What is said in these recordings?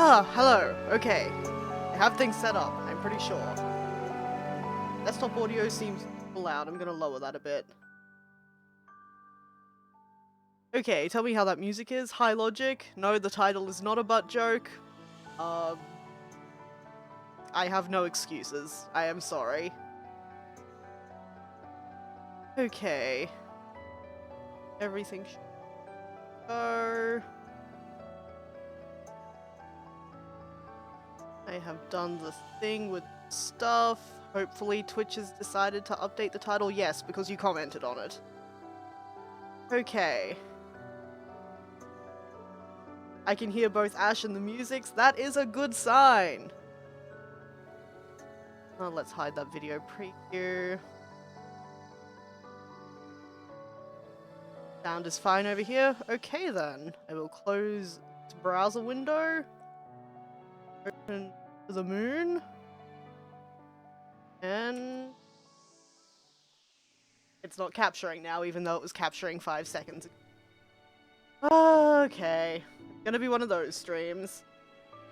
Ah, hello. Okay. I have things set up, I'm pretty sure. Desktop audio seems loud. I'm gonna lower that a bit. Okay, tell me how that music is. High logic. No, the title is not a butt joke. Um, I have no excuses. I am sorry. Okay. Everything should go. I have done the thing with stuff. Hopefully Twitch has decided to update the title. Yes, because you commented on it. Okay. I can hear both Ash and the musics. That is a good sign. Oh, let's hide that video preview. Sound is fine over here. Okay then. I will close the browser window. Open to the moon. And it's not capturing now, even though it was capturing 5 seconds ago. Okay. It's gonna be one of those streams.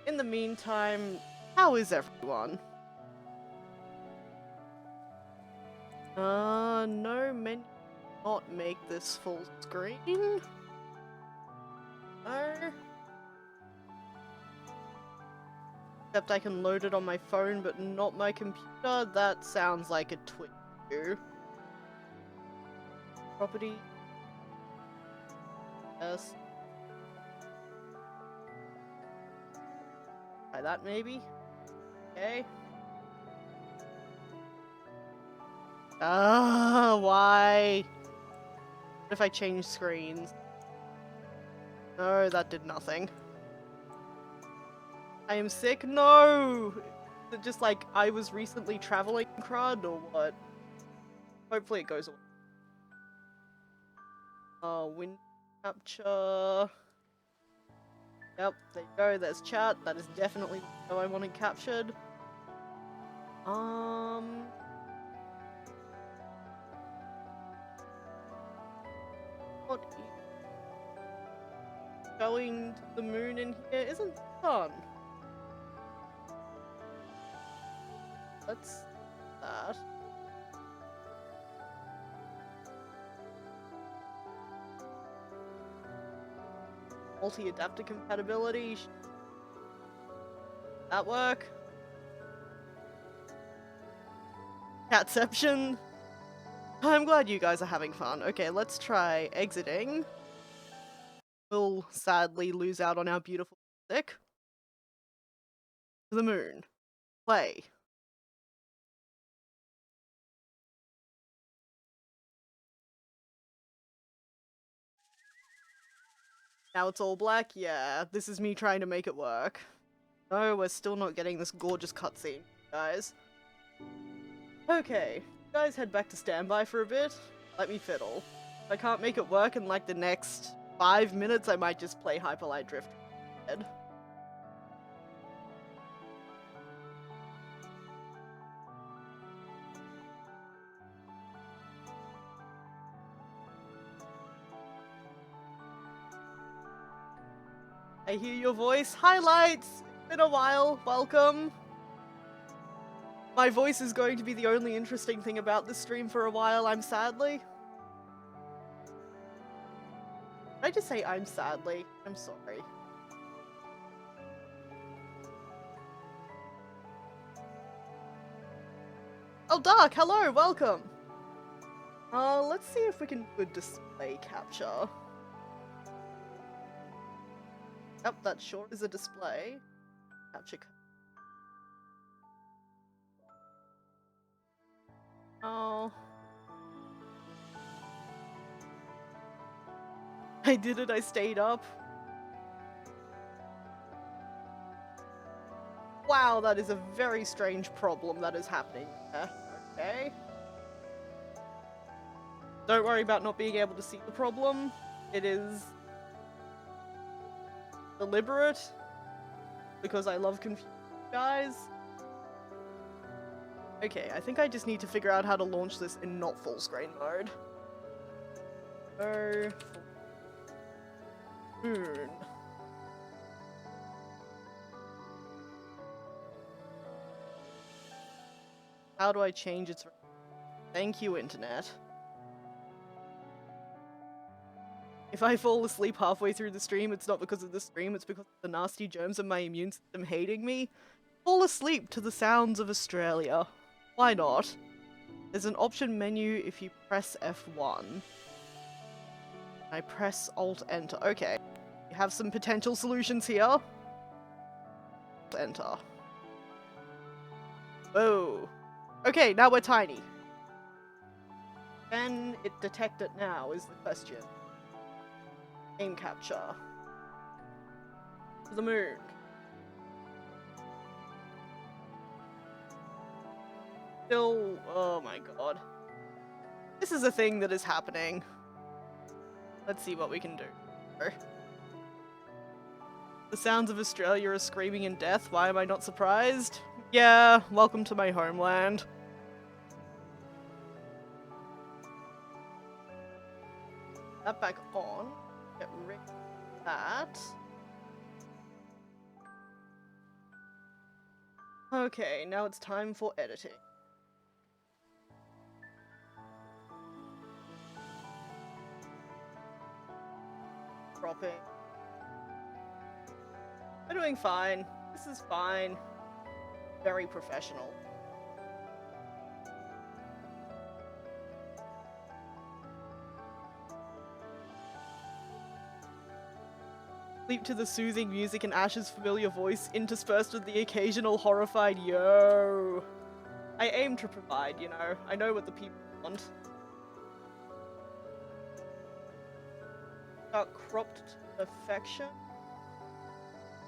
In the meantime, how is everyone? No menu. Not make this full screen. No. Except I can load it on my phone, but not my computer. That sounds like a Twitch issue. Property. Yes. Try that maybe. Okay. Why? What if I change screens? No, that did nothing. I am sick? No! Is it just like I was recently traveling crud or what? Hopefully it goes away. Wind capture. Yep, there you go, there's chat. That is definitely what I wanted captured. What is going to the moon in here isn't fun. Let's that. Multi-adapter compatibility. That work? Catception. I'm glad you guys are having fun. Okay, let's try exiting. We'll sadly lose out on our beautiful music. To the moon. Play. Now it's all black? Yeah, this is me trying to make it work. No, we're still not getting this gorgeous cutscene, guys. Okay, you guys head back to standby for a bit. Let me fiddle. If I can't make it work in like the next 5 minutes, I might just play Hyperlight Drift instead. I hear your voice. Highlights! It's been a while. Welcome. My voice is going to be the only interesting thing about this stream for a while, I'm sadly. Did I just say I'm sadly? I'm sorry. Oh, Dark, hello, welcome! Let's see if we can do a display capture. Yep, that sure is a display. Capture. Oh. I did it, I stayed up. Wow, that is a very strange problem that is happening there. Okay. Don't worry about not being able to see the problem. It is deliberate. Because I love confusing guys. Okay, I think I just need to figure out how to launch this in not full screen mode. So... Moon. How do I change its... Thank you, internet. If I fall asleep halfway through the stream, it's not because of the stream, it's because of the nasty germs of my immune system hating me. Fall asleep to the sounds of Australia. Why not? There's an option menu if you press F1. I press Alt-Enter. Okay. You have some potential solutions here. Enter. Whoa. Okay, now we're tiny. Can it detect it now is the question. Aim capture. To the moon. Still, oh my god. This is a thing that is happening. Let's see what we can do. The sounds of Australia are screaming in death. Why am I not surprised? Yeah, welcome to my homeland. That back on. Get rid of that. Okay, now it's time for editing. Dropping. We're doing fine. This is fine. Very professional. Sleep to the soothing music and Ash's familiar voice, interspersed with the occasional horrified yo. I aim to provide, you know. I know what the people want. Got cropped to perfection.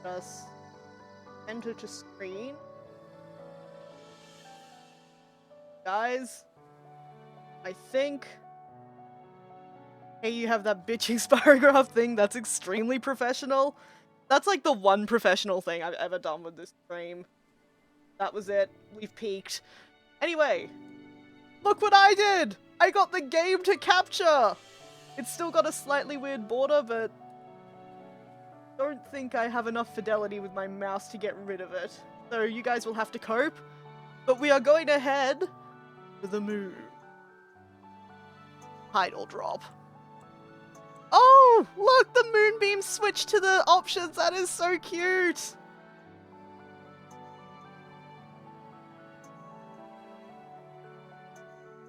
Just enter to screen. Guys, I think... Hey, you have that bitching spirograph thing, that's extremely professional. That's like the one professional thing I've ever done with this stream. That was it. We've peaked. Anyway, look what I did! I got the game to capture! It's still got a slightly weird border, but... don't think I have enough fidelity with my mouse to get rid of it. So you guys will have to cope. But we are going to head to the moon. Hide or drop. Oh, look, the moonbeam switched to the options. That is so cute.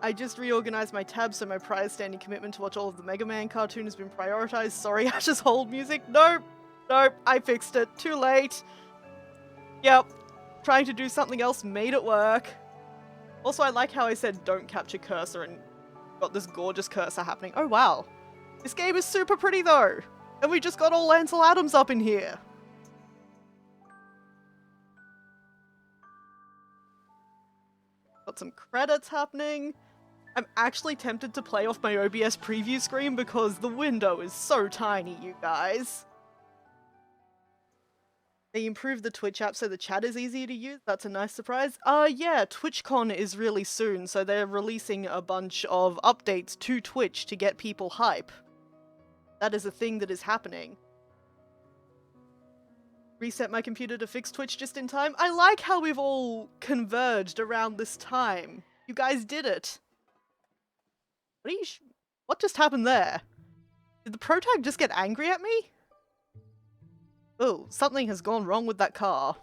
I just reorganized my tabs so my prior standing commitment to watch all of the Mega Man cartoon has been prioritized. Sorry, Ash's hold music. Nope. Nope. I fixed it. Too late. Yep. Trying to do something else made it work. Also, I like how I said don't capture cursor and got this gorgeous cursor happening. Oh, wow. This game is super pretty though. And we just got all Ansel Adams up in here. Got some credits happening. I'm actually tempted to play off my OBS preview screen because the window is so tiny, you guys. They improved the Twitch app so the chat is easier to use. That's a nice surprise. Yeah, TwitchCon is really soon, so they're releasing a bunch of updates to Twitch to get people hype. That is a thing that is happening. reset my computer to fix Twitch just in time. I like how we've all converged around this time. You guys did it. What just happened there? Did the protag just get angry at me? Oh, something has gone wrong with that car.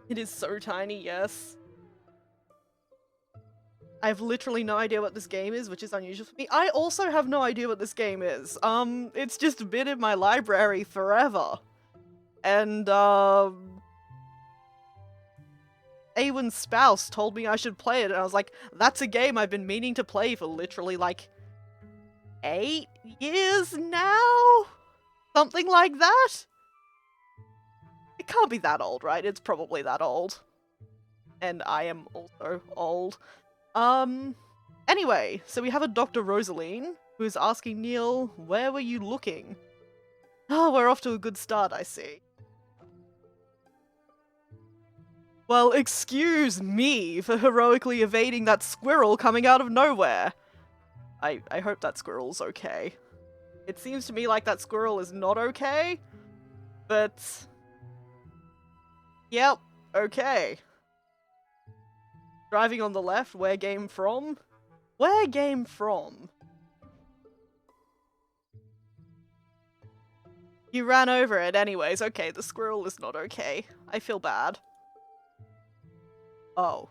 It is so tiny, yes. I have literally no idea what this game is, which is unusual for me. I also have no idea what this game is. It's just been in my library forever. And, Awen's spouse told me I should play it, and I was like, that's a game I've been meaning to play for literally, like, 8 years now? Something like that? It can't be that old, right? It's probably that old. And I am also old. Anyway, so we have a Dr. Rosaline, who's asking Neil, where were you looking? Oh, we're off to a good start, I see. Well, excuse me for heroically evading that squirrel coming out of nowhere. I hope that squirrel's okay. It seems to me like that squirrel is not okay, but... Yep, okay. Driving on the left, where game from? Where game from? You ran over it anyways. Okay, the squirrel is not okay. I feel bad. Oh.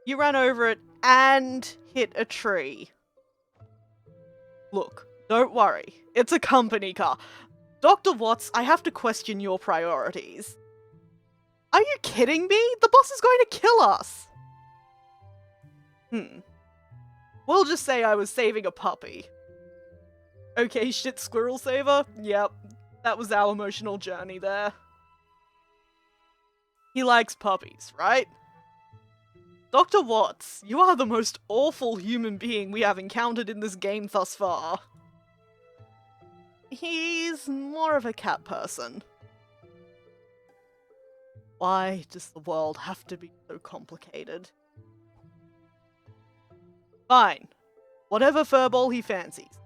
You ran over it and hit a tree. Look, don't worry. It's a company car. Dr. Watts, I have to question your priorities. Are you kidding me? The boss is going to kill us! We'll just say I was saving a puppy. Okay, shit, squirrel saver? Yep, that was our emotional journey there. He likes puppies, right? Dr. Watts, you are the most awful human being we have encountered in this game thus far. He's more of a cat person. Why does the world have to be so complicated? Fine. Whatever furball he fancies.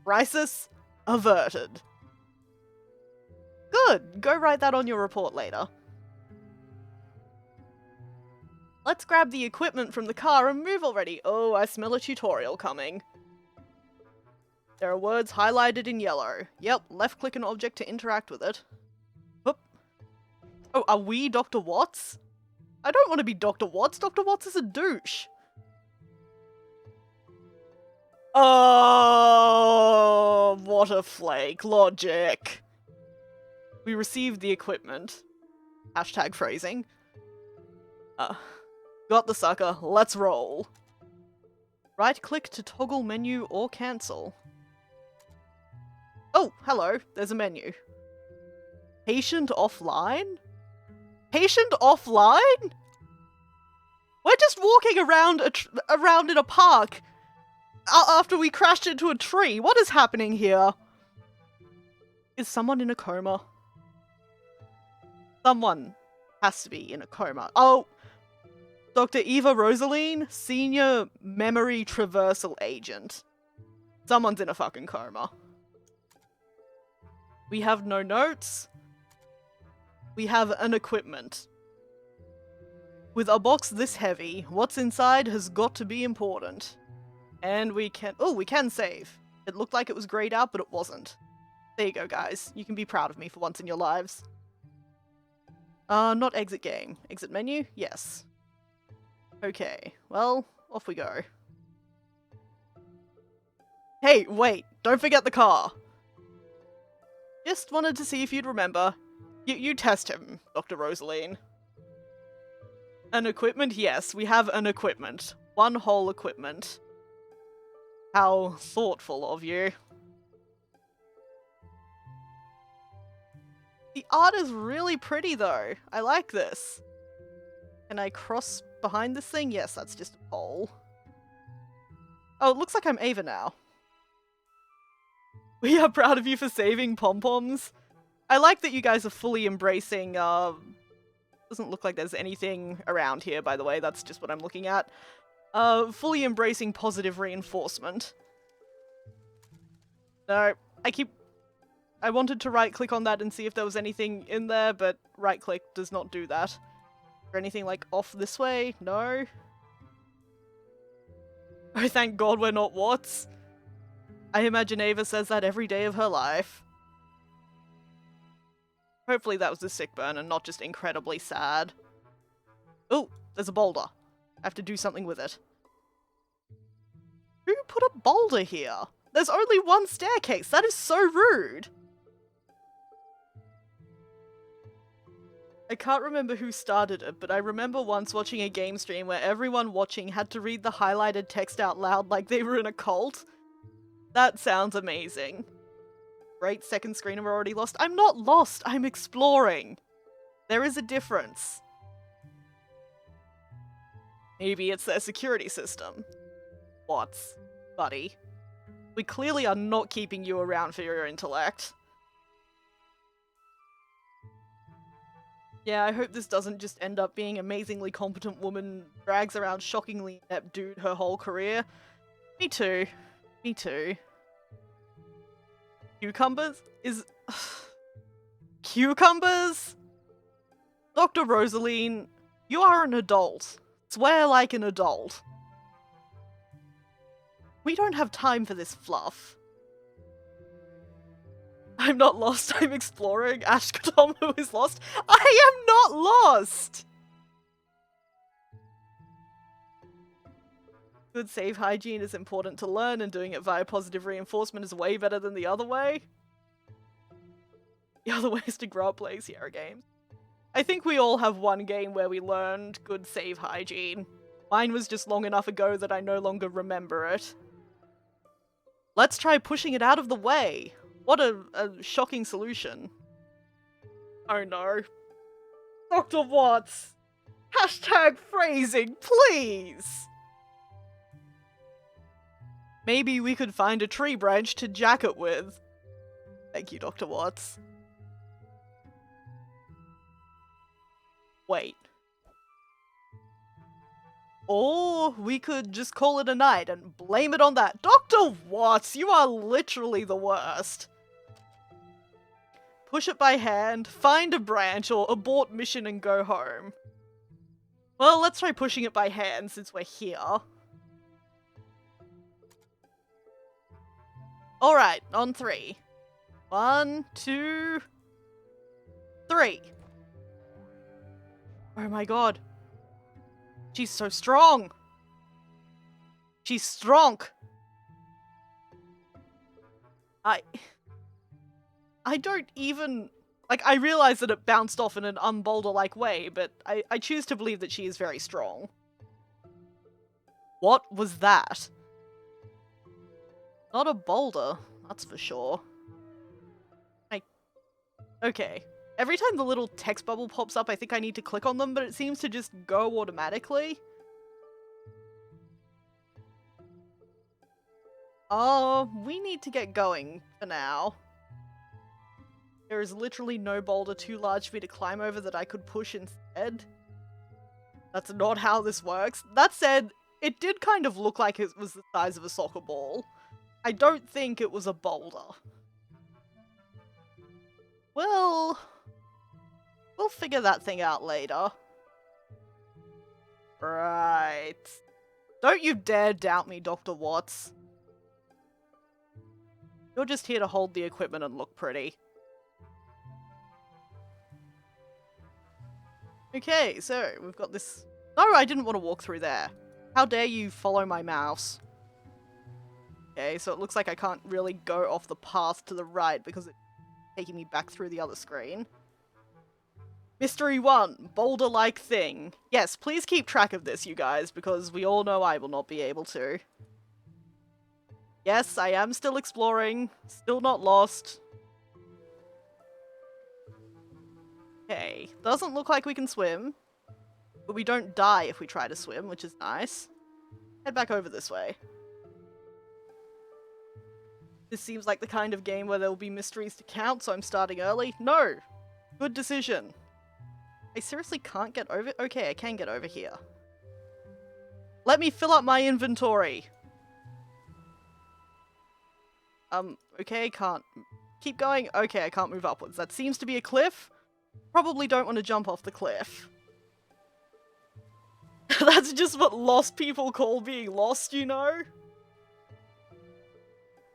Crisis averted. Good. Go write that on your report later. Let's grab the equipment from the car and move already. Oh, I smell a tutorial coming. There are words highlighted in yellow. Yep, left-click an object to interact with it. Whoop. Oh, are we Dr. Watts? I don't want to be Dr. Watts. Dr. Watts is a douche. Oh, what a flake. Logic. We received the equipment. Hashtag phrasing. Got the sucker. Let's roll. Right-click to toggle menu or cancel. Oh, hello. There's a menu. Patient offline? Patient offline? We're just walking around around in a park after we crashed into a tree. What is happening here? Is someone in a coma? Someone has to be in a coma. Oh, Dr. Eva Rosaline, Senior Memory Traversal Agent. Someone's in a fucking coma. We have no notes. We have an equipment. With a box this heavy, what's inside has got to be important. And we can- oh, we can save. It looked like it was grayed out, but it wasn't. There you go, guys. You can be proud of me for once in your lives. Not exit game. Exit menu? Yes. Okay, well, off we go. Hey, wait, don't forget the car. Just wanted to see if you'd remember. You test him, Dr. Rosaline. An equipment? Yes, we have an equipment. One whole equipment. How thoughtful of you. The art is really pretty though. I like this. Can I cross behind this thing? Yes, that's just a pole. Oh, it looks like I'm Ava now. We are proud of you for saving pom-poms. I like that you guys are fully embracing, doesn't look like there's anything around here, by the way, that's just what I'm looking at. Fully embracing positive reinforcement. No, I wanted to right-click on that and see if there was anything in there, but right-click does not do that. Or anything, like, off this way? No? Oh, thank God we're not Watts. I imagine Ava says that every day of her life. Hopefully that was a sick burn and not just incredibly sad. Oh, there's a boulder. I have to do something with it. Who put a boulder here? There's only one staircase. That is so rude. I can't remember who started it, but I remember once watching a game stream where everyone watching had to read the highlighted text out loud like they were in a cult. That sounds amazing. Great, second screen and we're already lost. I'm not lost, I'm exploring. There is a difference. Maybe it's their security system. Watts, buddy. We clearly are not keeping you around for your intellect. Yeah, I hope this doesn't just end up being amazingly competent woman drags around shockingly inept dude her whole career. Me too. Me too. Cucumbers? Cucumbers? Dr. Rosaline, you are an adult. Swear like an adult. We don't have time for this fluff. I'm not lost, I'm exploring. Ashkatom, who is lost. I am not lost! Good save hygiene is important to learn, and doing it via positive reinforcement is way better than the other way. The other way is to grow up playing Sierra games. I think we all have one game where we learned good save hygiene. Mine was just long enough ago that I no longer remember it. Let's try pushing it out of the way. What a shocking solution. Oh no. Dr. Watts! Hashtag phrasing, please! Maybe we could find a tree branch to jack it with. Thank you, Dr. Watts. Wait. Or we could just call it a night and blame it on that. Dr. Watts, you are literally the worst. Push it by hand, find a branch, or abort mission and go home. Well, let's try pushing it by hand since we're here. Alright, on 3. 1, 2, 3. Oh my god. She's so strong. She's strong. I don't even... Like, I realize that it bounced off in an unboulder-like way, but I choose to believe that she is very strong. What was that? Not a boulder, that's for sure. Okay. Every time the little text bubble pops up, I think I need to click on them, but it seems to just go automatically. Oh, we need to get going for now. There is literally no boulder too large for me to climb over that I could push instead. That's not how this works. That said, it did kind of look like it was the size of a soccer ball. I don't think it was a boulder. Well, we'll figure that thing out later. Right. Don't you dare doubt me, Dr. Watts. You're just here to hold the equipment and look pretty. Okay, so we've got this... No, I didn't want to walk through there. How dare you follow my mouse? Okay, so it looks like I can't really go off the path to the right because it's taking me back through the other screen. Mystery 1, boulder-like thing. Yes, please keep track of this, you guys, because we all know I will not be able to. Yes, I am still exploring, still not lost. Okay, doesn't look like we can swim, but we don't die if we try to swim, which is nice. Head back over this way. This seems like the kind of game where there will be mysteries to count, so I'm starting early. No! Good decision. I seriously can't get over- Okay, I can get over here. Let me fill up my inventory! Okay, can't keep going. Okay, I can't move upwards. That seems to be a cliff. Probably don't want to jump off the cliff. That's just what lost people call being lost, you know?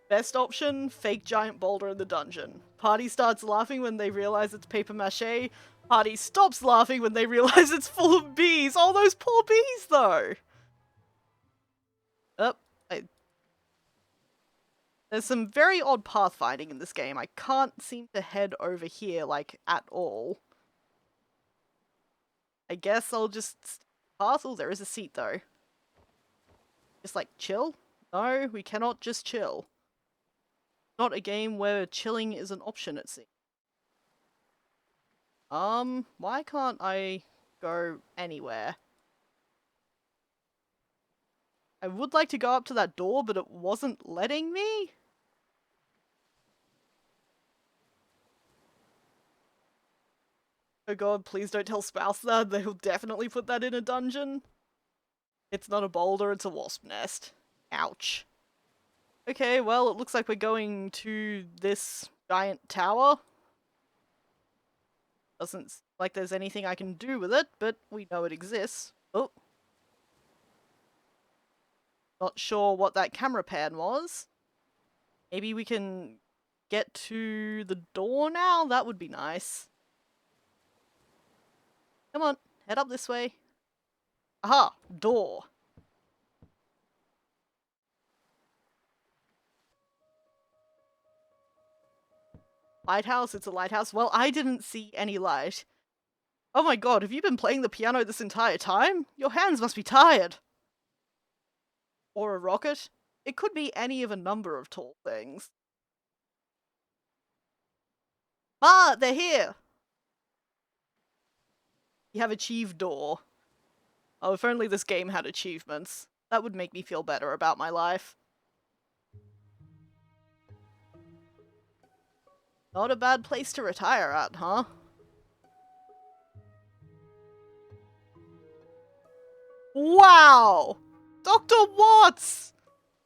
Best option, fake giant boulder in the dungeon. Party starts laughing when they realize it's paper mache. Party stops laughing when they realize it's full of bees. Oh, those poor bees, though! Oh, there's some very odd pathfinding in this game. I can't seem to head over here, like, at all. I guess I'll just pass. Oh, there is a seat, though. Just, like, chill? No, we cannot just chill. Not a game where chilling is an option, it seems. Why can't I go anywhere? I would like to go up to that door, but it wasn't letting me? Oh god, please don't tell Spouse that. They'll definitely put that in a dungeon. It's not a boulder, it's a wasp nest. Ouch. Okay, well, it looks like we're going to this giant tower. Doesn't seem like there's anything I can do with it, but we know it exists. Oh. Not sure what that camera pan was. Maybe we can get to the door now? That would be nice. Come on, head up this way. Aha! Door. Lighthouse? It's a lighthouse? Well, I didn't see any light. Oh my god, have you been playing the piano this entire time? Your hands must be tired. Or a rocket? It could be any of a number of tall things. Ah, they're here! You have achieved door. Oh, if only this game had achievements. That would make me feel better about my life. Not a bad place to retire at, huh? Wow! Dr. Watts!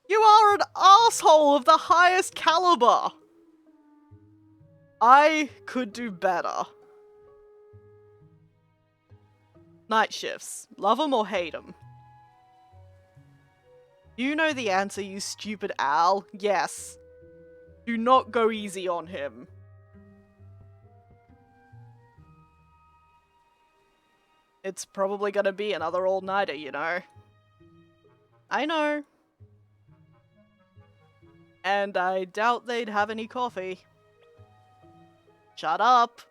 You are an asshole of the highest caliber! I could do better. Night shifts. Love 'em or hate 'em? You know the answer, you stupid owl. Yes. Do not go easy on him. It's probably gonna be another all-nighter, you know. I know. And I doubt they'd have any coffee. Shut up.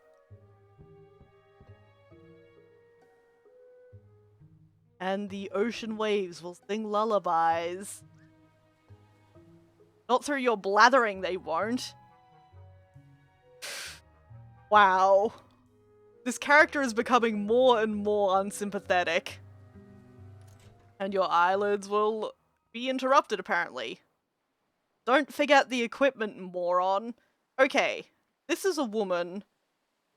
And the ocean waves will sing lullabies. Not through your blathering, they won't. Wow. This character is becoming more and more unsympathetic. And your eyelids will be interrupted, apparently. Don't forget the equipment, moron. Okay, this is a woman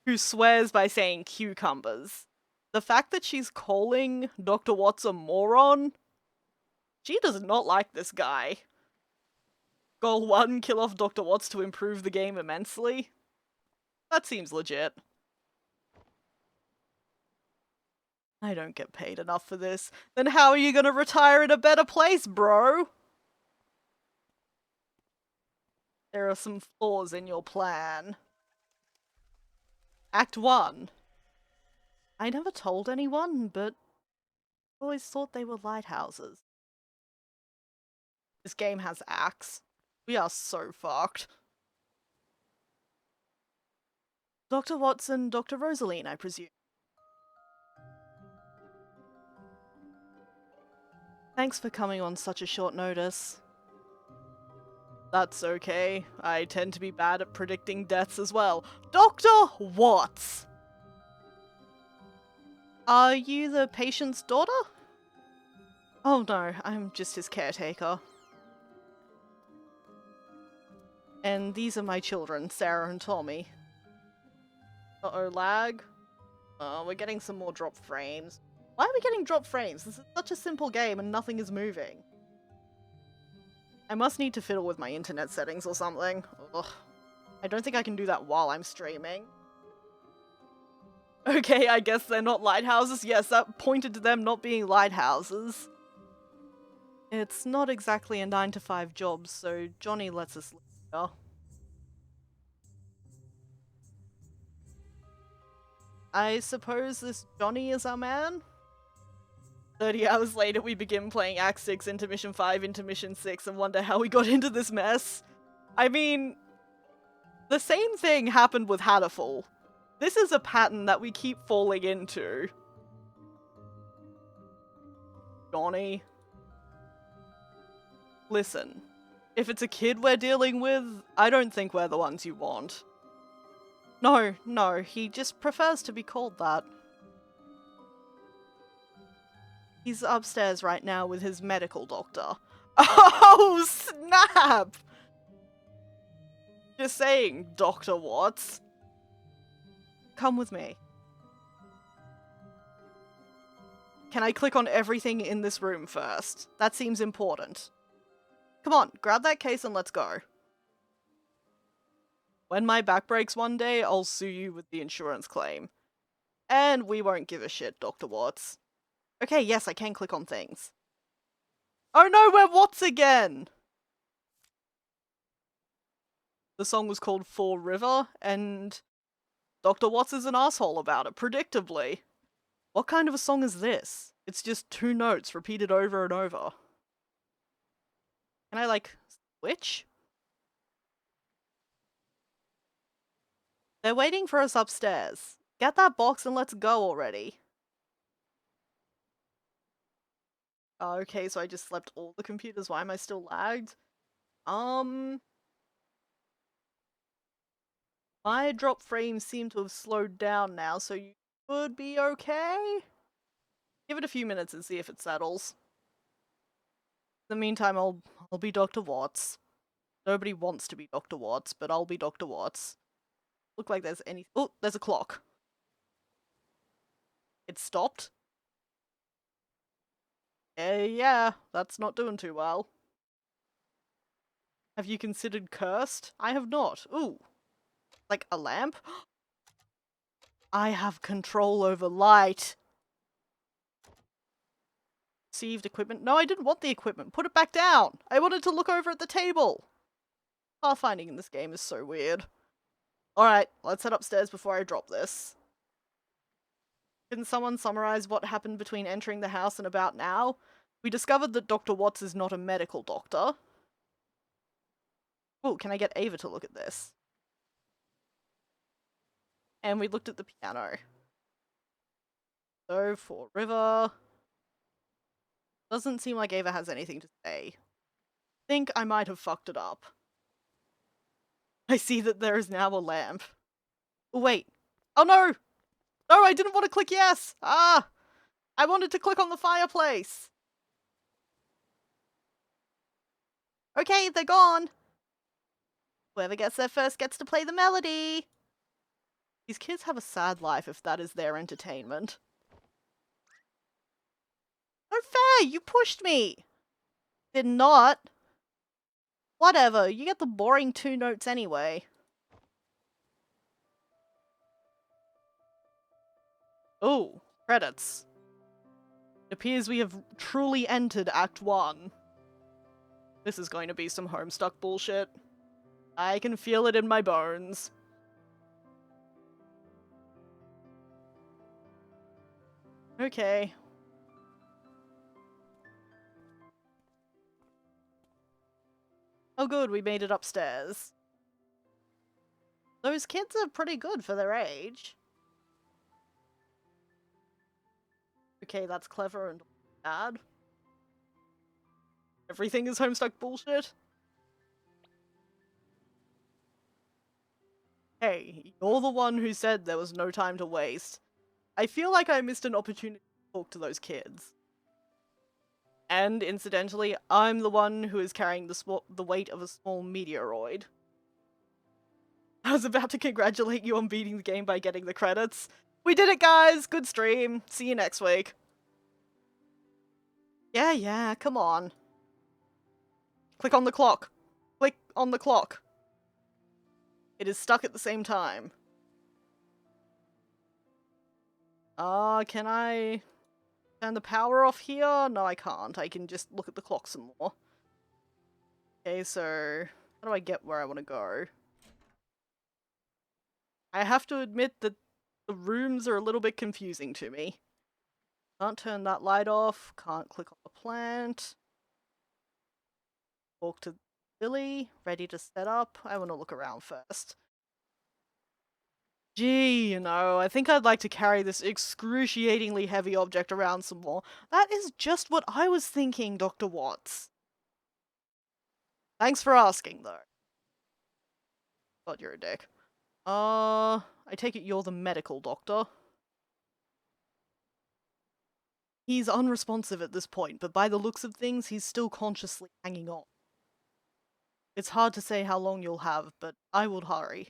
who swears by saying cucumbers. The fact that she's calling Dr. Watts a moron, she does not like this guy. Goal 1, kill off Dr. Watts to improve the game immensely. That seems legit. I don't get paid enough for this. Then how are you gonna retire in a better place, bro? There are some flaws in your plan. Act 1. I never told anyone, but I always thought they were lighthouses. This game has acts. We are so fucked. Dr. Watson, Dr. Rosaline, I presume. Thanks for coming on such a short notice. That's okay. I tend to be bad at predicting deaths as well. Dr. Watts! Are you the patient's daughter? Oh no, I'm just his caretaker. And these are my children, Sarah and Tommy. Uh-oh, lag. We're getting some more drop frames. Why are we getting drop frames? This is such a simple game and nothing is moving. I must need to fiddle with my internet settings or something. Ugh. I don't think I can do that while I'm streaming. Okay, I guess they're not lighthouses. Yes, that pointed to them not being lighthouses. It's not exactly a 9-to-5 job, so Johnny lets us leave here. I suppose this Johnny is our man? 30 hours later, we begin playing Act 6, Intermission 5, Intermission 6, and wonder how we got into this mess. I mean, the same thing happened with Hatterful. This is a pattern that we keep falling into. Johnny. Listen, if it's a kid we're dealing with, I don't think we're the ones you want. No, he just prefers to be called that. He's upstairs right now with his medical doctor. Oh, snap! Just saying, Dr. Watts. Come with me. Can I click on everything in this room first? That seems important. Come on, grab that case and let's go. When my back breaks one day, I'll sue you with the insurance claim. And we won't give a shit, Dr. Watts. Okay, yes, I can click on things. Oh no, we're Watts again! The song was called Fall River, and Dr. Watts is an asshole about it, predictably. What kind of a song is this? It's just 2 notes repeated over and over. Can I, like, switch? They're waiting for us upstairs. Get that box and let's go already. Okay, so I just slept all the computers. Why am I still lagged? My drop frames seem to have slowed down now, so you should be okay? Give it a few minutes and see if it settles. In the meantime, I'll be Dr. Watts. Nobody wants to be Dr. Watts, but I'll be Dr. Watts. Look like there's any- Oh, there's a clock. It stopped? Yeah, that's not doing too well. Have you considered cursed? I have not. Ooh. Like a lamp? I have control over light. Received equipment. No, I didn't want the equipment. Put it back down. I wanted to look over at the table. Pathfinding in this game is so weird. Alright, let's head upstairs before I drop this. Can someone summarize what happened between entering the house and about now? We discovered that Dr. Watts is not a medical doctor. Oh, can I get Ava to look at this? And we looked at the piano. So, for River. Doesn't seem like Ava has anything to say. Think I might have fucked it up. I see that there is now a lamp. Oh, wait. Oh no! No, I didn't want to click yes! Ah! I wanted to click on the fireplace! Okay, they're gone! Whoever gets there first gets to play the melody! These kids have a sad life if that is their entertainment. Not fair! You pushed me! Did not. Whatever, you get the boring 2 notes anyway. Oh, credits. It appears we have truly entered Act 1. This is going to be some Homestuck bullshit. I can feel it in my bones. Okay. Oh good, we made it upstairs. Those kids are pretty good for their age. Okay, that's clever and bad. Everything is Homestuck bullshit. Hey, you're the one who said there was no time to waste. I feel like I missed an opportunity to talk to those kids. And, incidentally, I'm the one who is carrying the weight of a small meteoroid. I was about to congratulate you on beating the game by getting the credits. We did it, guys! Good stream. See you next week. Yeah, come on. Click on the clock. Click on the clock. It is stuck at the same time. Can I turn the power off here? No, I can't. I can just look at the clock some more. Okay, so how do I get where I want to go? I have to admit that the rooms are a little bit confusing to me. Can't turn that light off. Can't click on the plant. Talk to Billy. Ready to set up. I want to look around first. Gee, you know, I think I'd like to carry this excruciatingly heavy object around some more. That is just what I was thinking, Dr. Watts. Thanks for asking, though. God, you're a dick. I take it you're the medical doctor. He's unresponsive at this point, but by the looks of things, he's still consciously hanging on. It's hard to say how long you'll have, but I would hurry.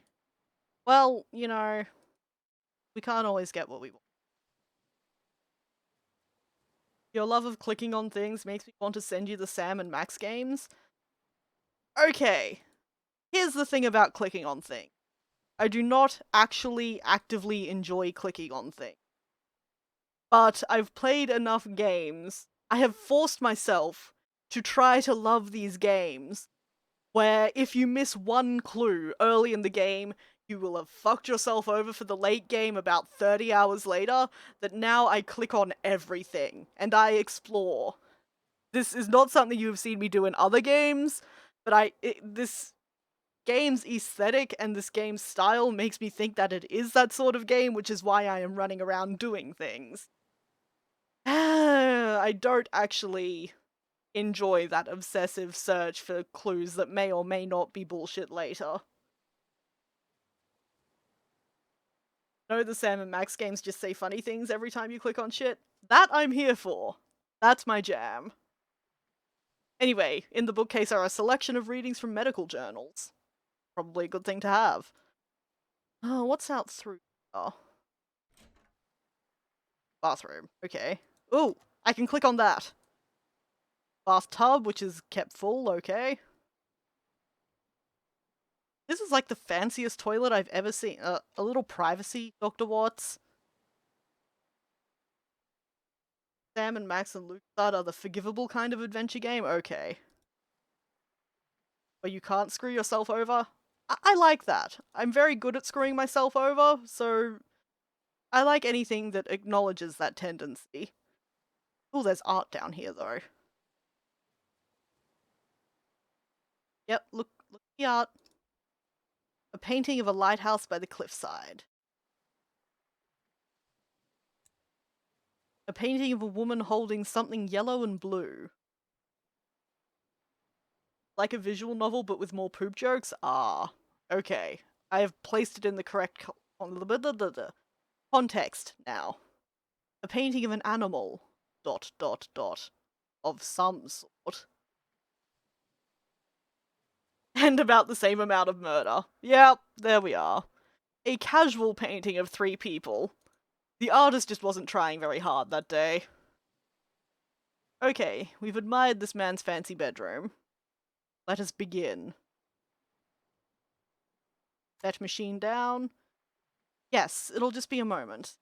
Well, you know, we can't always get what we want. Your love of clicking on things makes me want to send you the Sam and Max games. Okay, here's the thing about clicking on things. I do not actually actively enjoy clicking on things. But I've played enough games. I have forced myself to try to love these games, where if you miss one clue early in the game, you will have fucked yourself over for the late game about 30 hours later, that now I click on everything, and I explore. This is not something you have seen me do in other games, but this game's aesthetic and this game's style makes me think that it is that sort of game, which is why I am running around doing things. I don't actually enjoy that obsessive search for clues that may or may not be bullshit later. No, the Sam and Max games just say funny things every time you click on shit. That I'm here for. That's my jam. Anyway, in the bookcase are a selection of readings from medical journals. Probably a good thing to have. Oh, what's out through? Oh. Bathroom. Okay. Ooh, I can click on that. Bathtub, which is kept full, okay. This is like the fanciest toilet I've ever seen. A little privacy, Dr. Watts. Sam and Max and LucasArts are the forgivable kind of adventure game? Okay. But you can't screw yourself over? I like that. I'm very good at screwing myself over, so I like anything that acknowledges that tendency. Oh, there's art down here, though. Yep, look at the art. A painting of a lighthouse by the cliffside. A painting of a woman holding something yellow and blue. Like a visual novel, but with more poop jokes? Ah, okay. I have placed it in the correct context now. A painting of an animal. ... Of some sort. And about the same amount of murder. Yep, there we are. A casual painting of 3 people. The artist just wasn't trying very hard that day. Okay, we've admired this man's fancy bedroom. Let us begin. Set machine down. Yes, it'll just be a moment.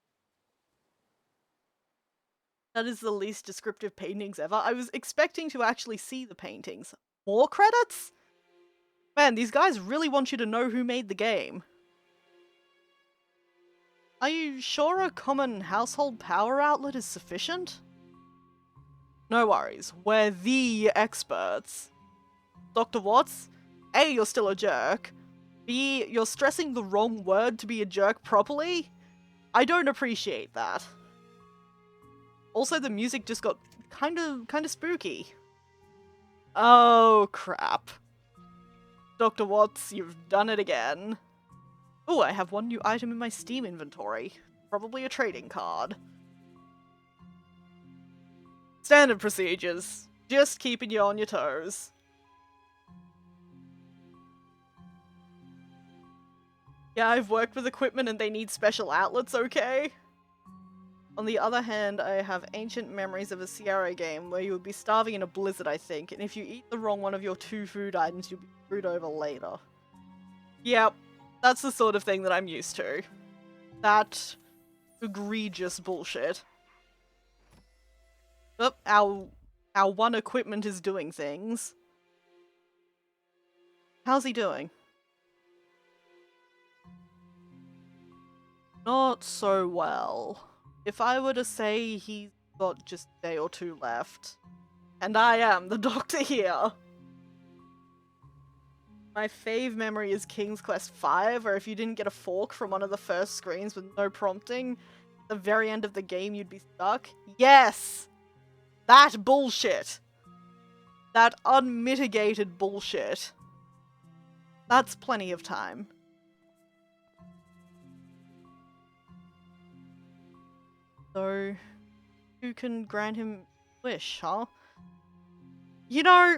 That is the least descriptive paintings ever. I was expecting to actually see the paintings. More credits? Man, these guys really want you to know who made the game. Are you sure a common household power outlet is sufficient? No worries, we're the experts. Dr. Watts? A, you're still a jerk. B, you're stressing the wrong word to be a jerk properly? I don't appreciate that. Also, the music just got kind of spooky. Oh, crap. Dr. Watts, you've done it again. Oh, I have one new item in my Steam inventory. Probably a trading card. Standard procedures. Just keeping you on your toes. Yeah, I've worked with equipment and they need special outlets, okay? On the other hand, I have ancient memories of a Sierra game where you would be starving in a blizzard, I think, and if you eat the wrong one of your 2 food items, you'll be screwed over later. Yep, that's the sort of thing that I'm used to. That egregious bullshit. Oh, our one equipment is doing things. How's he doing? Not so well. If I were to say he's got just a day or 2 left, and I am the doctor here. My fave memory is King's Quest V, where if you didn't get a fork from one of the first screens with no prompting, at the very end of the game you'd be stuck. Yes! That bullshit! That unmitigated bullshit. That's plenty of time. So, you can grant him a wish, huh? You know,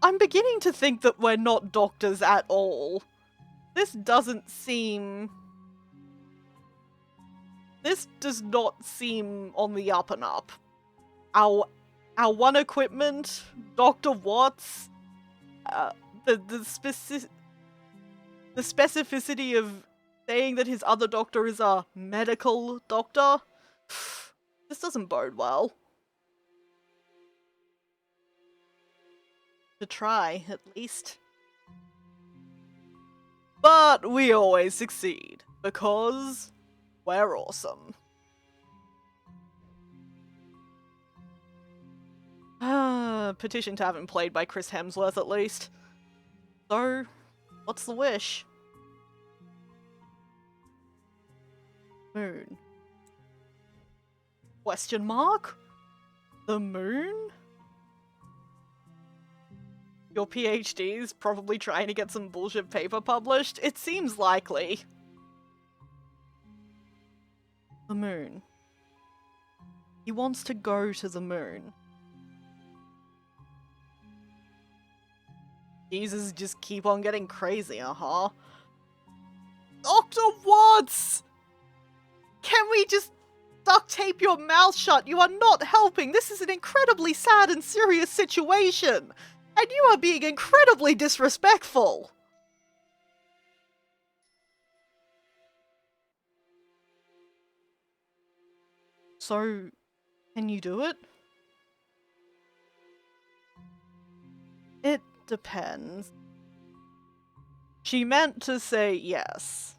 I'm beginning to think that we're not doctors at all. This doesn't seem... This does not seem on the up and up. Our one equipment, Dr. Watts, the specificity of saying that his other doctor is a medical doctor, this doesn't bode well. To try, at least. But we always succeed, because we're awesome. Petition to have him played by Chris Hemsworth, at least. So, what's the wish? Moon. Question mark? The moon? Your PhD's probably trying to get some bullshit paper published? It seems likely. The moon. He wants to go to the moon. Jesus, just keep on getting crazier, huh? Dr. Watts! Can we just duct tape your mouth shut? You are not helping. This is an incredibly sad and serious situation. And you are being incredibly disrespectful. So, can you do it? It depends. She meant to say yes.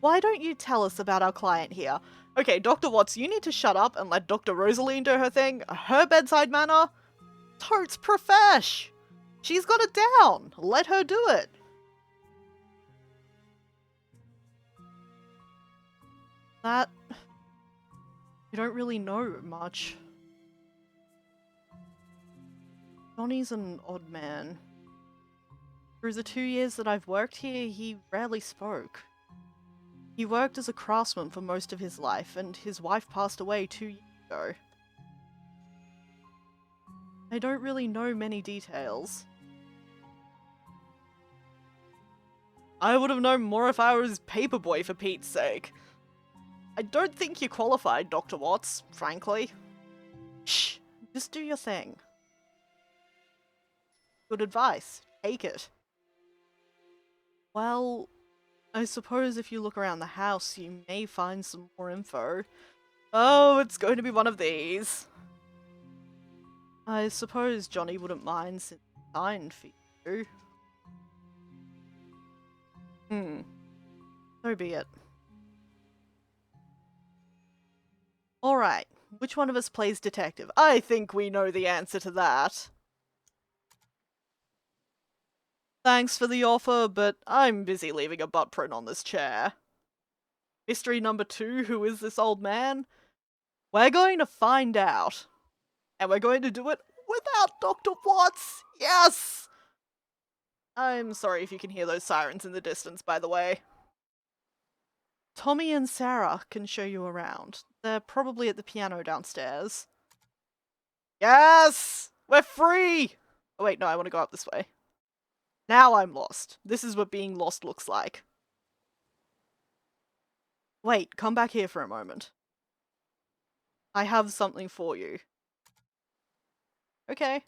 Why don't you tell us about our client here? Okay, Dr. Watts, you need to shut up and let Dr. Rosaline do her thing. Her bedside manner? Totes profesh! She's got it down. Let her do it. That... You don't really know much. Johnny's an odd man. Through the 2 years that I've worked here, he rarely spoke. He worked as a craftsman for most of his life, and his wife passed away 2 years ago. I don't really know many details. I would have known more if I was paperboy, for Pete's sake. I don't think you're qualified, Dr. Watts, frankly. Shh, just do your thing. Good advice. Take it. Well, I suppose if you look around the house, you may find some more info. Oh, it's going to be one of these. I suppose Johnny wouldn't mind since it's signed for you. So be it. Alright, which one of us plays detective? I think we know the answer to that. Thanks for the offer, but I'm busy leaving a butt print on this chair. Mystery number 2, who is this old man? We're going to find out. And we're going to do it without Dr. Watts! Yes! I'm sorry if you can hear those sirens in the distance, by the way. Tommy and Sarah can show you around. They're probably at the piano downstairs. Yes! We're free! Oh wait, no, I want to go up this way. Now I'm lost. This is what being lost looks like. Wait, come back here for a moment. I have something for you. Okay.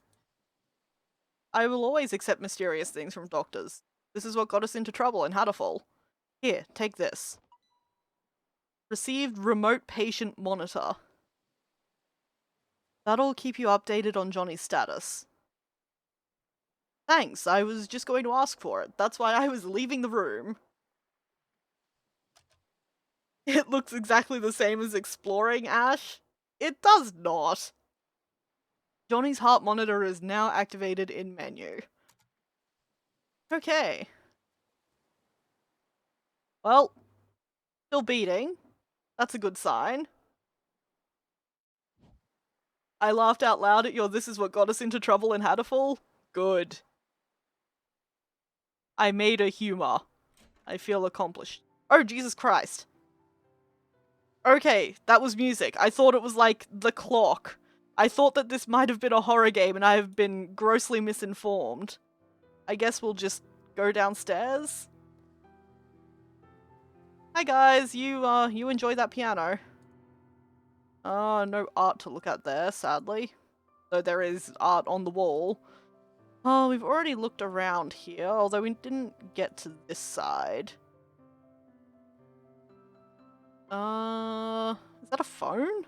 I will always accept mysterious things from doctors. This is what got us into trouble in Hatterfall. Here, take this. Received remote patient monitor. That'll keep you updated on Johnny's status. Thanks, I was just going to ask for it. That's why I was leaving the room. It looks exactly the same as exploring, Ash. It does not. Johnny's heart monitor is now activated in menu. Okay. Well, still beating. That's a good sign. I laughed out loud at your "this is what got us into trouble in Hatterfall." Good. I made a humor. I feel accomplished. Oh, Jesus Christ. Okay, that was music. I thought it was like the clock. I thought that this might have been a horror game and I have been grossly misinformed. I guess we'll just go downstairs. Hi guys, you enjoy that piano? No art to look at there, sadly. Though there is art on the wall. Oh, we've already looked around here, although we didn't get to this side. Is that a phone?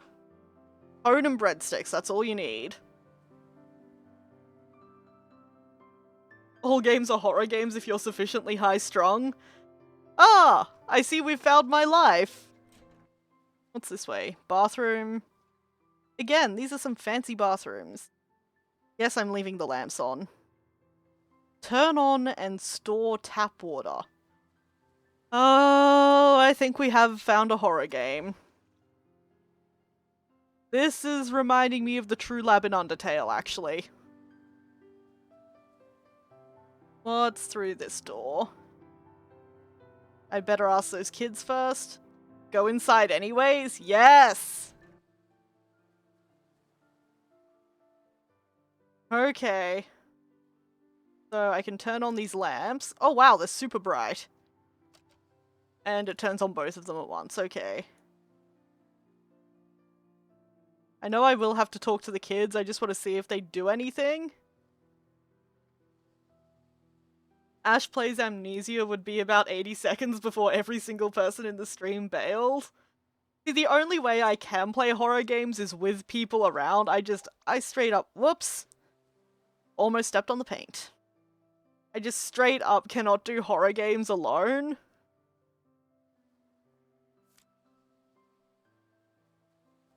Phone and breadsticks, that's all you need. All games are horror games if you're sufficiently high-strung. Ah! I see we've found my life! What's this way? Bathroom. Again, these are some fancy bathrooms. Yes, I'm leaving the lamps on. Turn on and store tap water. Oh, I think we have found a horror game. This is reminding me of the True Lab in Undertale, actually. What's through this door? I'd better ask those kids first. Go inside anyways? Yes! Okay. So I can turn on these lamps. Oh wow, they're super bright. And it turns on both of them at once, okay. I know I will have to talk to the kids, I just want to see if they do anything. Ash Plays Amnesia would be about 80 seconds before every single person in the stream bailed. See, the only way I can play horror games is with people around. I straight up, whoops. Almost stepped on the paint. I just straight up cannot do horror games alone.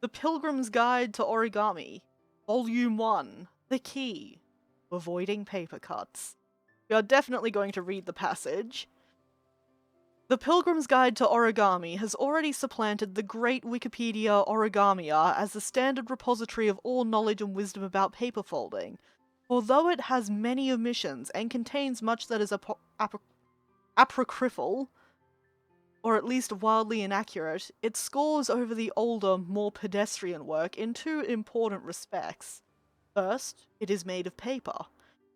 The Pilgrim's Guide to Origami, Volume 1, The Key, Avoiding Paper Cuts. We are definitely going to read the passage. The Pilgrim's Guide to Origami has already supplanted the great Wikipedia Origamia as the standard repository of all knowledge and wisdom about paper folding. Although it has many omissions and contains much that is apocryphal, or at least wildly inaccurate, it scores over the older, more pedestrian work in two important respects. First, it is made of paper.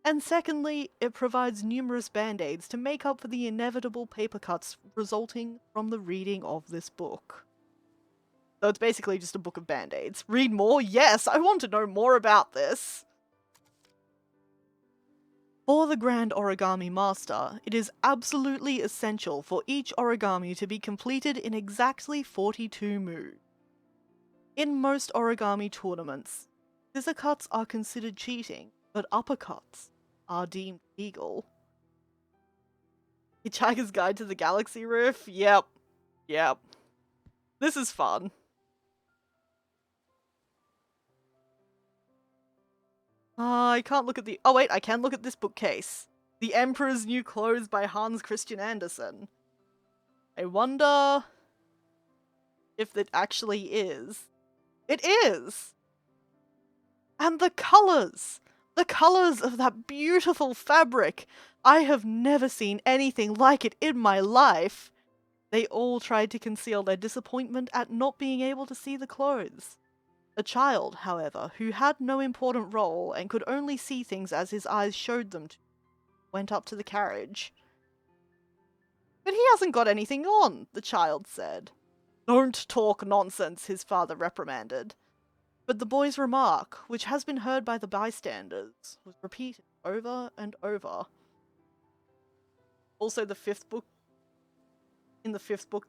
And secondly, it provides numerous band-aids to make up for the inevitable paper cuts resulting from the reading of this book. So it's basically just a book of band-aids. Read more? Yes, I want to know more about this! For the Grand Origami Master, it is absolutely essential for each origami to be completed in exactly 42 moves. In most origami tournaments, scissor cuts are considered cheating, but uppercuts are deemed legal. Hitchhiker's Guide to the Galaxy Riff? Yep. This is fun. I can't look at the- oh wait, I can look at this bookcase. The Emperor's New Clothes by Hans Christian Andersen. I wonder if it actually is. It is! And the colours! The colours of that beautiful fabric! I have never seen anything like it in my life! They all tried to conceal their disappointment at not being able to see the clothes. A child, however, who had no important role and could only see things as his eyes showed them to, went up to the carriage. "But he hasn't got anything on," the child said. Don't talk nonsense, his father reprimanded. But the boy's remark, which has been heard by the bystanders, was repeated over and over. Also, in the fifth book,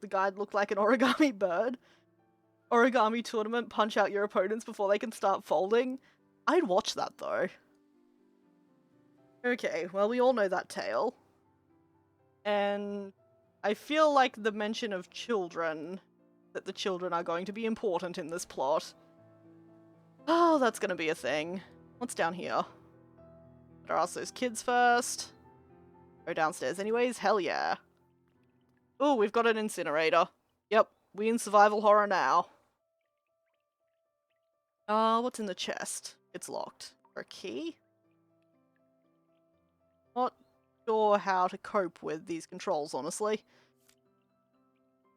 the guide looked like an origami bird. Origami tournament, punch out your opponents before they can start folding. I'd watch that, though. Okay, well, we all know that tale. And I feel like the mention of children, that the children are going to be important in this plot. Oh, that's gonna be a thing. What's down here? Better ask those kids first. Go downstairs anyways, hell yeah. Ooh, we've got an incinerator. Yep, we in survival horror now. What's in the chest? It's locked. A key? Not sure how to cope with these controls, honestly.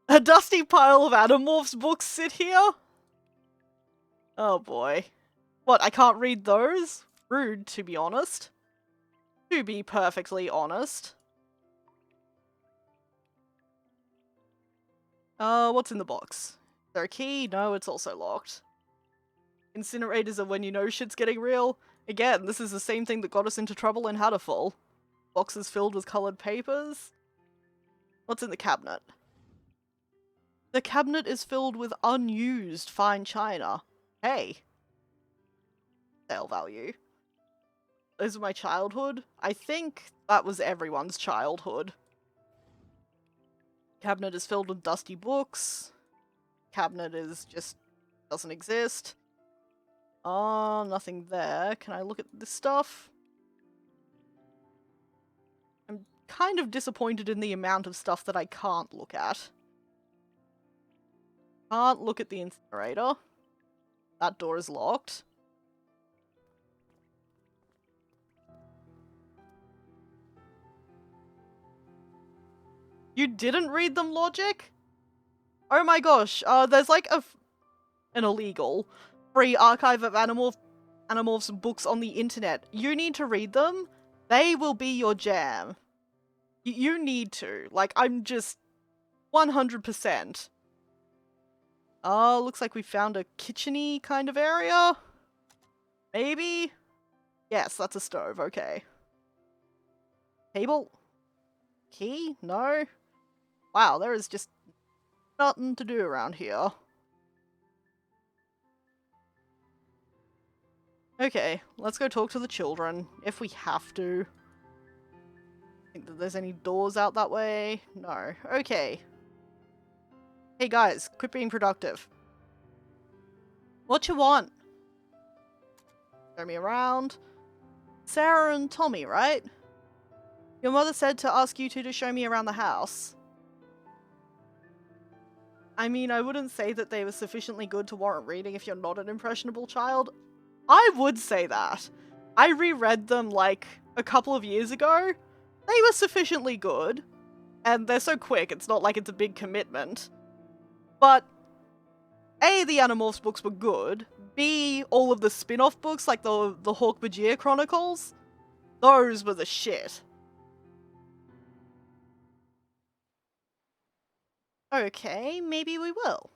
A dusty pile of Animorphs books sit here? Oh boy. What, I can't read those? Rude, to be honest. To be perfectly honest. What's in the box? Is there a key? No, it's also locked. Incinerators are when you know shit's getting real. Again, this is the same thing that got us into trouble in Hatterfall. Boxes filled with coloured papers. What's in the cabinet? The cabinet is filled with unused fine china. Hey. Sale value. Those were my childhood. I think that was everyone's childhood. Cabinet is filled with dusty books. Cabinet is just doesn't exist. Oh, nothing there. Can I look at this stuff? I'm kind of disappointed in the amount of stuff that I can't look at. Can't look at the incinerator. That door is locked. You didn't read them, Logic? Oh my gosh, there's like an illegal free archive of Animorphs books on the internet. You need to read them. They will be your jam. You need to. Like, I'm just 100%. Oh, looks like we found a kitchen-y kind of area. Maybe? Yes, that's a stove, okay. Table? Key? No? Wow, there is just nothing to do around here. Okay, let's go talk to the children, if we have to. Think that there's any doors out that way? No. Okay. Hey guys, quit being productive. What you want? Show me around. Sarah and Tommy, right? Your mother said to ask you two to show me around the house. I mean, I wouldn't say that they were sufficiently good to warrant reading if you're not an impressionable child. I would say that. I reread them like a couple of years ago. They were sufficiently good. And they're so quick, it's not like it's a big commitment. But A, the Animorphs books were good. B, all of the spin-off books, like the Hawk-Bajir Chronicles, those were the shit. Okay, maybe we will.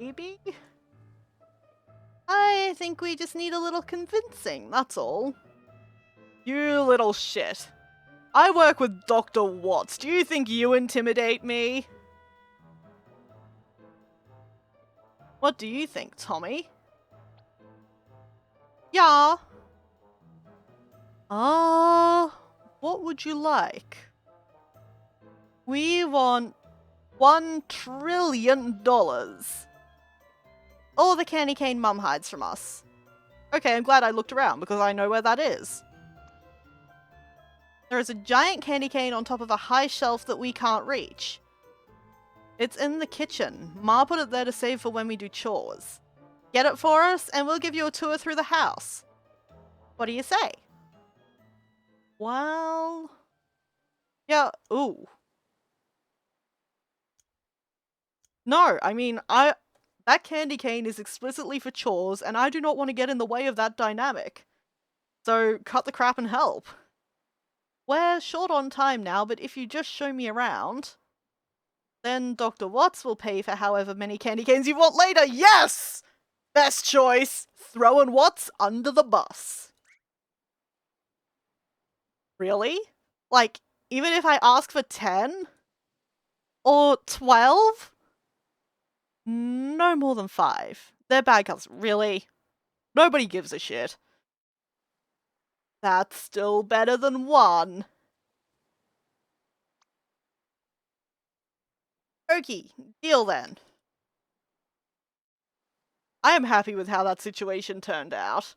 Maybe? I think we just need a little convincing, that's all. You little shit. I work with Dr. Watts. Do you think you intimidate me? What do you think, Tommy? Yeah. What would you like? We want $1 trillion. All the candy cane mum hides from us. Okay, I'm glad I looked around because I know where that is. There is a giant candy cane on top of a high shelf that we can't reach. It's in the kitchen. Ma put it there to save for when we do chores. Get it for us and we'll give you a tour through the house. What do you say? Well... yeah, ooh. No, I mean, that candy cane is explicitly for chores, and I do not want to get in the way of that dynamic. So, cut the crap and help. We're short on time now, but if you just show me around... Then Dr. Watts will pay for however many candy canes you want later. Yes! Best choice. Throwing Watts under the bus. Really? Like, even if I ask for 10? Or 12? No more than 5. They're bad cups. Really? Nobody gives a shit. That's still better than 1. Okie, deal then. I am happy with how that situation turned out.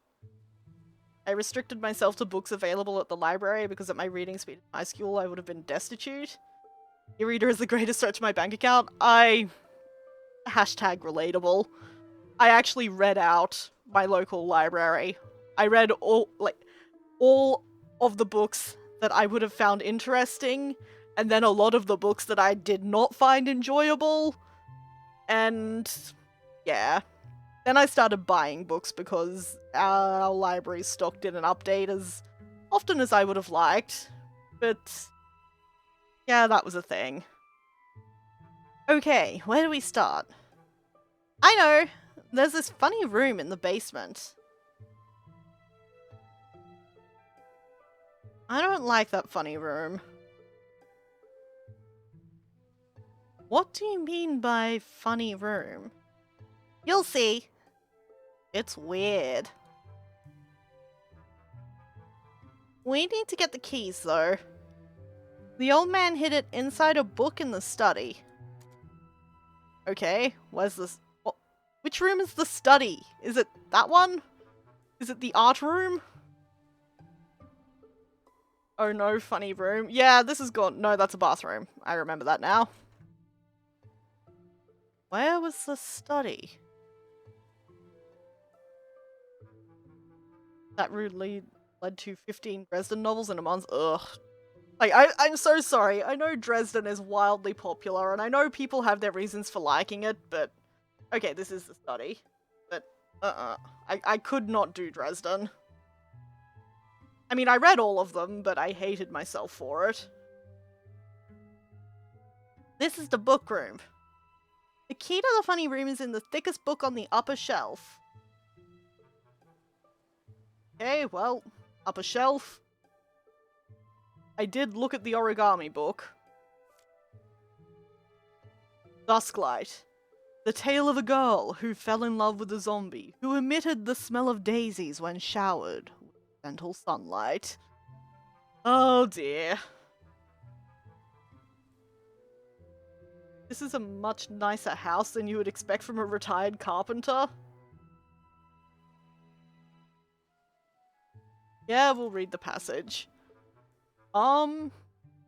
I restricted myself to books available at the library because at my reading speed in high school I would have been destitute. E-reader is the greatest stretch of my bank account. Hashtag relatable. I actually read out my local library. I read all of the books that I would have found interesting, and then a lot of the books that I did not find enjoyable. And yeah. Then I started buying books because our library's stock didn't update as often as I would have liked. But yeah, that was a thing. Okay, where do we start? I know! There's this funny room in the basement. I don't like that funny room. What do you mean by funny room? You'll see. It's weird. We need to get the keys, though. The old man hid it inside a book in the study. Okay, where's this? Oh, which room is the study? Is it that one? Is it the art room? Oh no, funny room. Yeah, this is gone. No, that's a bathroom. I remember that now. Where was the study? That rudely led to 15 Dresden novels in a month. Ugh. Like, I'm so sorry. I know Dresden is wildly popular, and I know people have their reasons for liking it, but... Okay, this is the study. But, I could not do Dresden. I mean, I read all of them, but I hated myself for it. This is the book room. The key to the funny room is in the thickest book on the upper shelf. Okay, well, upper shelf. I did look at the origami book. Dusklight. The tale of a girl who fell in love with a zombie, who emitted the smell of daisies when showered with gentle sunlight. Oh dear. This is a much nicer house than you would expect from a retired carpenter. Yeah, we'll read the passage.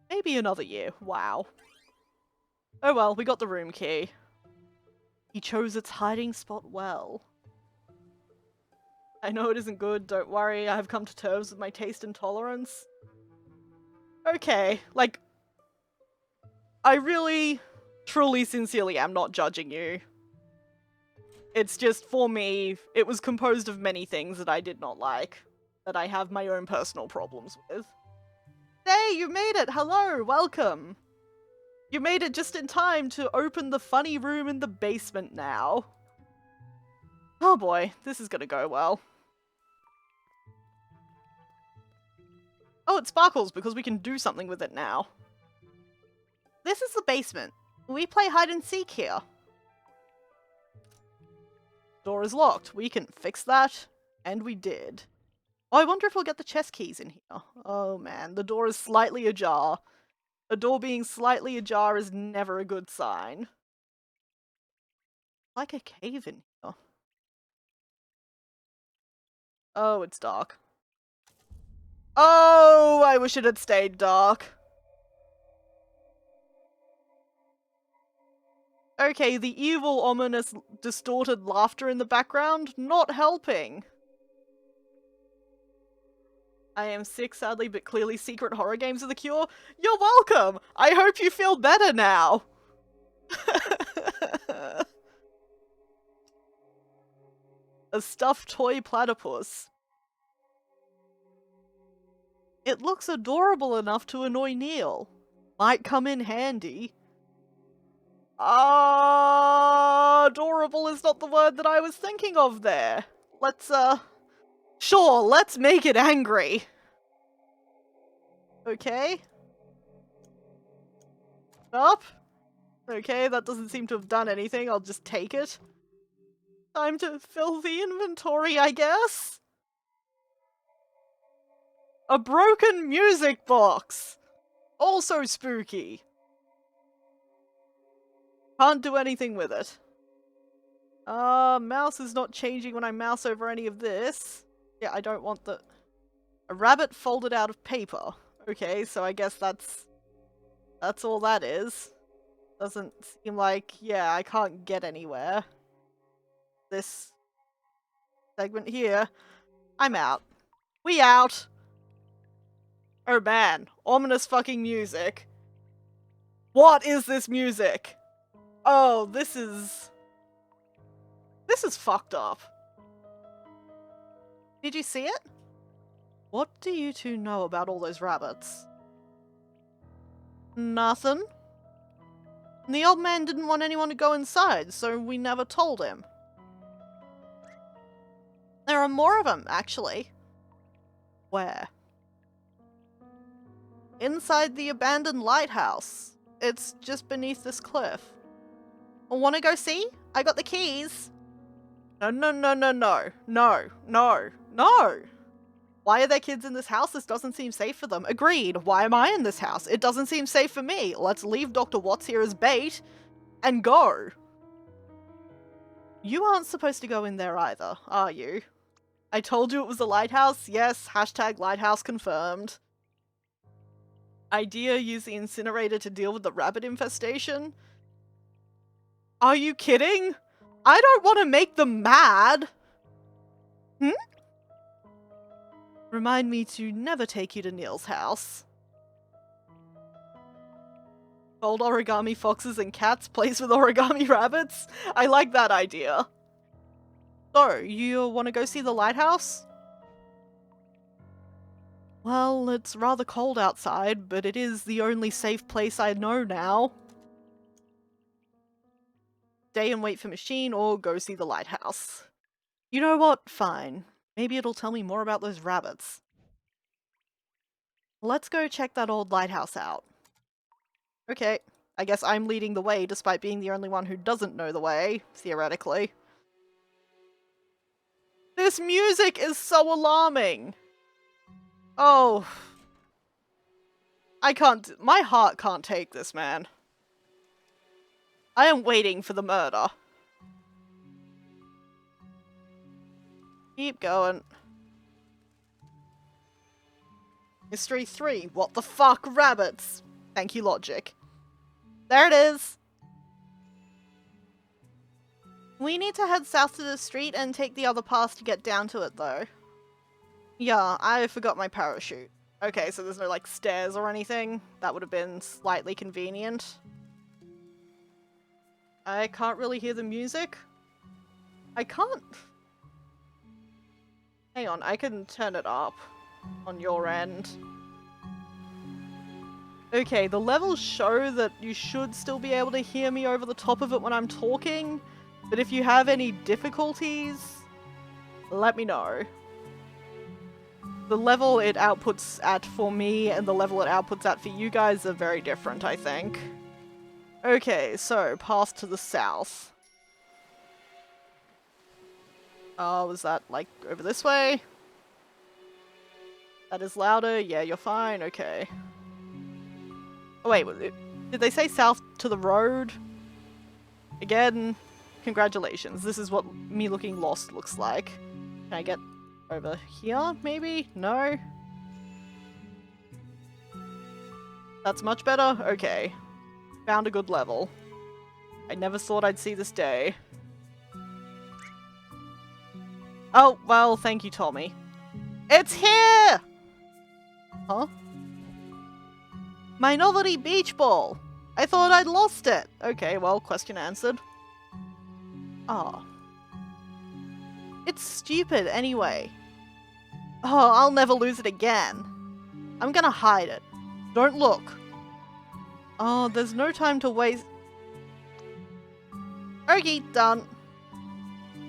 Maybe another year. Wow. Oh well, we got the room key. He chose its hiding spot well. I know it isn't good, don't worry, I have come to terms with my taste and tolerance. Okay, like, I really, truly, sincerely am not judging you. It's just, for me, it was composed of many things that I did not like, that I have my own personal problems with. Hey, you made it! Hello, welcome! You made it just in time to open the funny room in the basement now. Oh boy, this is gonna go well. Oh, it sparkles because we can do something with it now. This is the basement. We play hide and seek here. Door is locked. We can fix that. And we did. Oh, I wonder if we'll get the chest keys in here. Oh man, the door is slightly ajar. A door being slightly ajar is never a good sign. Like a cave in here. Oh, it's dark. Oh, I wish it had stayed dark. Okay, the evil, ominous, distorted laughter in the background, not helping. I am sick, sadly, but clearly secret horror games are the cure. You're welcome! I hope you feel better now! A stuffed toy platypus. It looks adorable enough to annoy Neil. Might come in handy. Adorable is not the word that I was thinking of there. Let's, sure, let's make it angry. Okay. Up. Okay, that doesn't seem to have done anything. I'll just take it. Time to fill the inventory, I guess. A broken music box. Also spooky. Can't do anything with it. Mouse is not changing when I mouse over any of this. Yeah, I don't want the... A rabbit folded out of paper. Okay, so I guess that's all that is. Doesn't seem like... Yeah, I can't get anywhere. This segment here. I'm out. We out! Oh man, ominous fucking music. What is this music? Oh, this is fucked up. Did you see it? What do you two know about all those rabbits? Nothing. The old man didn't want anyone to go inside, so we never told him. There are more of them, actually. Where? Inside the abandoned lighthouse. It's just beneath this cliff. Wanna go see? I got the keys. No, no, no, no, no. No, no, no. Why are there kids in this house? This doesn't seem safe for them. Agreed. Why am I in this house? It doesn't seem safe for me. Let's leave Dr. Watts here as bait and go. You aren't supposed to go in there either, are you? I told you it was a lighthouse. Yes, hashtag lighthouse confirmed. Idea, use the incinerator to deal with the rabbit infestation. Are you kidding? I don't want to make them mad. Remind me to never take you to Neil's house. Old origami foxes and cats place with origami rabbits? I like that idea. So, you want to go see the lighthouse? Well, it's rather cold outside, but it is the only safe place I know now. Stay and wait for machine, or go see the lighthouse. You know what? Fine. Maybe it'll tell me more about those rabbits. Let's go check that old lighthouse out. Okay, I guess I'm leading the way despite being the only one who doesn't know the way, theoretically. This music is so alarming! Oh. My heart can't take this, man. I am waiting for the murder. Keep going. Mystery 3. What the fuck, rabbits? Thank you, logic. There it is. We need to head south to the street and take the other path to get down to it, though. Yeah, I forgot my parachute. Okay, so there's no, like, stairs or anything. That would have been slightly convenient. I can't really hear the music. I can't... Hang on, I can turn it up on your end. Okay, the levels show that you should still be able to hear me over the top of it when I'm talking, but if you have any difficulties, let me know. The level it outputs at for me and the level it outputs at for you guys are very different, I think. Okay, so, path to the south. Was that, like, over this way? That is louder? Yeah, you're fine, okay. Oh wait, did they say south to the road? Again, congratulations. This is what me looking lost looks like. Can I get over here, maybe? No? That's much better? Okay. Found a good level. I never thought I'd see this day. Oh, well, thank you, Tommy. It's here! Huh? My novelty beach ball! I thought I'd lost it! Okay, well, question answered. Oh. It's stupid, anyway. Oh, I'll never lose it again. I'm gonna hide it. Don't look. Oh, there's no time to waste. Okay, done.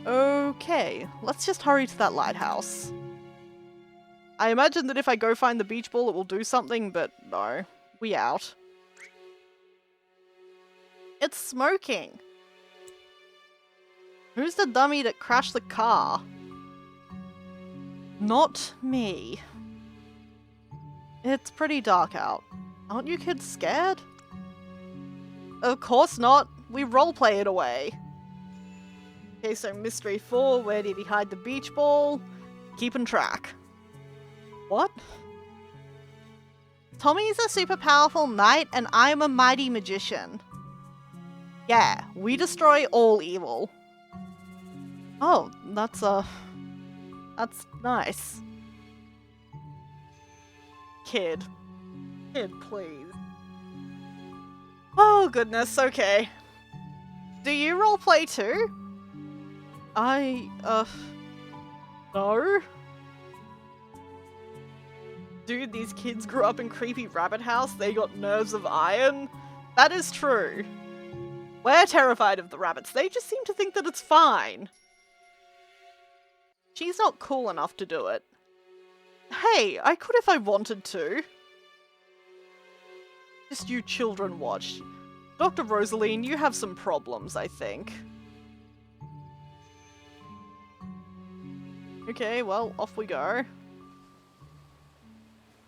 Okay, let's just hurry to that lighthouse. I imagine that if I go find the beach ball, it will do something, but no. We out. It's smoking. Who's the dummy that crashed the car? Not me. It's pretty dark out. Aren't you kids scared? Of course not. We roleplay it away. Okay, so mystery 4, where did he hide the beach ball? Keeping track. What? Tommy's a super powerful knight and I'm a mighty magician. Yeah, we destroy all evil. Oh, that's nice. Kid, please. Oh goodness, okay. Do you roleplay too? No? Dude, these kids grew up in creepy rabbit house, they got nerves of iron. That is true. We're terrified of the rabbits, they just seem to think that it's fine. She's not cool enough to do it. Hey, I could if I wanted to. Just you children watch. Dr. Rosaline, you have some problems, I think. Okay, well, off we go.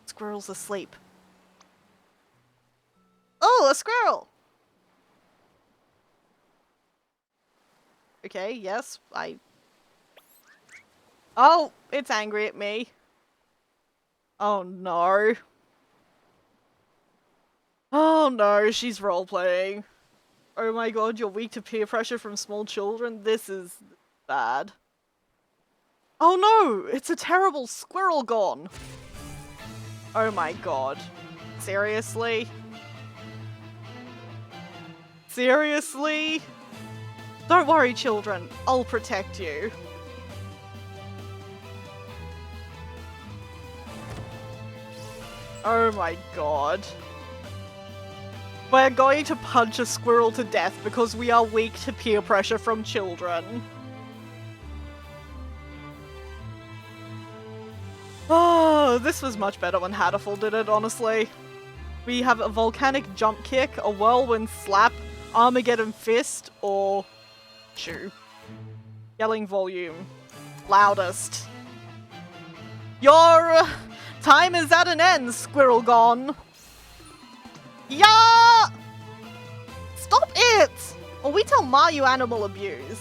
Squirrel's asleep. Oh, a squirrel! Okay, yes, Oh, it's angry at me. Oh no. Oh no, she's roleplaying. Oh my god, you're weak to peer pressure from small children? This is bad. Oh no, it's a terrible squirrel gone. Oh my god. Seriously? Seriously? Don't worry, children. I'll protect you. Oh my god. We're going to punch a squirrel to death because we are weak to peer pressure from children. Oh, this was much better when Hatterful did it, honestly. We have a volcanic jump kick, a whirlwind slap, Armageddon fist, or chew. Yelling volume. Loudest. Your time is at an end, squirrel gone. Yeah! Stop it! Or we tell Ma you animal abuse.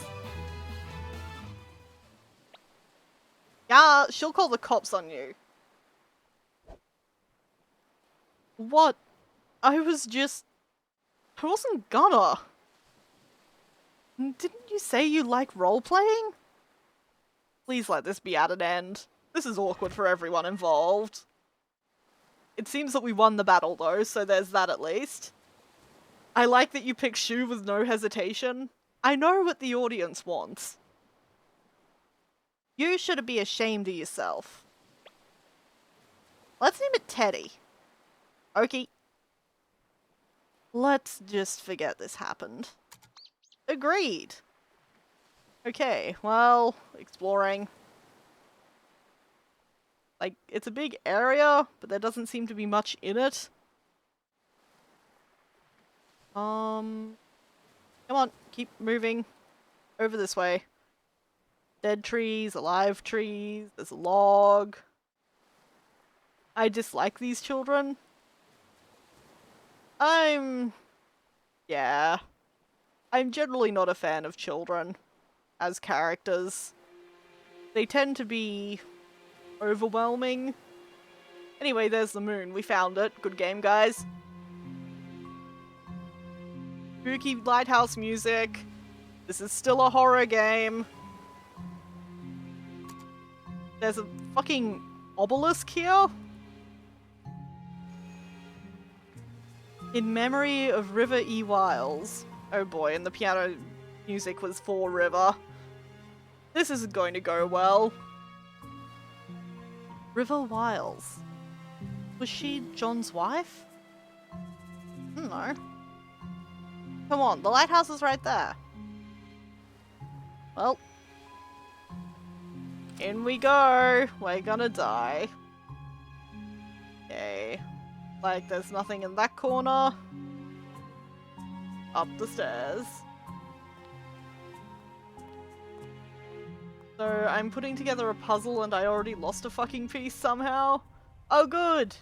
Yeah, she'll call the cops on you. What? I wasn't gonna. Didn't you say you like role-playing? Please let this be at an end. This is awkward for everyone involved. It seems that we won the battle though, so there's that at least. I like that you pick Shu with no hesitation. I know what the audience wants. You should be ashamed of yourself. Let's name it Teddy. Okay. Let's just forget this happened. Agreed. Okay, well, exploring. Like, it's a big area, but there doesn't seem to be much in it. Come on, keep moving. Over this way. Dead trees, alive trees, there's a log. I dislike these children. Yeah. I'm generally not a fan of children as characters. They tend to be overwhelming. Anyway, there's the moon. We found it. Good game, guys. Spooky lighthouse music. This is still a horror game. There's a fucking obelisk here. In memory of River E. Wiles. Oh boy, and the piano music was for River. This isn't going to go well. River Wiles. Was she John's wife? I don't know. Come on, the lighthouse is right there. Well. In we go. We're gonna die. Okay. Like, there's nothing in that corner. Up the stairs. So, I'm putting together a puzzle and I already lost a fucking piece somehow. Oh, good!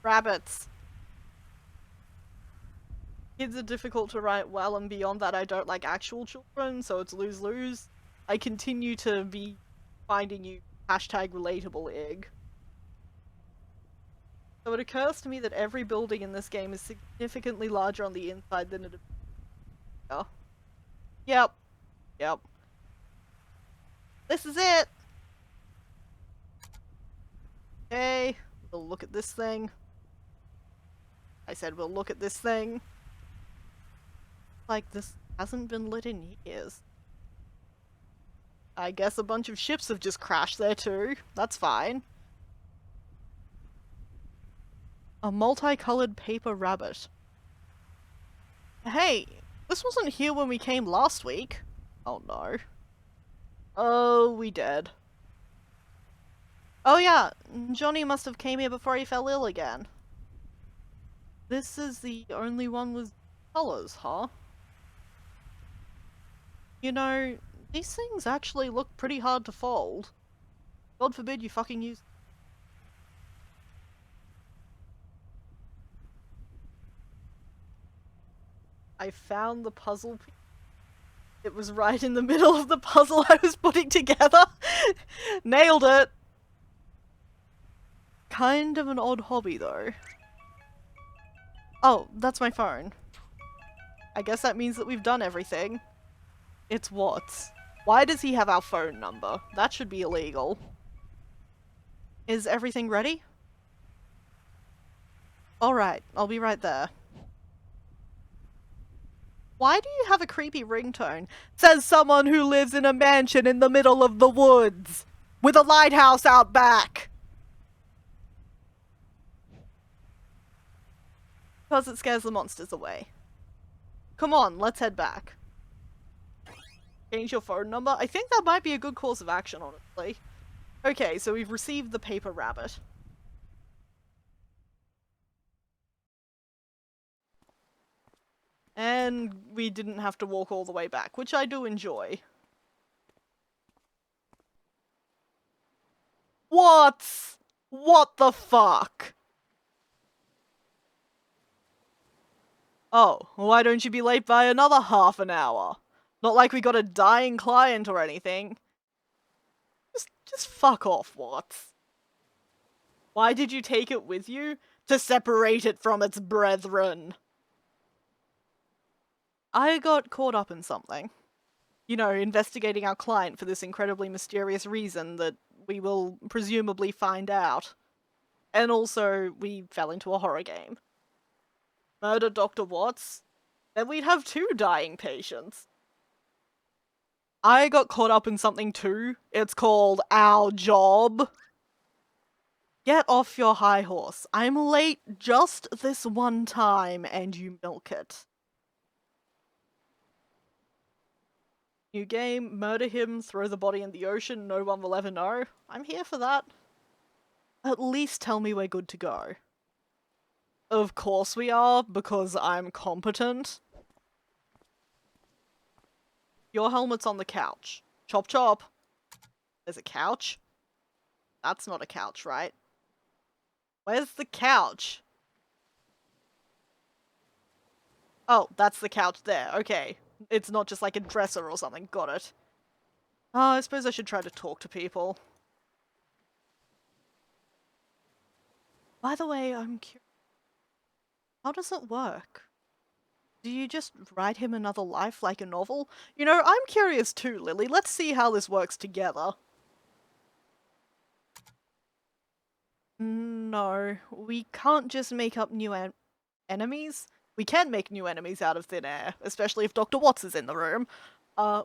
Rabbits. Kids are difficult to write well, and beyond that I don't like actual children, so it's lose-lose. I continue to be finding you hashtag relatable, Ig. So it occurs to me that every building in this game is significantly larger on the inside than it appears. Yep. Yep. This is it! Okay, we'll look at this thing. I said we'll look at this thing. Like, this hasn't been lit in years. I guess a bunch of ships have just crashed there too. That's fine. A multicolored paper rabbit. Hey, this wasn't here when we came last week. Oh no. Oh, we dead. Oh yeah, Johnny must have came here before he fell ill again. This is the only one with colors, huh? You know, these things actually look pretty hard to fold. God forbid you fucking use... I found the puzzle piece. It was right in the middle of the puzzle I was putting together. Nailed it! Kind of an odd hobby, though. Oh, that's my phone. I guess that means that we've done everything. It's Watts. Why does he have our phone number? That should be illegal. Is everything ready? Alright, I'll be right there. Why do you have a creepy ringtone? Says someone who lives in a mansion in the middle of the woods! With a lighthouse out back! Because it scares the monsters away. Come on, let's head back. Change your phone number? I think that might be a good course of action, honestly. Okay, so we've received the paper rabbit. And we didn't have to walk all the way back, which I do enjoy. What? What the fuck? Oh, why don't you be late by another half an hour? Not like we got a dying client or anything. Just fuck off, Watts. Why did you take it with you? To separate it from its brethren. I got caught up in something. You know, investigating our client for this incredibly mysterious reason that we will presumably find out. And also, we fell into a horror game. Murder Dr. Watts? Then we'd have 2 dying patients. I got caught up in something too. It's called Our Job. Get off your high horse. I'm late just this one time and you milk it. New game, murder him, throw the body in the ocean, no one will ever know. I'm here for that. At least tell me we're good to go. Of course we are, because I'm competent. Your helmet's on the couch. Chop chop. There's a couch? That's not a couch, right? Where's the couch? Oh, that's the couch there. Okay. It's not just like a dresser or something. Got it. Oh, I suppose I should try to talk to people. By the way, I'm curious. How does it work? Do you just write him another life like a novel? You know, I'm curious too, Lily. Let's see how this works together. No, we can't just make up new enemies. We can make new enemies out of thin air, especially if Dr. Watts is in the room.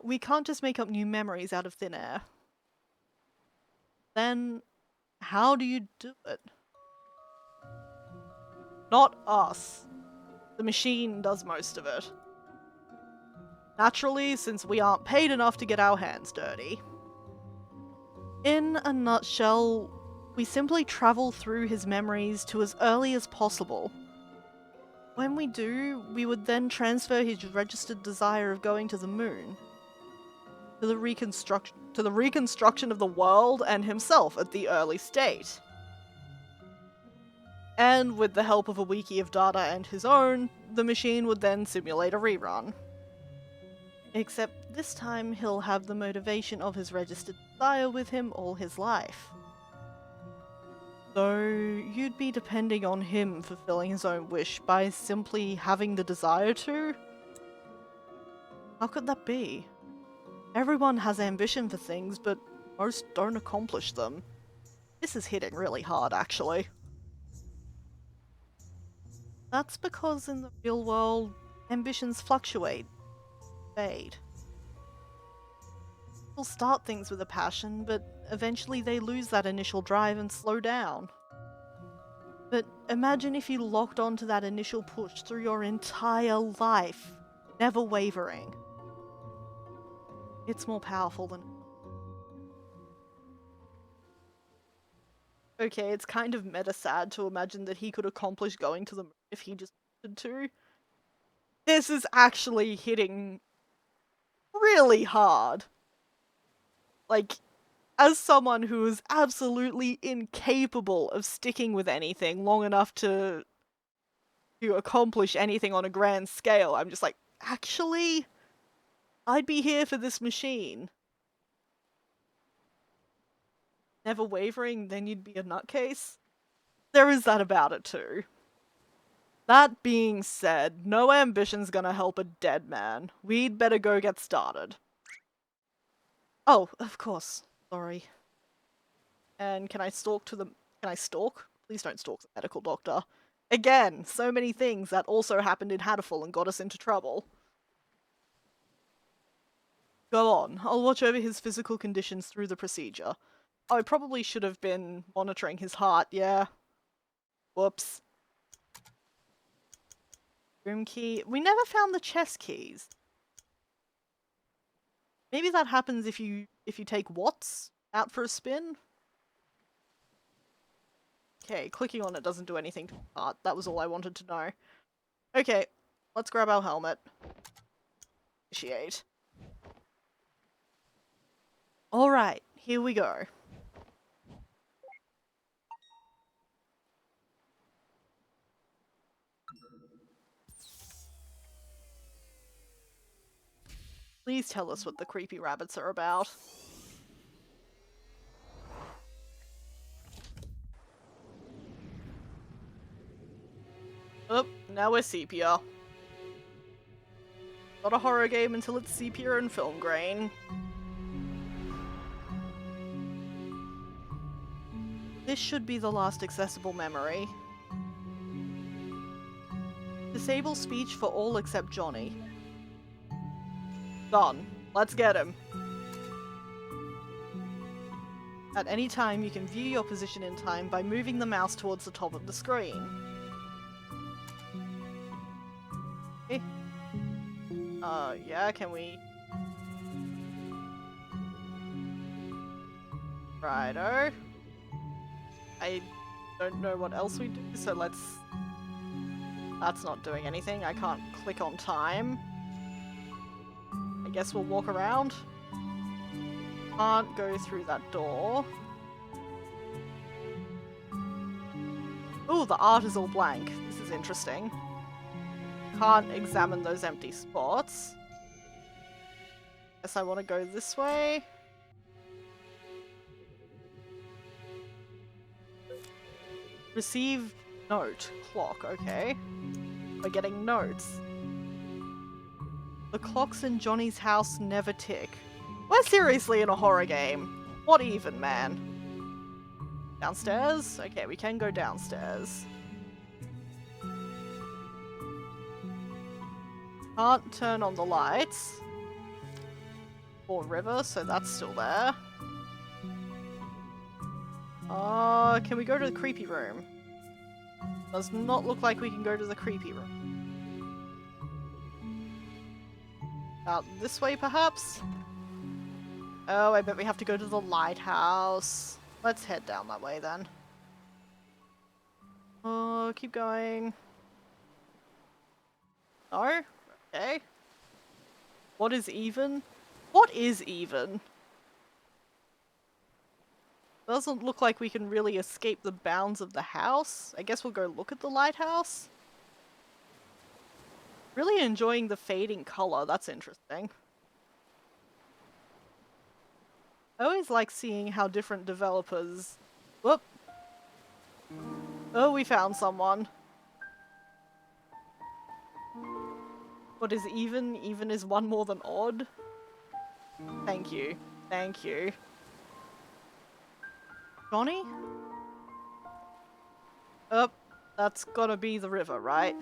We can't just make up new memories out of thin air. Then, how do you do it? Not us. The machine does most of it. Naturally, since we aren't paid enough to get our hands dirty. In a nutshell, we simply travel through his memories to as early as possible. When we do, we would then transfer his registered desire of going to the moon to the reconstruction of the world and himself at the early state. And with the help of a wiki of data and his own, the machine would then simulate a rerun. Except this time he'll have the motivation of his registered desire with him all his life. So you'd be depending on him fulfilling his own wish by simply having the desire to? How could that be? Everyone has ambition for things, but most don't accomplish them. This is hitting really hard, actually. That's because in the real world, ambitions fluctuate, fade. People start things with a passion, but eventually they lose that initial drive and slow down. But imagine if you locked onto that initial push through your entire life, never wavering. It's more powerful than... Okay, it's kind of meta-sad to imagine that he could accomplish going to the moon if he just wanted to. This is actually hitting really hard. Like, as someone who is absolutely incapable of sticking with anything long enough to accomplish anything on a grand scale, I'm just like, actually, I'd be here for this machine. Never wavering, then you'd be a nutcase. There is that about it too. That being said, no ambition's gonna help a dead man. We'd better go get started. Oh, of course. Sorry. And can I stalk? Please don't stalk the medical doctor. Again, so many things that also happened in Hatterful and got us into trouble. Go on, I'll watch over his physical conditions through the procedure. Oh, I probably should have been monitoring his heart, yeah. Whoops. Room key. We never found the chest keys. Maybe that happens if you take Watts out for a spin? Okay, clicking on it doesn't do anything to the heart. That was all I wanted to know. Okay, let's grab our helmet. Initiate. Alright, here we go. Please tell us what the creepy rabbits are about. Oh, now we're sepia. Not a horror game until it's sepia and film grain. This should be the last accessible memory. Disable speech for all except Johnny. Done. Let's get him. At any time, you can view your position in time by moving the mouse towards the top of the screen. Okay. Yeah, can we... Righto. I don't know what else we do, so let's... That's not doing anything. I can't click on time. I guess we'll walk around. Can't go through that door. Ooh, the art is all blank. This is interesting. Can't examine those empty spots. Guess I want to go this way. Receive note. Clock, okay. We're getting notes. The clocks in Johnny's house never tick. We're seriously in a horror game. What even, man? Downstairs? Okay, we can go downstairs. Can't turn on the lights. Or river, so that's still there. Can we go to the creepy room? Does not look like we can go to the creepy room. Out this way, perhaps? Oh, I bet we have to go to the lighthouse. Let's head down that way, then. Oh, keep going. No? Okay. What is even? What is even? Doesn't look like we can really escape the bounds of the house. I guess we'll go look at the lighthouse. Really enjoying the fading color. That's interesting. I always like seeing how different developers... Whoop. Oh, we found someone. What is even? Even is one more than odd? Thank you. Thank you. Johnny? Oh, that's gotta be the river, right?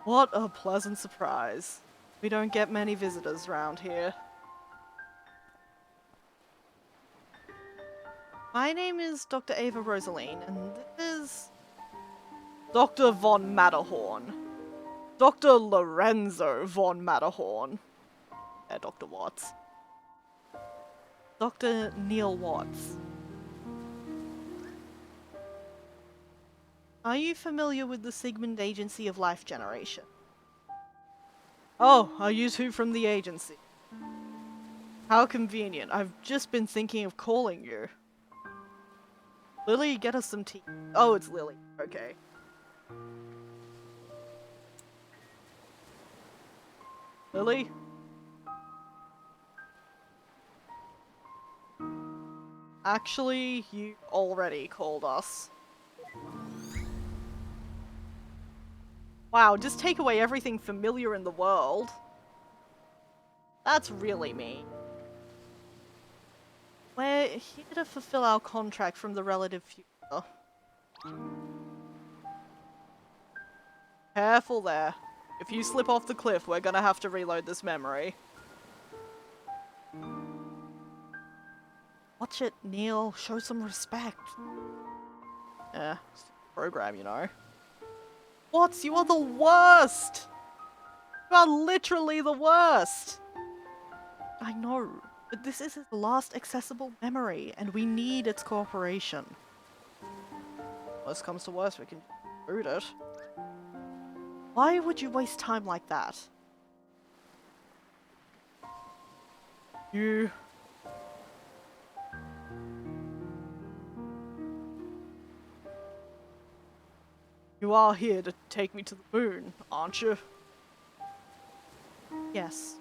What a pleasant surprise. We don't get many visitors around here. My name is Dr. Ava Rosaline, and this is... Dr. Von Matterhorn. Dr. Lorenzo Von Matterhorn. Dr. Watts. Dr. Neil Watts. Are you familiar with the Sigmund Agency of Life Generation? Oh, are you two from the agency? How convenient. I've just been thinking of calling you. Lily, get us some tea. Oh, it's Lily. Okay. Lily? Actually, you already called us. Wow, just take away everything familiar in the world. That's really mean. We're here to fulfill our contract from the relative future. Careful there. If you slip off the cliff, we're gonna have to reload this memory. Watch it, Neil. Show some respect. Yeah, program, you know. What? You are the worst! You are literally the worst! I know, but this is his last accessible memory, and we need its cooperation. Worst comes to worst, we can boot it. Why would you waste time like that? You are here to take me to the moon, aren't you? Yes.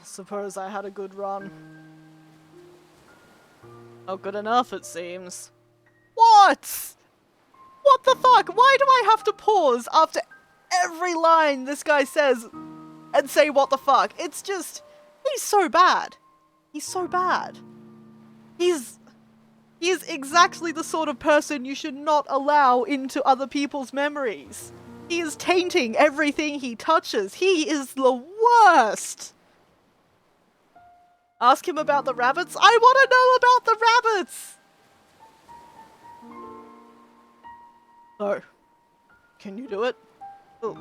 Suppose I had a good run. Not good enough, it seems. What? What the fuck? Why do I have to pause after every line this guy says and say what the fuck? It's just... he's so bad. He's so bad. He is exactly the sort of person you should not allow into other people's memories. He is tainting everything he touches. He is the worst. Ask him about the rabbits. I want to know about the rabbits. So, can you do it? Oh,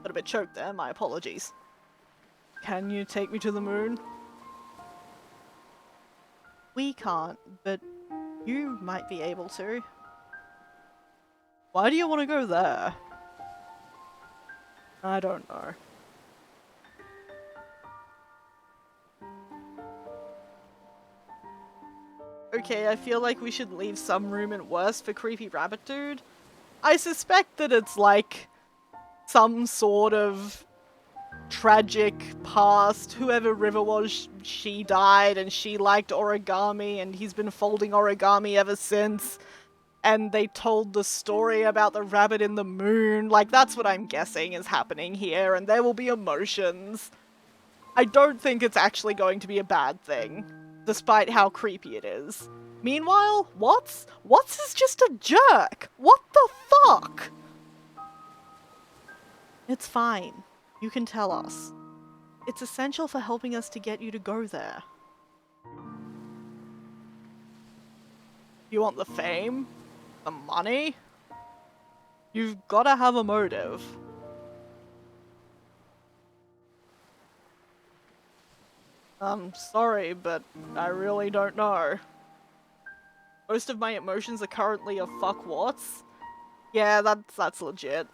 got a bit choked there. My apologies. Can you take me to the moon? We can't, but you might be able to. Why do you want to go there? I don't know. Okay, I feel like we should leave some room in worst for Creepy Rabbit Dude. I suspect that it's like some sort of tragic past. Whoever River was, she died and she liked origami and he's been folding origami ever since. And they told the story about the rabbit in the moon. Like, that's what I'm guessing is happening here, and there will be emotions. I don't think it's actually going to be a bad thing, despite how creepy it is. Meanwhile, Watts is just a jerk! What the fuck? It's fine. You can tell us. It's essential for helping us to get you to go there. You want the fame? The money? You've gotta have a motive. I'm sorry, but I really don't know. Most of my emotions are currently a fuck what's. Yeah, that's legit.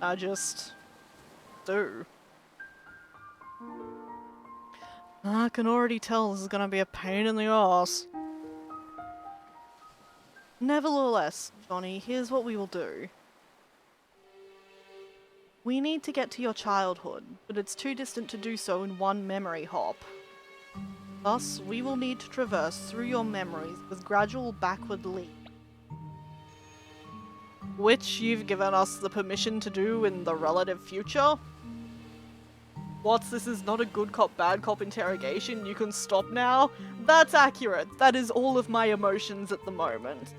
I just do. I can already tell this is gonna be a pain in the ass. Nevertheless, Johnny, here's what we will do. We need to get to your childhood, but it's too distant to do so in one memory hop. Thus, we will need to traverse through your memories with gradual backward leap. Which you've given us the permission to do in the relative future? What, this is not a good cop, bad cop interrogation? You can stop now? That's accurate. That is all of my emotions at the moment.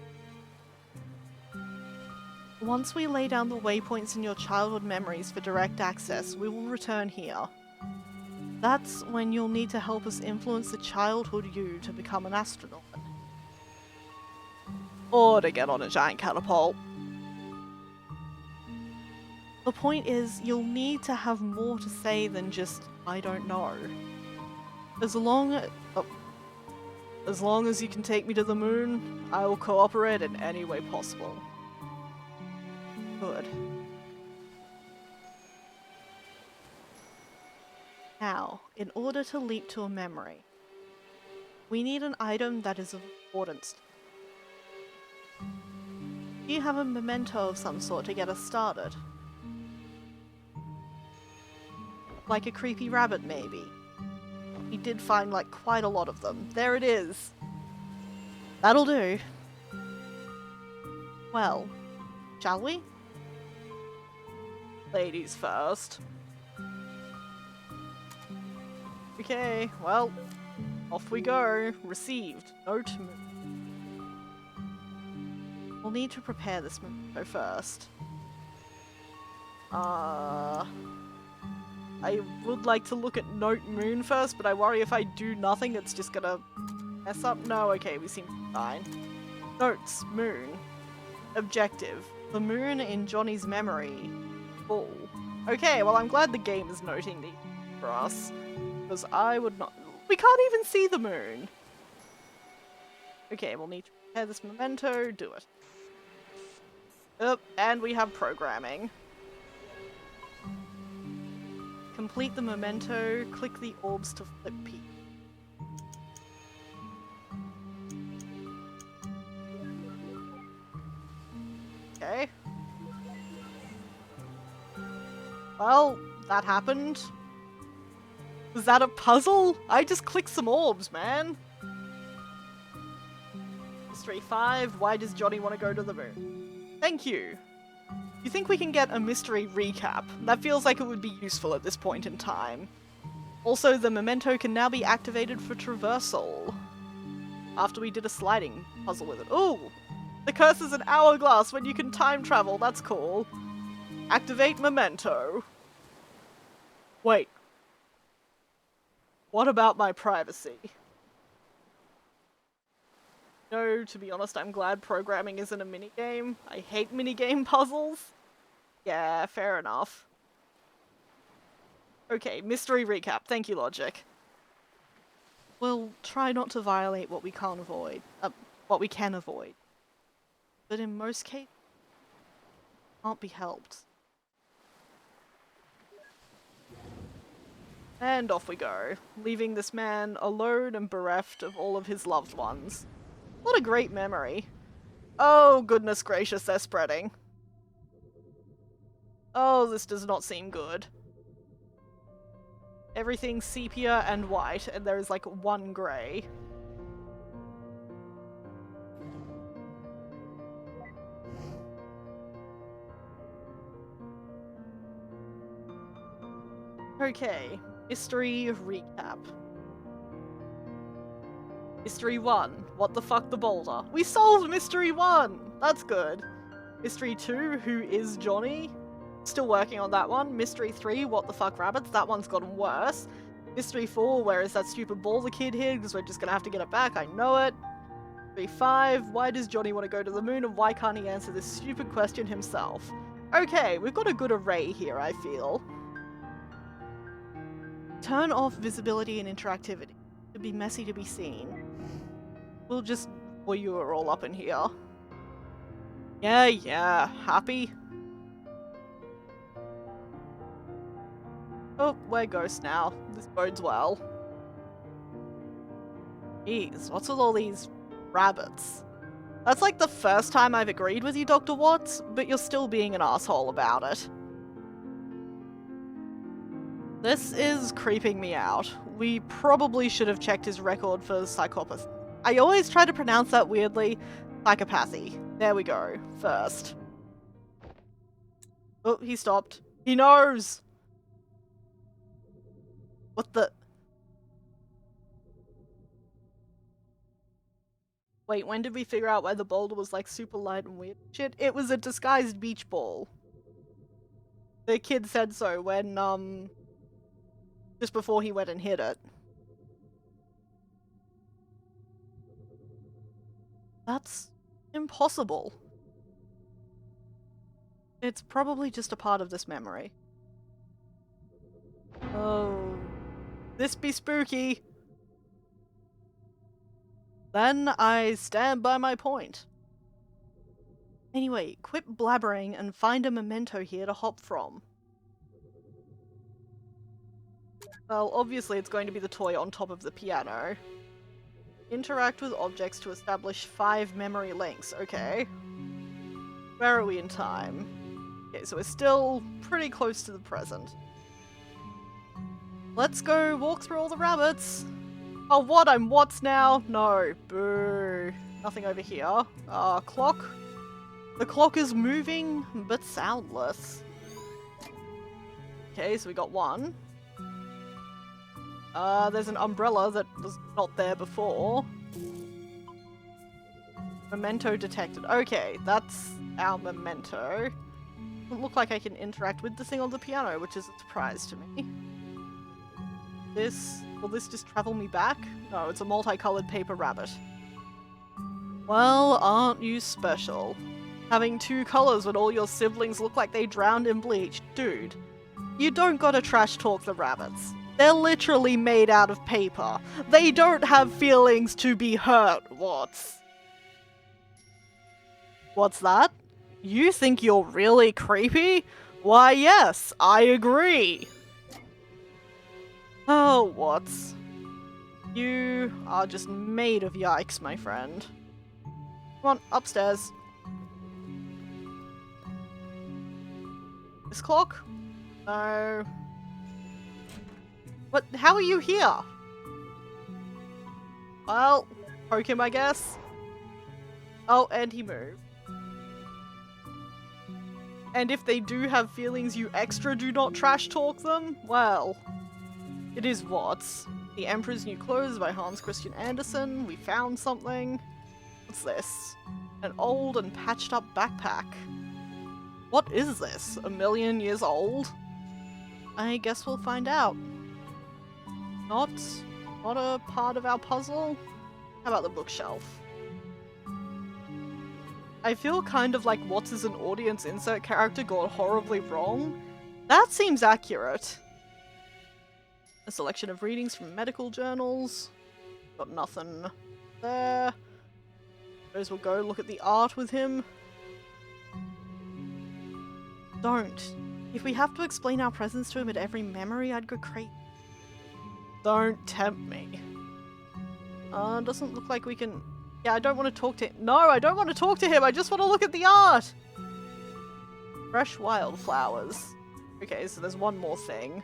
Once we lay down the waypoints in your childhood memories for direct access, we will return here. That's when you'll need to help us influence the childhood you to become an astronaut. Or to get on a giant catapult. The point is, you'll need to have more to say than just, I don't know. As long as you can take me to the moon, I will cooperate in any way possible. Good. Now, in order to leap to a memory, we need an item that is of importance. Do you have a memento of some sort to get us started? Like a creepy rabbit, maybe. We did find, like, quite a lot of them. There it is! That'll do. Well, shall we? Ladies first. Okay, well, off we go. Received. Note. We'll need to prepare this memento first. I would like to look at Note Moon first, but I worry if I do nothing, it's just gonna mess up. No, okay, we seem fine. Notes, Moon. Objective. The moon in Johnny's memory. Full. Okay, well I'm glad the game is noting these for us. Because I would not- We can't even see the moon! Okay, we'll need to prepare this memento, do it. Yep, and we have programming. Complete the memento, click the orbs to flip P. Okay. Well, that happened. Was that a puzzle? I just clicked some orbs, man. Mystery 5, why does Johnny want to go to the moon? Thank you. You think we can get a mystery recap? That feels like it would be useful at this point in time. Also, the memento can now be activated for traversal. After we did a sliding puzzle with it. Ooh! The curse is an hourglass when you can time travel, that's cool. Activate memento. Wait. What about my privacy? No, to be honest, I'm glad programming isn't a minigame. I hate minigame puzzles. Yeah, fair enough. Okay, mystery recap. Thank you, Logic. We'll try not to violate what we can't avoid. What we can avoid. But in most cases, can't be helped. And off we go, leaving this man alone and bereft of all of his loved ones. What a great memory. Oh, goodness gracious, they're spreading. Oh, this does not seem good. Everything's sepia and white, and there is like one grey. Okay, mystery recap. Mystery 1, what the fuck the boulder? We solved Mystery 1! That's good. Mystery 2, who is Johnny? Still working on that one. Mystery 3, what the fuck rabbits? That one's gotten worse. Mystery 4, where is that stupid boulder kid hid? Because we're just gonna have to get it back, I know it. 5. Why does Johnny want to go to the moon, and why can't he answer this stupid question himself? Okay, we've got a good array here, I feel. Turn off visibility and interactivity. It'd be messy to be seen. We'll just... well, you are all up in here. Yeah, happy? Oh, we're ghosts now. This bodes well. Jeez, what's with all these rabbits? That's like the first time I've agreed with you, Dr. Watts, but you're still being an asshole about it. This is creeping me out. We probably should have checked his record for psychopathy. I always try to pronounce that weirdly. Psychopathy. There we go. First. Oh, he stopped. He knows! What the... Wait, when did we figure out why the boulder was like super light and weird? Shit, it was a disguised beach ball. The kid said so when, just before he went and hid it. That's impossible. It's probably just a part of this memory. Oh. This be spooky. Then I stand by my point. Anyway, quit blabbering and find a memento here to hop from. Well, obviously it's going to be the toy on top of the piano. Interact with objects to establish 5 memory links. Okay. Where are we in time? Okay, so we're still pretty close to the present. Let's go walk through all the rabbits. Oh, what? I'm Watts now? No. Boo. Nothing over here. Clock. The clock is moving, but soundless. Okay, so we got one. There's an umbrella that was not there before. Memento detected. Okay, that's our memento. Doesn't look like I can interact with the thing on the piano, which is a surprise to me. Will this just travel me back? No, it's a multicolored paper rabbit. Well, aren't you special? Having 2 colors when all your siblings look like they drowned in bleach. Dude, you don't gotta trash talk the rabbits. They're literally made out of paper. They don't have feelings to be hurt, Watts. What's that? You think you're really creepy? Why yes, I agree. Oh, Watts. You are just made of yikes, my friend. Come on, upstairs. This clock? No. What? How are you here? Well, poke him, I guess. Oh, and he moved. And if they do have feelings, you extra do not trash talk them? Well, it is Watts. The Emperor's New Clothes by Hans Christian Andersen. We found something. What's this? An old and patched up backpack. What is this? 1,000,000 years old? I guess we'll find out. Not a part of our puzzle? How about the bookshelf? I feel kind of like Watts is an audience insert character gone horribly wrong. That seems accurate. A selection of readings from medical journals. Got nothing there. Suppose we'll go look at the art with him. Don't. If we have to explain our presence to him at every memory, I'd go crazy. Don't tempt me. Doesn't look like we can... Yeah, I don't want to talk to him. No, I don't want to talk to him. I just want to look at the art. Fresh wildflowers. Okay, so there's one more thing.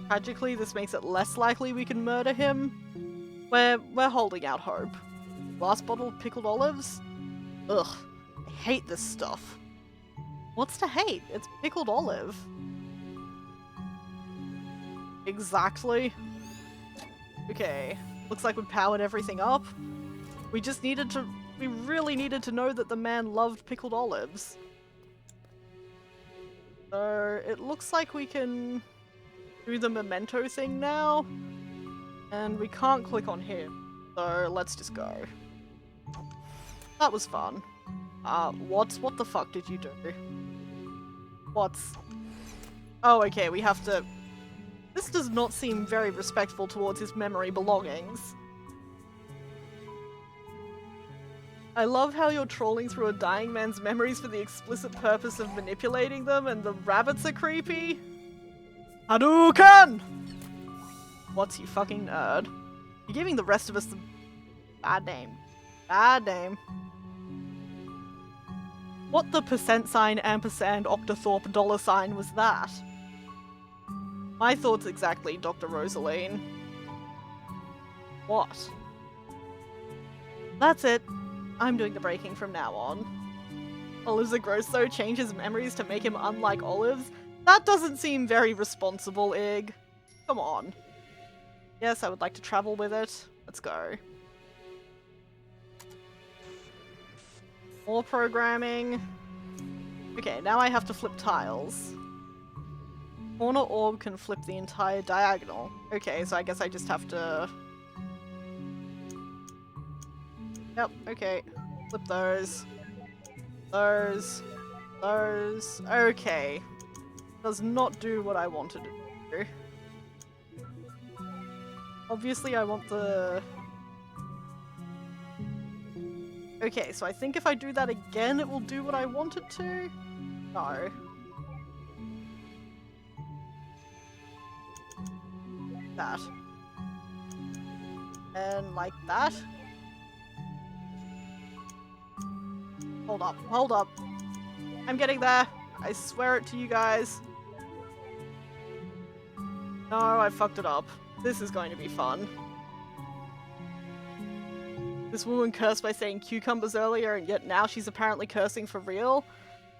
Tragically, this makes it less likely we can murder him. We're holding out hope. Last bottle of pickled olives? Ugh, I hate this stuff. What's to hate? It's pickled olive. Exactly. Okay, looks like we powered everything up. We really needed to know that the man loved pickled olives. So, it looks like we can do the memento thing now. And we can't click on him, so let's just go. That was fun. What the fuck did you do? What's... Oh, okay, we have to... This does not seem very respectful towards his memory belongings. I love how you're trawling through a dying man's memories for the explicit purpose of manipulating them, and the rabbits are creepy. Hadouken! What's you fucking nerd? You're giving the rest of us the bad name. Bad name. What the percent sign, ampersand, octothorpe, dollar sign was that? My thoughts exactly, Dr. Rosaline. What? That's it. I'm doing the breaking from now on. Olives are gross though, change his memories to make him unlike Olives? That doesn't seem very responsible, Ig. Come on. Yes, I would like to travel with it. Let's go. More programming. Okay, now I have to flip tiles. Corner orb can flip the entire diagonal. Okay, so I guess I just have to... Yep, okay. Flip those. Those. Those. Okay. Does not do what I wanted it to do. Obviously I want the... Okay, so I think if I do that again, it will do what I want it to? No. That. And like that. Hold up, hold up. I'm getting there. I swear it to you guys. No, I fucked it up. This is going to be fun. This woman cursed by saying cucumbers earlier, and yet now she's apparently cursing for real.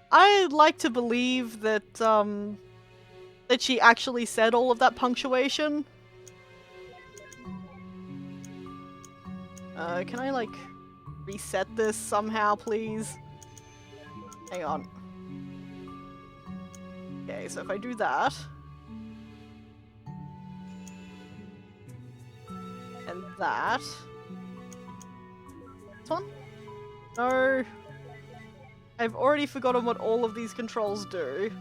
I'd like to believe that, that she actually said all of that punctuation. Can I, like, reset this somehow, please? Hang on. Okay, so if I do that... and that... This one? No. I've already forgotten what all of these controls do.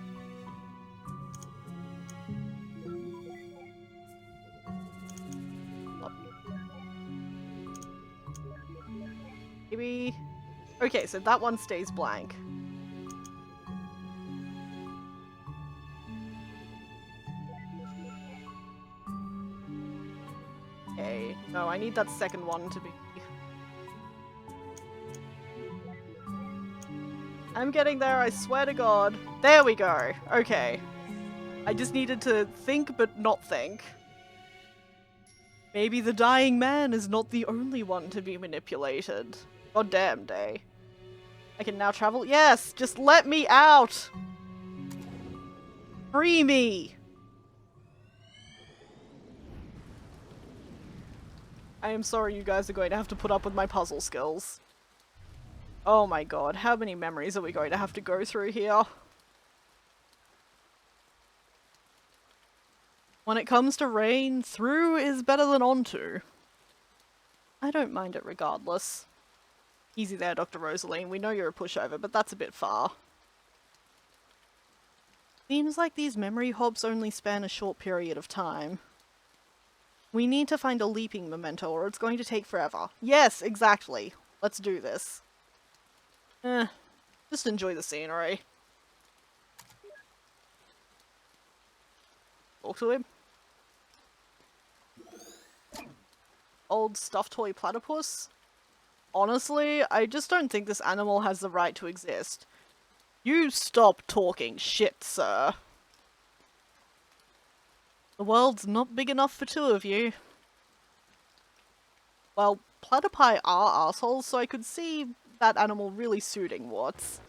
Maybe... Okay, so that one stays blank. Okay, no, I need that second one to be... I'm getting there, I swear to God. There we go. Okay. I just needed to think but not think. Maybe the dying man is not the only one to be manipulated. God damn day. I can now travel? Yes! Just let me out! Free me! I am sorry you guys are going to have to put up with my puzzle skills. Oh my god, how many memories are we going to have to go through here? When it comes to rain, through is better than onto. I don't mind it regardless. Easy there, Dr. Rosaline. We know you're a pushover, but that's a bit far. Seems like these memory hobs only span a short period of time. We need to find a leaping memento or it's going to take forever. Yes, exactly. Let's do this. Just enjoy the scenery. Talk to him. Old stuffed toy platypus? Honestly, I just don't think this animal has the right to exist. You stop talking shit, sir. The world's not big enough for two of you. Well, platypi are assholes, so I could see that animal really suiting Watts.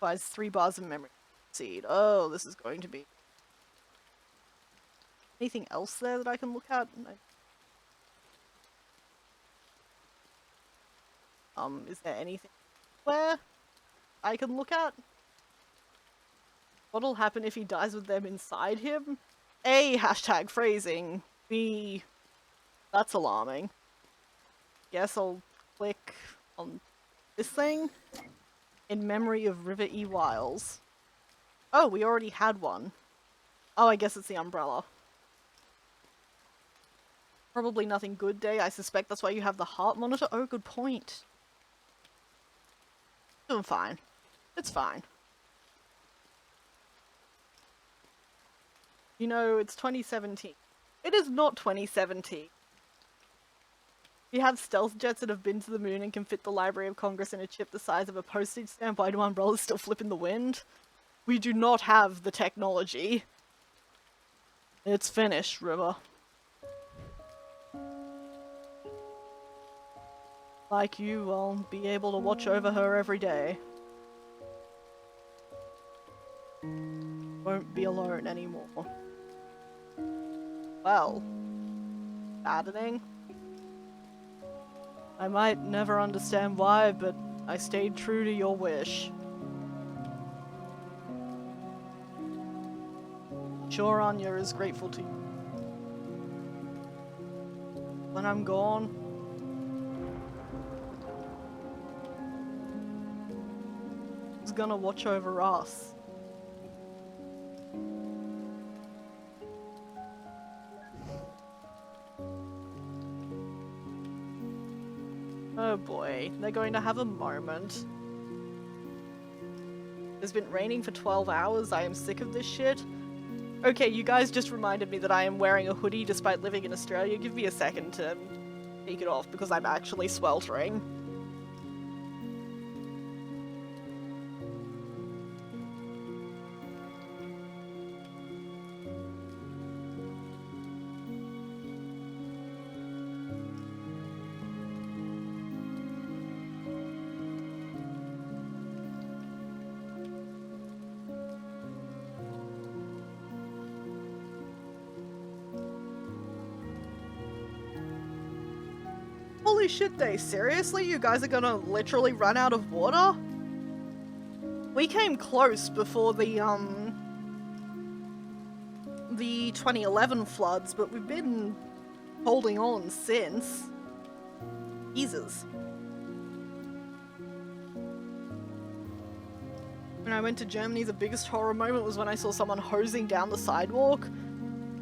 Buys 3 bars of memory seed. Oh, this is going to be... Anything else there that I can look at? Is there anything where I can look at? What'll happen if he dies with them inside him? A, hashtag phrasing. B, That's alarming. Guess I'll click on this thing. In memory of River E. Wiles. Oh, we already had one. Oh, I guess it's the umbrella. Probably nothing good day. I suspect that's why you have the heart monitor. Oh, good point. Doing fine. It's fine. You know, it's 2017. It is not 2017. We have stealth jets that have been to the moon and can fit the Library of Congress in a chip the size of a postage stamp. Why do umbrellas still flip in the wind? We do not have the technology. It's finished, River. Like you, I'll be able to watch over her every day. Won't be alone anymore. Well, saddening. I might never understand why, but I stayed true to your wish. Sure, Anya is grateful to you. When I'm gone, who's gonna watch over us? Oh boy, they're going to have a moment. It's been raining for 12 hours, I am sick of this shit. Okay, you guys just reminded me that I am wearing a hoodie despite living in Australia. Give me a second to take it off because I'm actually sweltering. Holy shit, Day, seriously? You guys are gonna literally run out of water? We came close before the 2011 floods, but we've been holding on since. Jesus. When I went to Germany, the biggest horror moment was when I saw someone hosing down the sidewalk.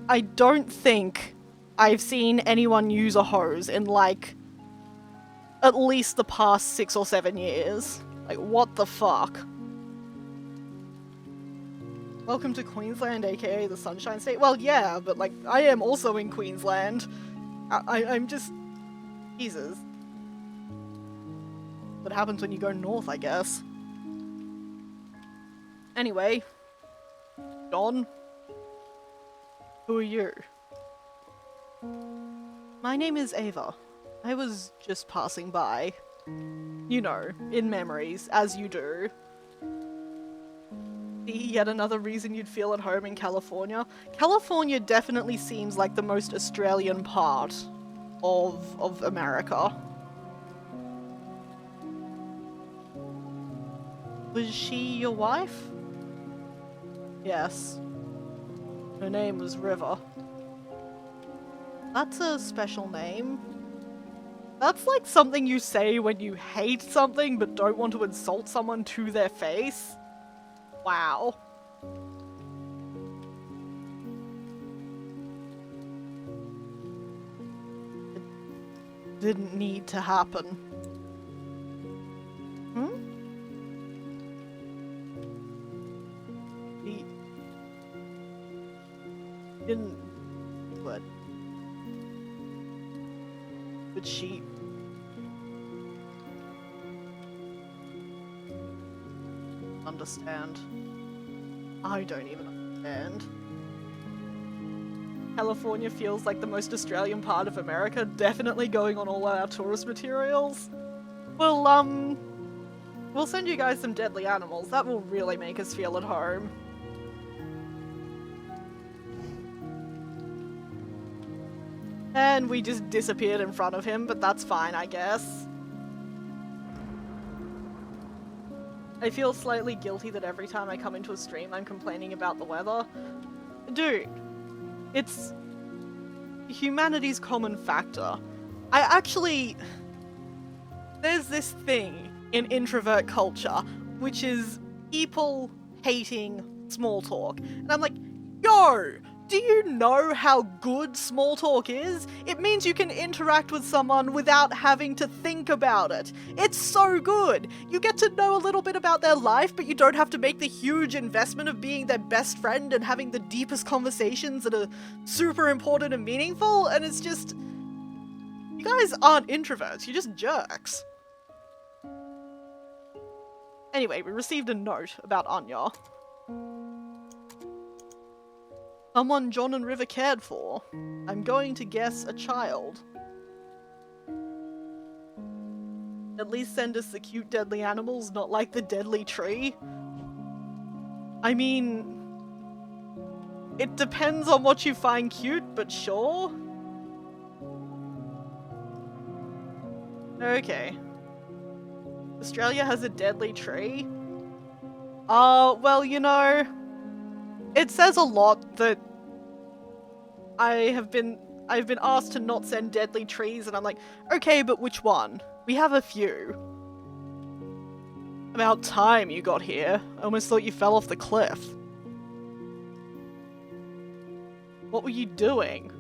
I don't think I've seen anyone use a hose in, like, at least the past 6 or 7 years. Like, what the fuck? Welcome to Queensland, aka the Sunshine State. Well, yeah, but, like, I am also in Queensland. I'm just... Jesus. What happens when you go north, I guess. Anyway. John? Who are you? My name is Ava. I was just passing by. You know, in memories, as you do. See, yet another reason you'd feel at home in California. California definitely seems like the most Australian part of America. Was she your wife? Yes. Her name was River. That's a special name. That's like something you say when you hate something but don't want to insult someone to their face. Wow. It didn't need to happen. Hmm? He didn't... What? But she... understand. I don't even understand. California feels like the most Australian part of America, definitely going on all our tourist materials. We'll send you guys some deadly animals. That will really make us feel at home. And we just disappeared in front of him, but that's fine, I guess. I feel slightly guilty that every time I come into a stream I'm complaining about the weather. Dude, it's humanity's common factor. I actually... There's this thing in introvert culture, which is people hating small talk. And I'm like, yo, do you know how good small talk is? It means you can interact with someone without having to think about it. It's so good. You get to know a little bit about their life, but you don't have to make the huge investment of being their best friend and having the deepest conversations that are super important and meaningful. And it's just, you guys aren't introverts, you're just jerks. Anyway, we received a note about Anya. Someone John and River cared for. I'm going to guess a child. At least send us the cute deadly animals, not like the deadly tree. I mean... It depends on what you find cute, but sure. Okay. Australia has a deadly tree? Well, you know... It says a lot that I've been asked to not send deadly trees, and I'm like, okay, but which one? We have a few. About time you got here. I almost thought you fell off the cliff. What were you doing?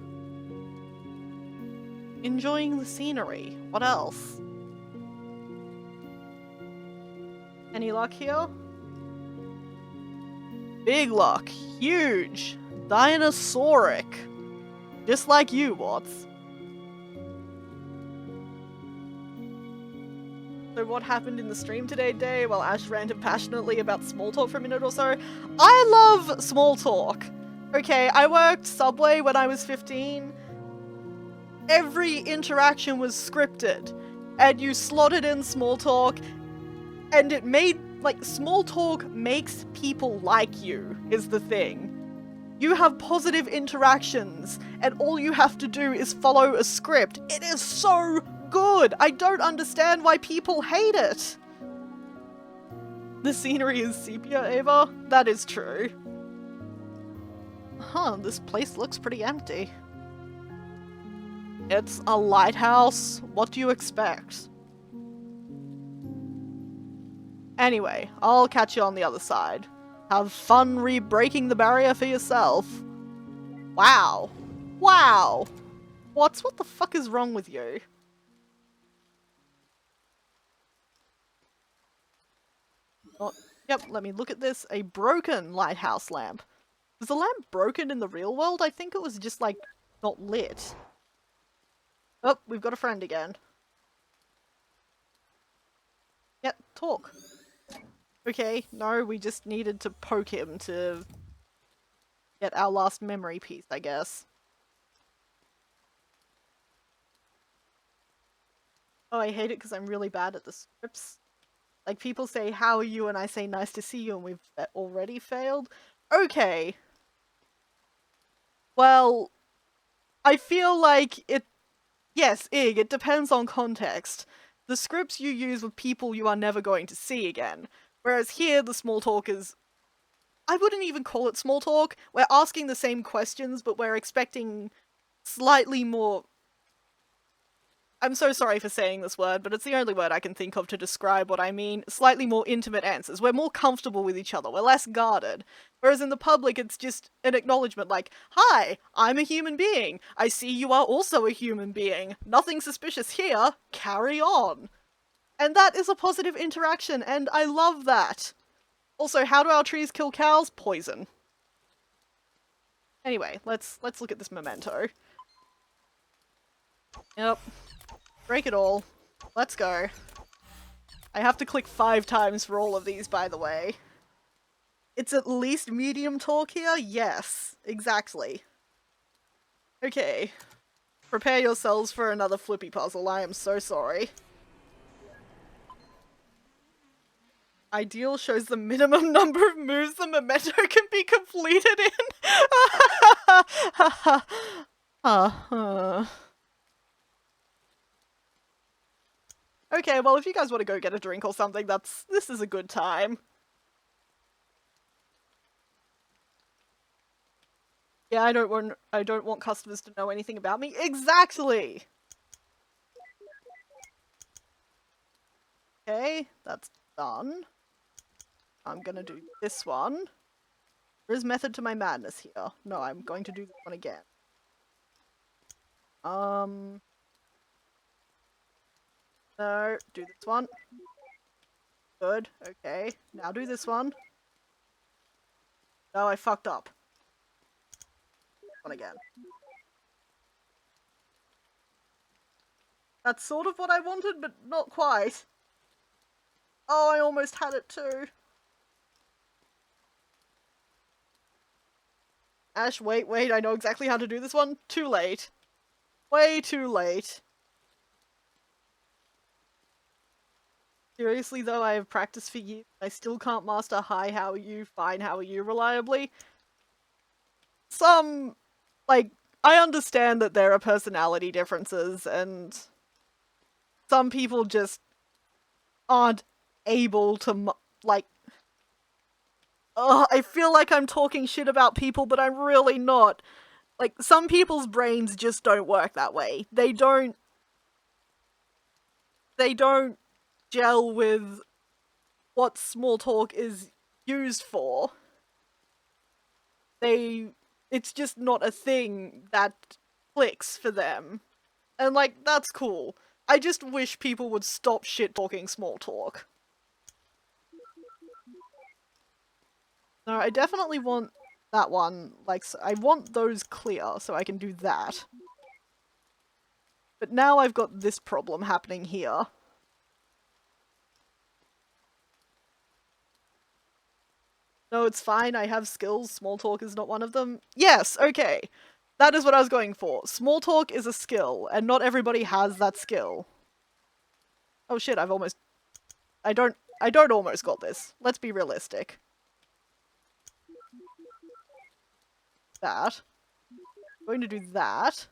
Enjoying the scenery. What else? Any luck here? Big luck. Huge. Dinosauric. Just like you, Watts. So what happened in the stream today, Day, while Ash ranted passionately about small talk for a minute or so? I love small talk. Okay, I worked Subway when I was 15. Every interaction was scripted. And you slotted in small talk, and it made, like, small talk makes people like you, is the thing. You have positive interactions, and all you have to do is follow a script. It is so good! I don't understand why people hate it! The scenery is sepia, Ava? That is true. Huh, this place looks pretty empty. It's a lighthouse. What do you expect? Anyway, I'll catch you on the other side. Have fun re-breaking the barrier for yourself. Wow. Wow. What the fuck is wrong with you? Oh, yep, let me look at this. A broken lighthouse lamp. Was the lamp broken in the real world? I think it was just, like, not lit. Oh, we've got a friend again. Yep, talk. Okay, no, we just needed to poke him to get our last memory piece, I guess. Oh, I hate it because I'm really bad at the scripts. Like, people say, how are you? And I say, nice to see you, and we've already failed. Okay. Well, I feel like it... Yes, it depends on context. The scripts you use with people you are never going to see again. Whereas here, the small talk is... I wouldn't even call it small talk. We're asking the same questions, but we're expecting slightly more... I'm so sorry for saying this word, but it's the only word I can think of to describe what I mean. Slightly more intimate answers. We're more comfortable with each other. We're less guarded. Whereas in the public, it's just an acknowledgement like, hi, I'm a human being. I see you are also a human being. Nothing suspicious here. Carry on. And that is a positive interaction, and I love that. Also, how do our trees kill cows? Poison. Anyway, let's look at this memento. Yep. Break it all. Let's go. I have to click 5 times for all of these, by the way. It's at least medium talk here? Yes, exactly. Okay. Prepare yourselves for another flippy puzzle, I am so sorry. Ideal shows the minimum number of moves the memento can be completed in. Okay, well, if you guys want to go get a drink or something, this is a good time. Yeah, I don't want customers to know anything about me. Exactly! Okay, that's done. I'm gonna do this one. There is method to my madness here. No, I'm going to do this one again. No, do this one. Good, okay. Now do this one. No, I fucked up. One again. That's sort of what I wanted, but not quite. Oh, I almost had it too. Ash, wait, I know exactly how to do this one. Too late. Way too late. Seriously though, I have practiced for years. I still can't master hi, how are you, fine, how are you reliably. Like, I understand that there are personality differences and some people just aren't able to, like, I feel like I'm talking shit about people, but I'm really not. Like, some people's brains just don't work that way. They don't gel with what small talk is used for. It's just not a thing that clicks for them. And, like, that's cool. I just wish people would stop shit-talking small talk. No, I definitely want that one. Like, so I want those clear so I can do that. But now I've got this problem happening here. No, it's fine, I have skills, small talk is not one of them. Yes, okay. That is what I was going for. Small talk is a skill, and not everybody has that skill. Oh shit, I don't almost got this. Let's be realistic. That. I'm going to do that.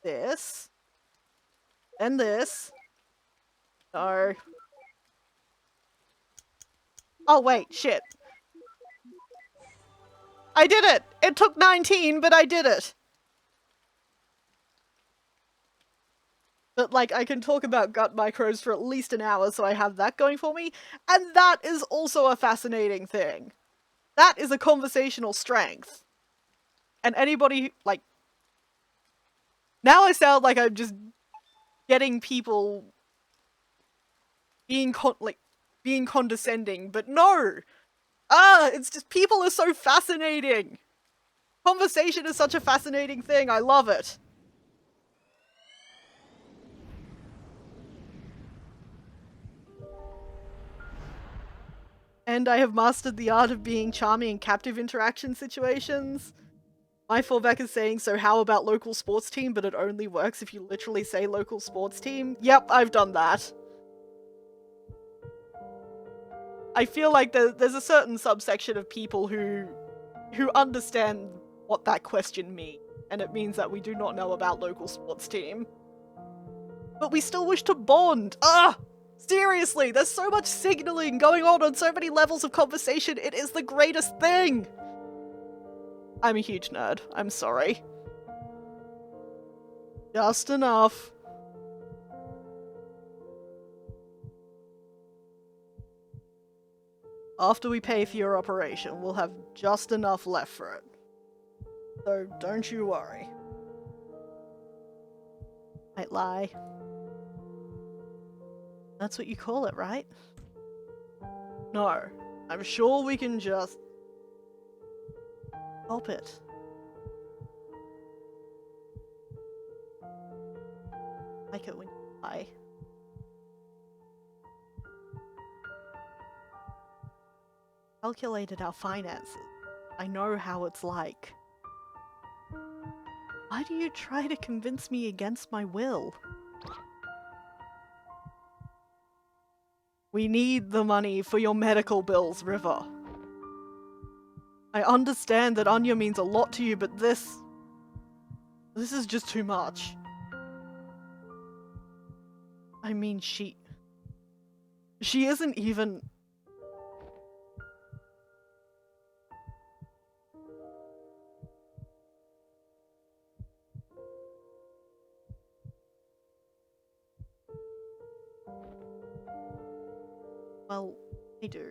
This. And this. No. Oh wait, shit. I did it! It took 19, but I did it! But, like, I can talk about gut micros for at least an hour, so I have that going for me. And that is also a fascinating thing. That is a conversational strength. And anybody, like... Now I sound like I'm just getting people being condescending, but no! It's just people are so fascinating! Conversation is such a fascinating thing, I love it. And I have mastered the art of being charming in captive interaction situations. My fallback is saying, so how about local sports team, but it only works if you literally say local sports team? Yep, I've done that. I feel like there's a certain subsection of people who understand what that question means, and it means that we do not know about local sports team. But we still wish to bond! Seriously, there's so much signaling going on so many levels of conversation, it is the greatest thing! I'm a huge nerd, I'm sorry. Just enough. After we pay for your operation, we'll have just enough left for it. So don't you worry. Might lie. That's what you call it, right? No. I'm sure we can just... help it. I like it when you lie. Calculated our finances. I know how it's like. Why do you try to convince me against my will? We need the money for your medical bills, River. I understand that Anya means a lot to you, but this is just too much. I mean, she isn't even... Well, I do.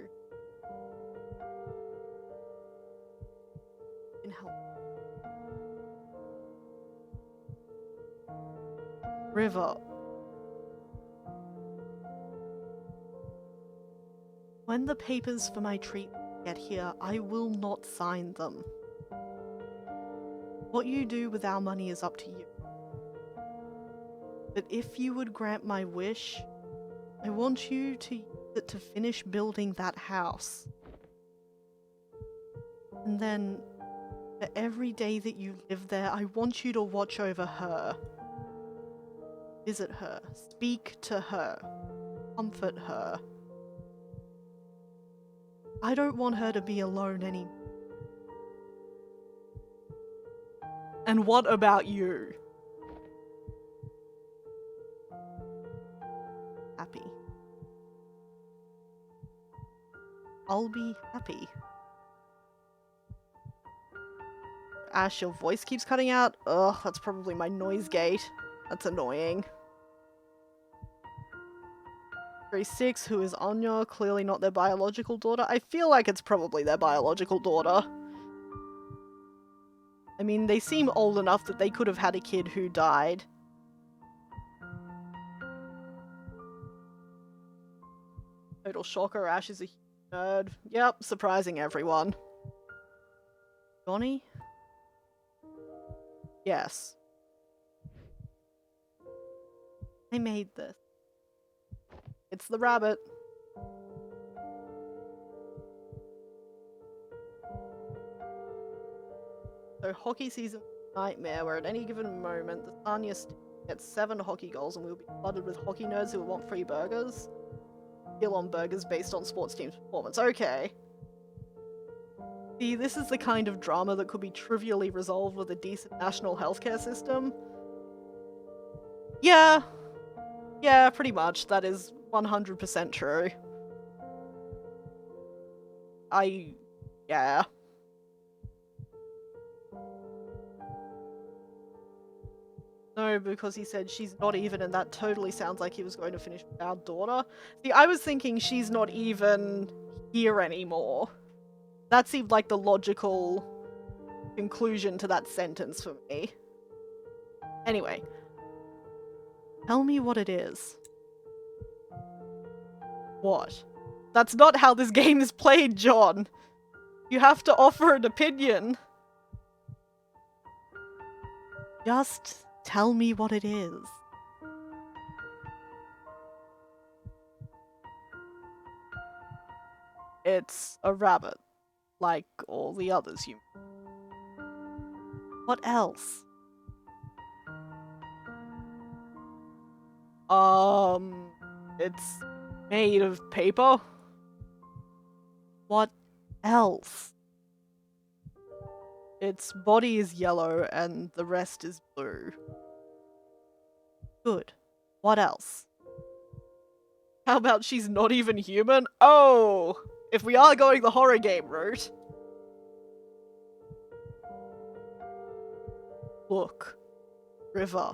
Can help. River. When the papers for my treatment get here, I will not sign them. What you do with our money is up to you. But if you would grant my wish, I want you to use it to finish building that house. And then, for every day that you live there, I want you to watch over her. Visit her. Speak to her. Comfort her. I don't want her to be alone anymore. And what about you? Happy. I'll be happy. Ash, your voice keeps cutting out. Ugh, that's probably my noise gate. That's annoying. 36, who is Anya, clearly not their biological daughter. I feel like it's probably their biological daughter. I mean, they seem old enough that they could have had a kid who died. Total shocker, Ash is a nerd. Yep, surprising everyone. Johnny? Yes. I made this. It's the rabbit. So hockey season nightmare, where at any given moment the Sanya gets 7 hockey goals and we'll be flooded with hockey nerds who will want free burgers. Kill on burgers based on sports team's performance. Okay. See, this is the kind of drama that could be trivially resolved with a decent national healthcare system. Yeah. Yeah, pretty much. That is 100% true. Yeah. No, because he said she's not even, and that totally sounds like he was going to finish with our daughter. See, I was thinking she's not even here anymore. That seemed like the logical conclusion to that sentence for me. Anyway. Tell me what it is. What? That's not how this game is played, John. You have to offer an opinion. Just tell me what it is. It's a rabbit. Like all the others, you mean. What else? It's made of paper. What else? Its body is yellow and the rest is blue. Good. What else? How about she's not even human? Oh! If we are going the horror game route. Look. River.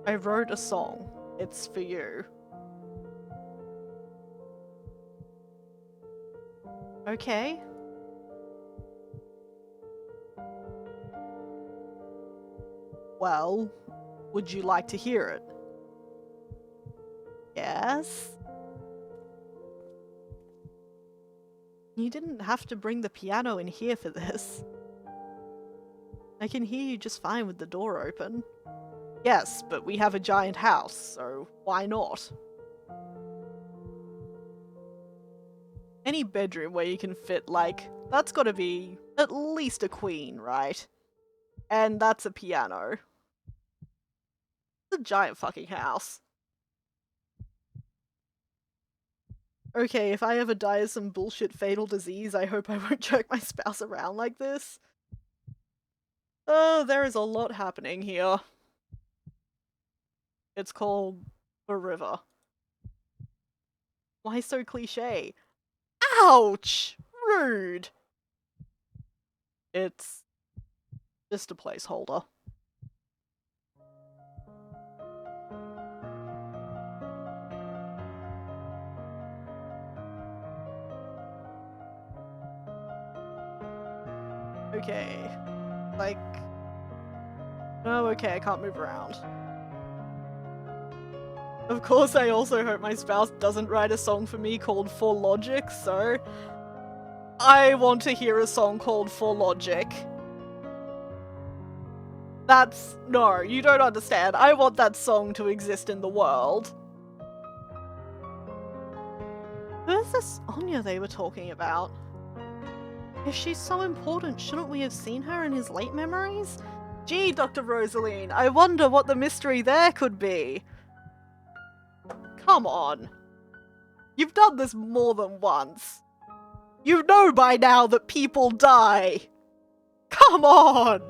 I wrote a song. It's for you. Okay. Well, would you like to hear it? Yes? You didn't have to bring the piano in here for this. I can hear you just fine with the door open. Yes, but we have a giant house, so why not? Any bedroom where you can fit, like, that's gotta be at least a queen, right? And that's a piano. It's a giant fucking house. Okay, if I ever die of some bullshit fatal disease, I hope I won't jerk my spouse around like this. Oh, there is a lot happening here. It's called a river. Why so cliche? Ouch! Rude! It's just a placeholder. Okay. Like... Oh, okay, I can't move around. Of course, I also hope my spouse doesn't write a song for me called For Logic, so... I want to hear a song called For Logic. That's... No, you don't understand. I want that song to exist in the world. Who's this Anya they were talking about? If she's so important, shouldn't we have seen her in his late memories? Gee, Dr. Rosaline, I wonder what the mystery there could be. Come on. You've done this more than once. You know by now that people die. Come on!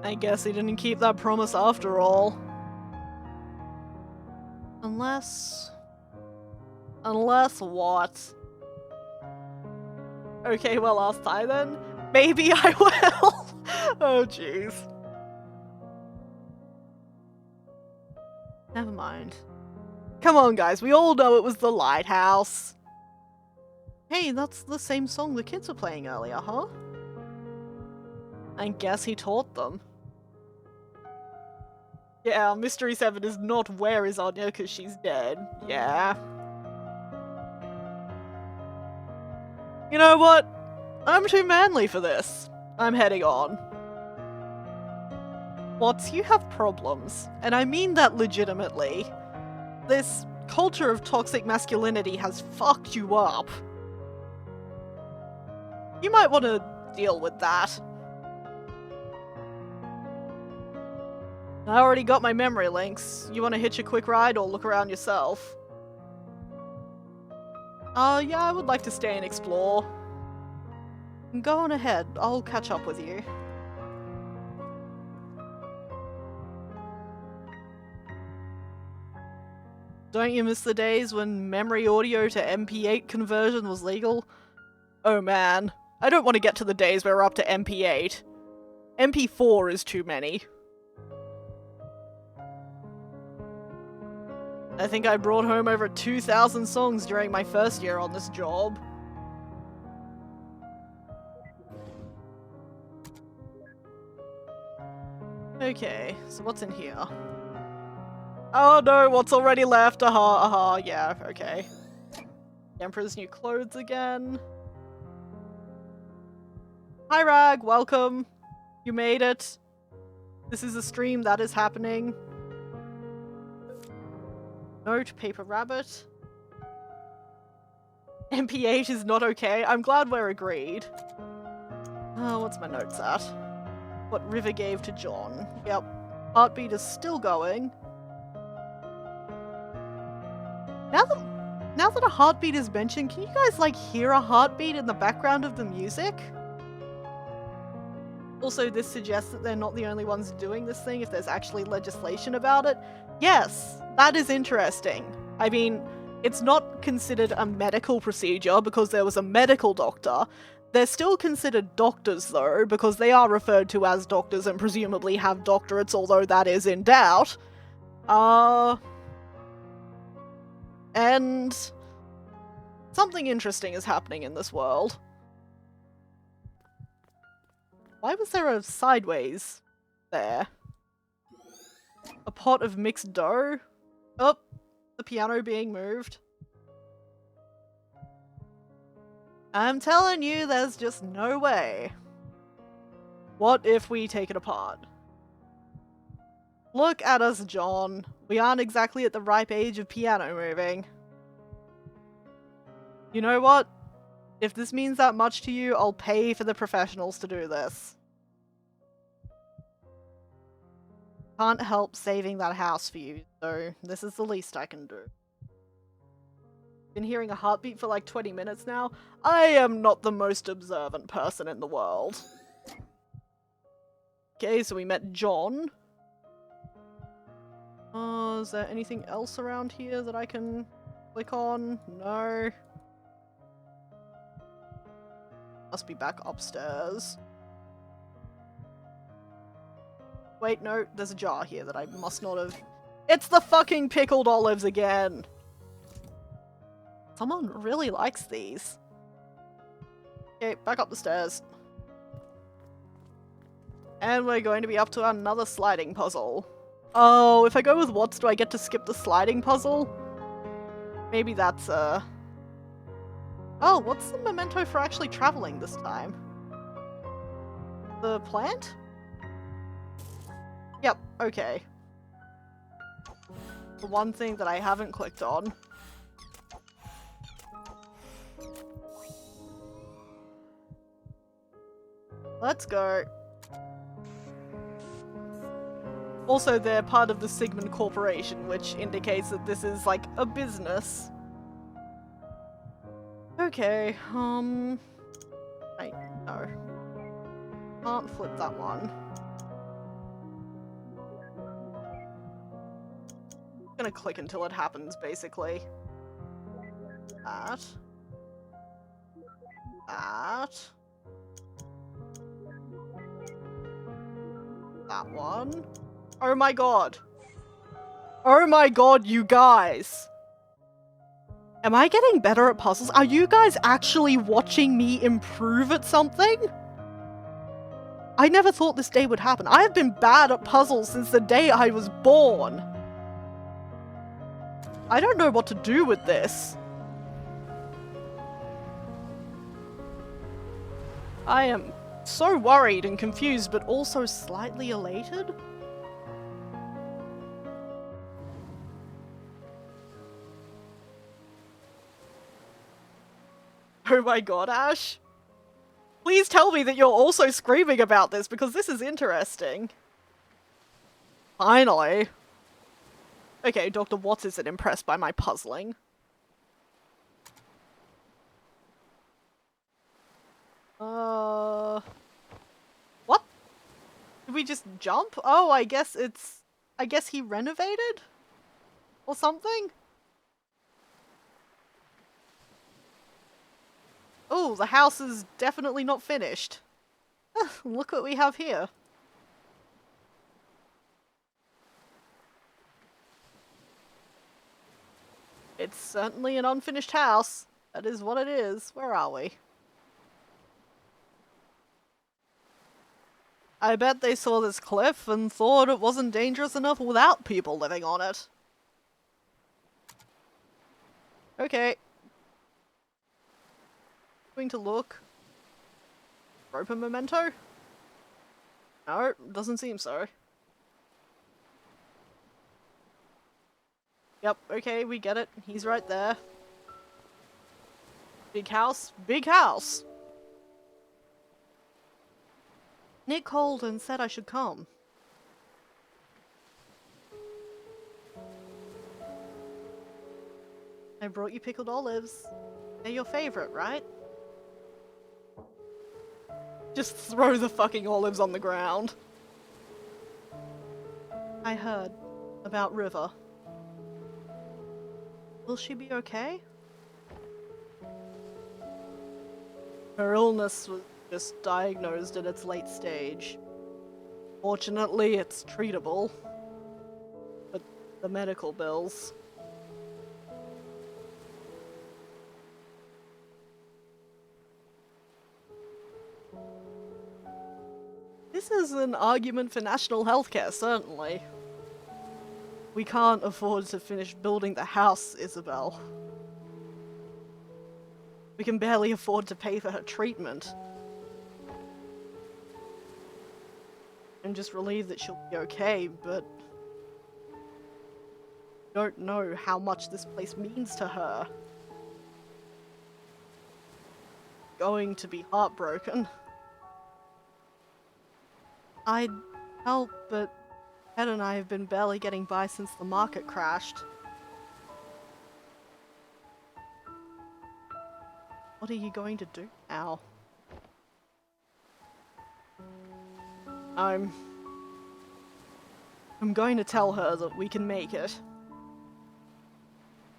I guess he didn't keep that promise after all. Unless what? Okay, well, last time then. Maybe I will. Oh, jeez. Never mind. Come on, guys. We all know it was the lighthouse. Hey, that's the same song the kids were playing earlier, huh? I guess he taught them. Yeah, Mystery 7 is not where is Anya because she's dead. Yeah. You know what? I'm too manly for this. I'm heading on. Watts, you have problems, and I mean that legitimately. This culture of toxic masculinity has fucked you up. You might want to deal with that. I already got my memory links. You want to hitch a quick ride or look around yourself? Yeah, I would like to stay and explore. Go on ahead, I'll catch up with you. Don't you miss the days when memory audio to MP8 conversion was legal? Oh man, I don't want to get to the days where we're up to MP8. MP4 is too many. I think I brought home over 2,000 songs during my first year on this job. Okay, so what's in here? Oh no, what's already left? Aha, yeah, okay. The Emperor's new clothes again. Hi Rag, welcome. You made it. This is a stream that is happening. Note, Paper Rabbit. MP8 is not okay. I'm glad we're agreed. Oh, what's my notes at? What River gave to John. Yep. Heartbeat is still going. Now that a heartbeat is mentioned, can you guys like hear a heartbeat in the background of the music? Also, this suggests that they're not the only ones doing this thing if there's actually legislation about it. Yes, that is interesting. I mean, it's not considered a medical procedure because there was a medical doctor. They're still considered doctors though, because they are referred to as doctors and presumably have doctorates, although that is in doubt. And something interesting is happening in this world. Why was there a sideways there? A pot of mixed dough? Oh, the piano being moved. I'm telling you, there's just no way. What if we take it apart? Look at us, John. We aren't exactly at the ripe age of piano moving. You know what? If this means that much to you, I'll pay for the professionals to do this. Can't help saving that house for you, so this is the least I can do. Been hearing a heartbeat for like 20 minutes now. I am not the most observant person in the world. Okay, so we met John. Is there anything else around here that I can click on? No. Must be back upstairs. Wait, no, there's a jar here that I must not have... It's the fucking pickled olives again! Someone really likes these. Okay, back up the stairs. And we're going to be up to another sliding puzzle. Oh, if I go with Watts, do I get to skip the sliding puzzle? Maybe that's, Oh, what's the memento for actually traveling this time? The plant? Yep, okay. The one thing that I haven't clicked on. Let's go. Also, they're part of the Sigmund Corporation, which indicates that this is, like, a business. Okay, wait, no. Can't flip that one. I'm gonna click until it happens, basically. That. That one. Oh my god. Oh my god, you guys! Am I getting better at puzzles? Are you guys actually watching me improve at something? I never thought this day would happen. I have been bad at puzzles since the day I was born. I don't know what to do with this. I am so worried and confused, but also slightly elated. Oh my god, Ash. Please tell me that you're also screaming about this, because this is interesting. Finally. Okay, Dr. Watts isn't impressed by my puzzling. What? Did we just jump? Oh, I guess he renovated? Or something? Oh, the house is definitely not finished. Look what we have here. It's certainly an unfinished house. That is what it is. Where are we? I bet they saw this cliff and thought it wasn't dangerous enough without people living on it. Okay. Going to look. Open memento? No, doesn't seem so. Yep, okay, we get it. He's right there. Big house? Big house! Nick called and said I should come. I brought you pickled olives. They're your favorite, right? Just throw the fucking olives on the ground. I heard about River. Will she be okay? Her illness was just diagnosed at its late stage. Fortunately, it's treatable. But the medical bills... This is an argument for national healthcare, certainly. We can't afford to finish building the house, Isabel. We can barely afford to pay for her treatment. I'm just relieved that she'll be okay, but... don't know how much this place means to her. Going to be heartbroken. I'd help, but Ed and I have been barely getting by since the market crashed. What are you going to do now? I'm going to tell her that we can make it.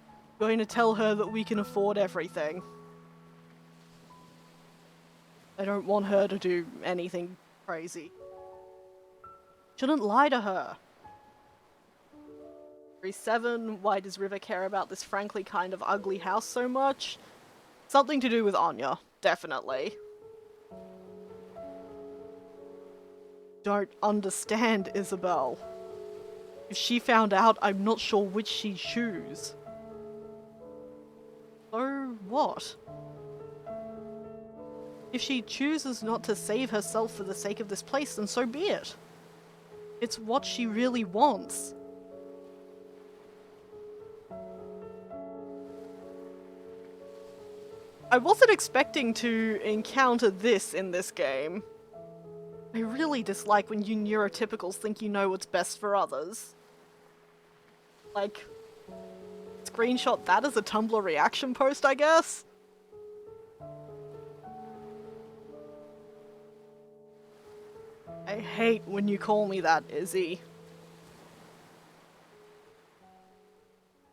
I'm going to tell her that we can afford everything. I don't want her to do anything crazy. Shouldn't lie to her. 7, why does River care about this frankly kind of ugly house so much? Something to do with Anya, definitely. don't understand, Isabel. If she found out, I'm not sure which she'd choose. So what? If she chooses not to save herself for the sake of this place, then so be it. It's what she really wants. I wasn't expecting to encounter this in this game. I really dislike when you neurotypicals think you know what's best for others. Like, screenshot that as a Tumblr reaction post, I guess? I hate when you call me that, Izzy.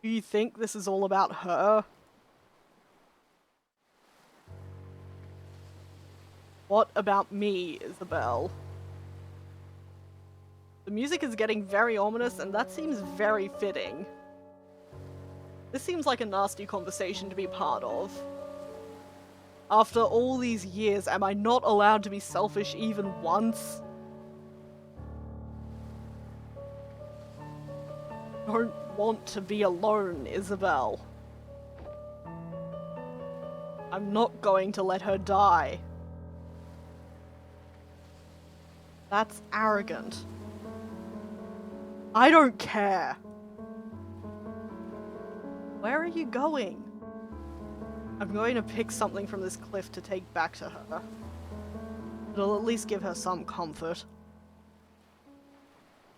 Do you think this is all about her? What about me, Isabel? The music is getting very ominous, and that seems very fitting. This seems like a nasty conversation to be part of. After all these years, am I not allowed to be selfish even once? Don't want to be alone, Isabel. I'm not going to let her die. That's arrogant. I don't care. Where are you going? I'm going to pick something from this cliff to take back to her. It'll at least give her some comfort.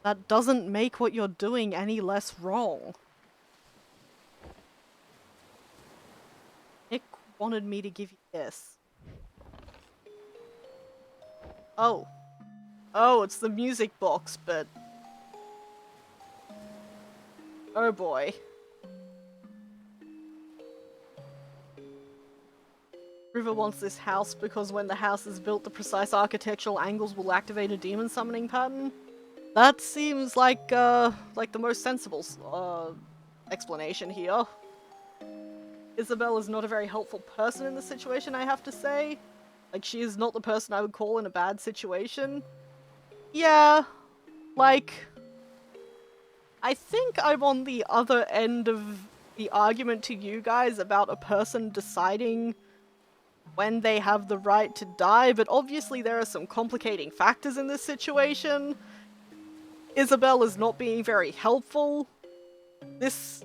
That doesn't make what you're doing any less wrong. Nick wanted me to give you this. Oh. Oh, it's the music box, but... oh boy. River wants this house because when the house is built, the precise architectural angles will activate a demon summoning pattern. That seems like the most sensible explanation here. Isabel is not a very helpful person in this situation, I have to say. Like, she is not the person I would call in a bad situation. Yeah, like, I think I'm on the other end of the argument to you guys about a person deciding when they have the right to die, but obviously there are some complicating factors in this situation. Isabel is not being very helpful. This,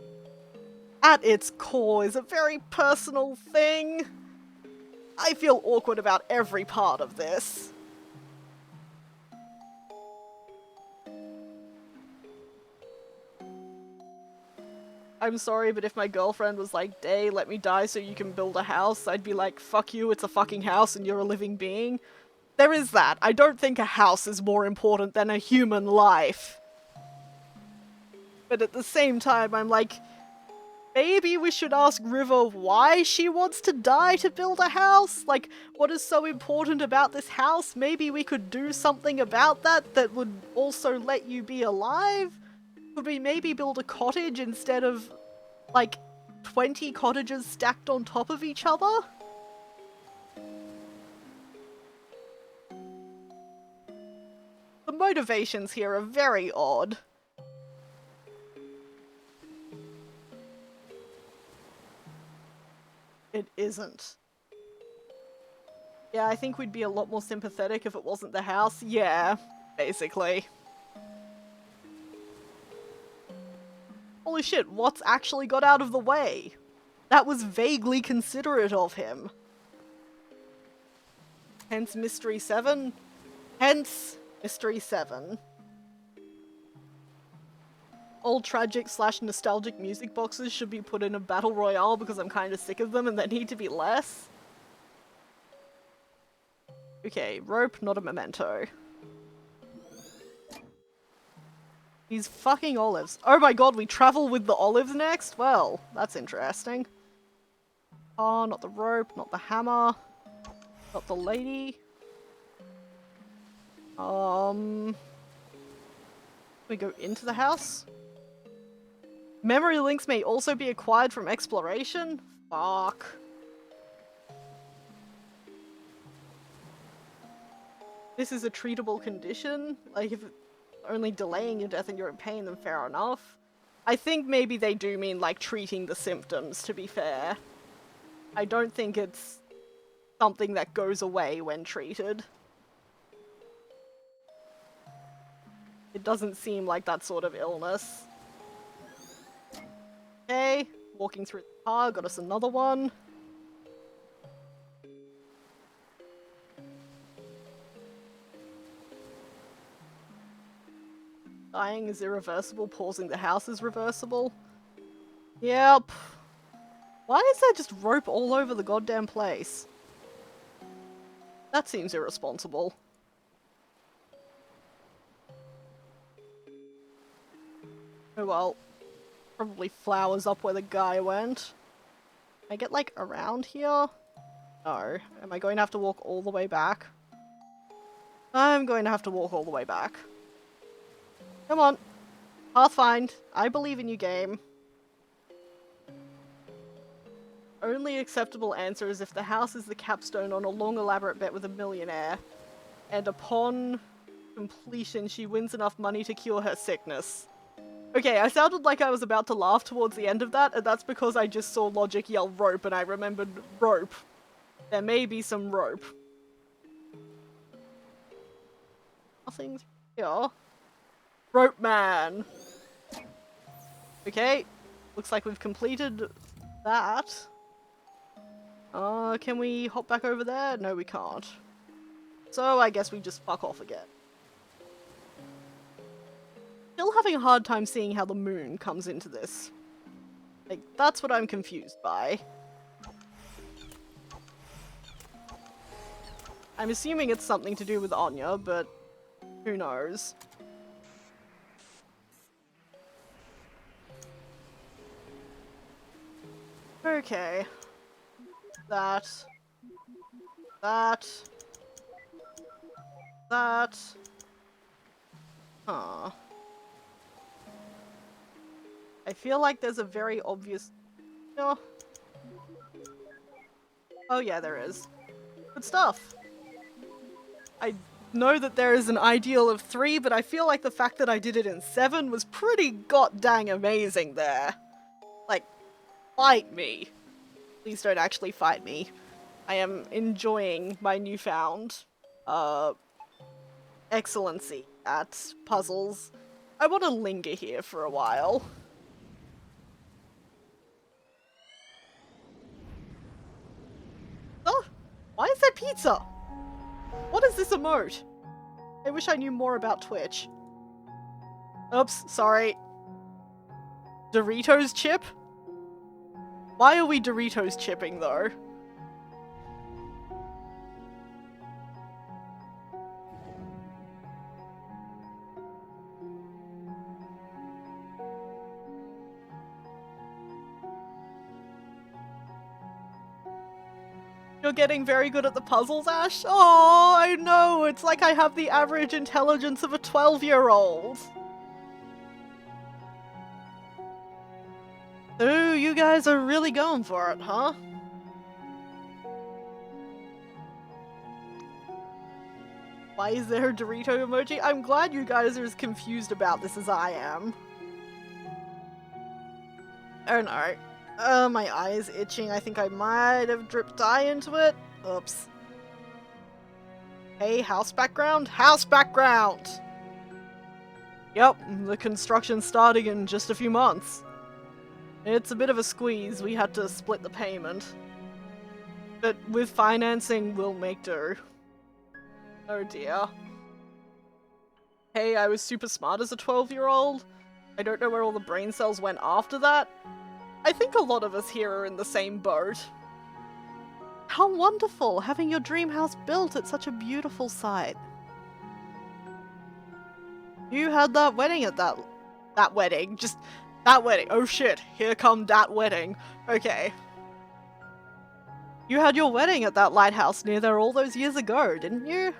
at its core, is a very personal thing. I feel awkward about every part of this. I'm sorry, but if my girlfriend was like, Day, let me die so you can build a house, I'd be like, fuck you, it's a fucking house and you're a living being. There is that. I don't think a house is more important than a human life. But at the same time, I'm like, maybe we should ask River why she wants to die to build a house? Like, what is so important about this house? Maybe we could do something about that that would also let you be alive? Could we maybe build a cottage instead of, like, 20 cottages stacked on top of each other? The motivations here are very odd. It isn't. Yeah, I think we'd be a lot more sympathetic if it wasn't the house. Yeah, basically. Holy shit, Watts actually got out of the way. That was vaguely considerate of him. Hence Mystery 7. Hence Mystery 7. Old tragic / nostalgic music boxes should be put in a battle royale because I'm kind of sick of them and they need to be less. Okay, rope, not a memento. These fucking olives. Oh my god, we travel with the olives next? Well, that's interesting. Oh, not the rope, not the hammer. Not the lady. We go into the house? Memory links may also be acquired from exploration? Fuck. this is a treatable condition. Like, if it's only delaying your death and you're in pain, then fair enough. I think maybe they do mean, like, treating the symptoms, to be fair. I don't think it's something that goes away when treated. It doesn't seem like that sort of illness. Okay, walking through the car, got us another one. Dying is irreversible, pausing the house is reversible. Yep. Why is there just rope all over the goddamn place? That seems irresponsible. Oh well. Probably flowers up where the guy went. Can I get, like, around here? No. Am I going to have to walk all the way back? I'm going to have to walk all the way back. Come on. Pathfind. I believe in you, game. Only acceptable answer is if the house is the capstone on a long elaborate bet with a millionaire. And upon completion, she wins enough money to cure her sickness. Okay, I sounded like I was about to laugh towards the end of that, and that's because I just saw Logic yell rope and I remembered rope. There may be some rope. Nothing's here. Rope man! Okay, looks like we've completed that. Can we hop back over there? No, we can't. So I guess we just fuck off again. Still having a hard time seeing how the moon comes into this. Like, that's what I'm confused by. I'm assuming it's something to do with Anya, but who knows? Okay. That. Huh. I feel like there's a very obvious... Oh. Oh yeah, there is. Good stuff. I know that there is an ideal of 3, but I feel like the fact that I did it in 7 was pretty goddamn amazing there. Like, fight me. Please don't actually fight me. I am enjoying my newfound, excellency at puzzles. I want to linger here for a while. Oh, why is there pizza? What is this emote? I wish I knew more about Twitch. Oops, sorry. Doritos chip? Why are we Doritos chipping though? You're getting very good at the puzzles, Ash? Oh, I know! It's like I have the average intelligence of a 12-year-old. So, you guys are really going for it, huh? Why is there a Dorito emoji? I'm glad you guys are as confused about this as I am. Oh no. My eye is itching. I think I might have dripped dye into it. Oops. Hey, house background? House background! Yep, the construction's starting in just a few months. It's a bit of a squeeze. We had to split the payment. But with financing, we'll make do. Oh dear. Hey, I was super smart as a 12-year-old. I don't know where all the brain cells went after that. I think a lot of us here are in the same boat. How wonderful, having your dream house built at such a beautiful site. You had that wedding at that wedding. Just that wedding. Oh shit, here come that wedding. Okay. You had your wedding at that lighthouse near there all those years ago, didn't you?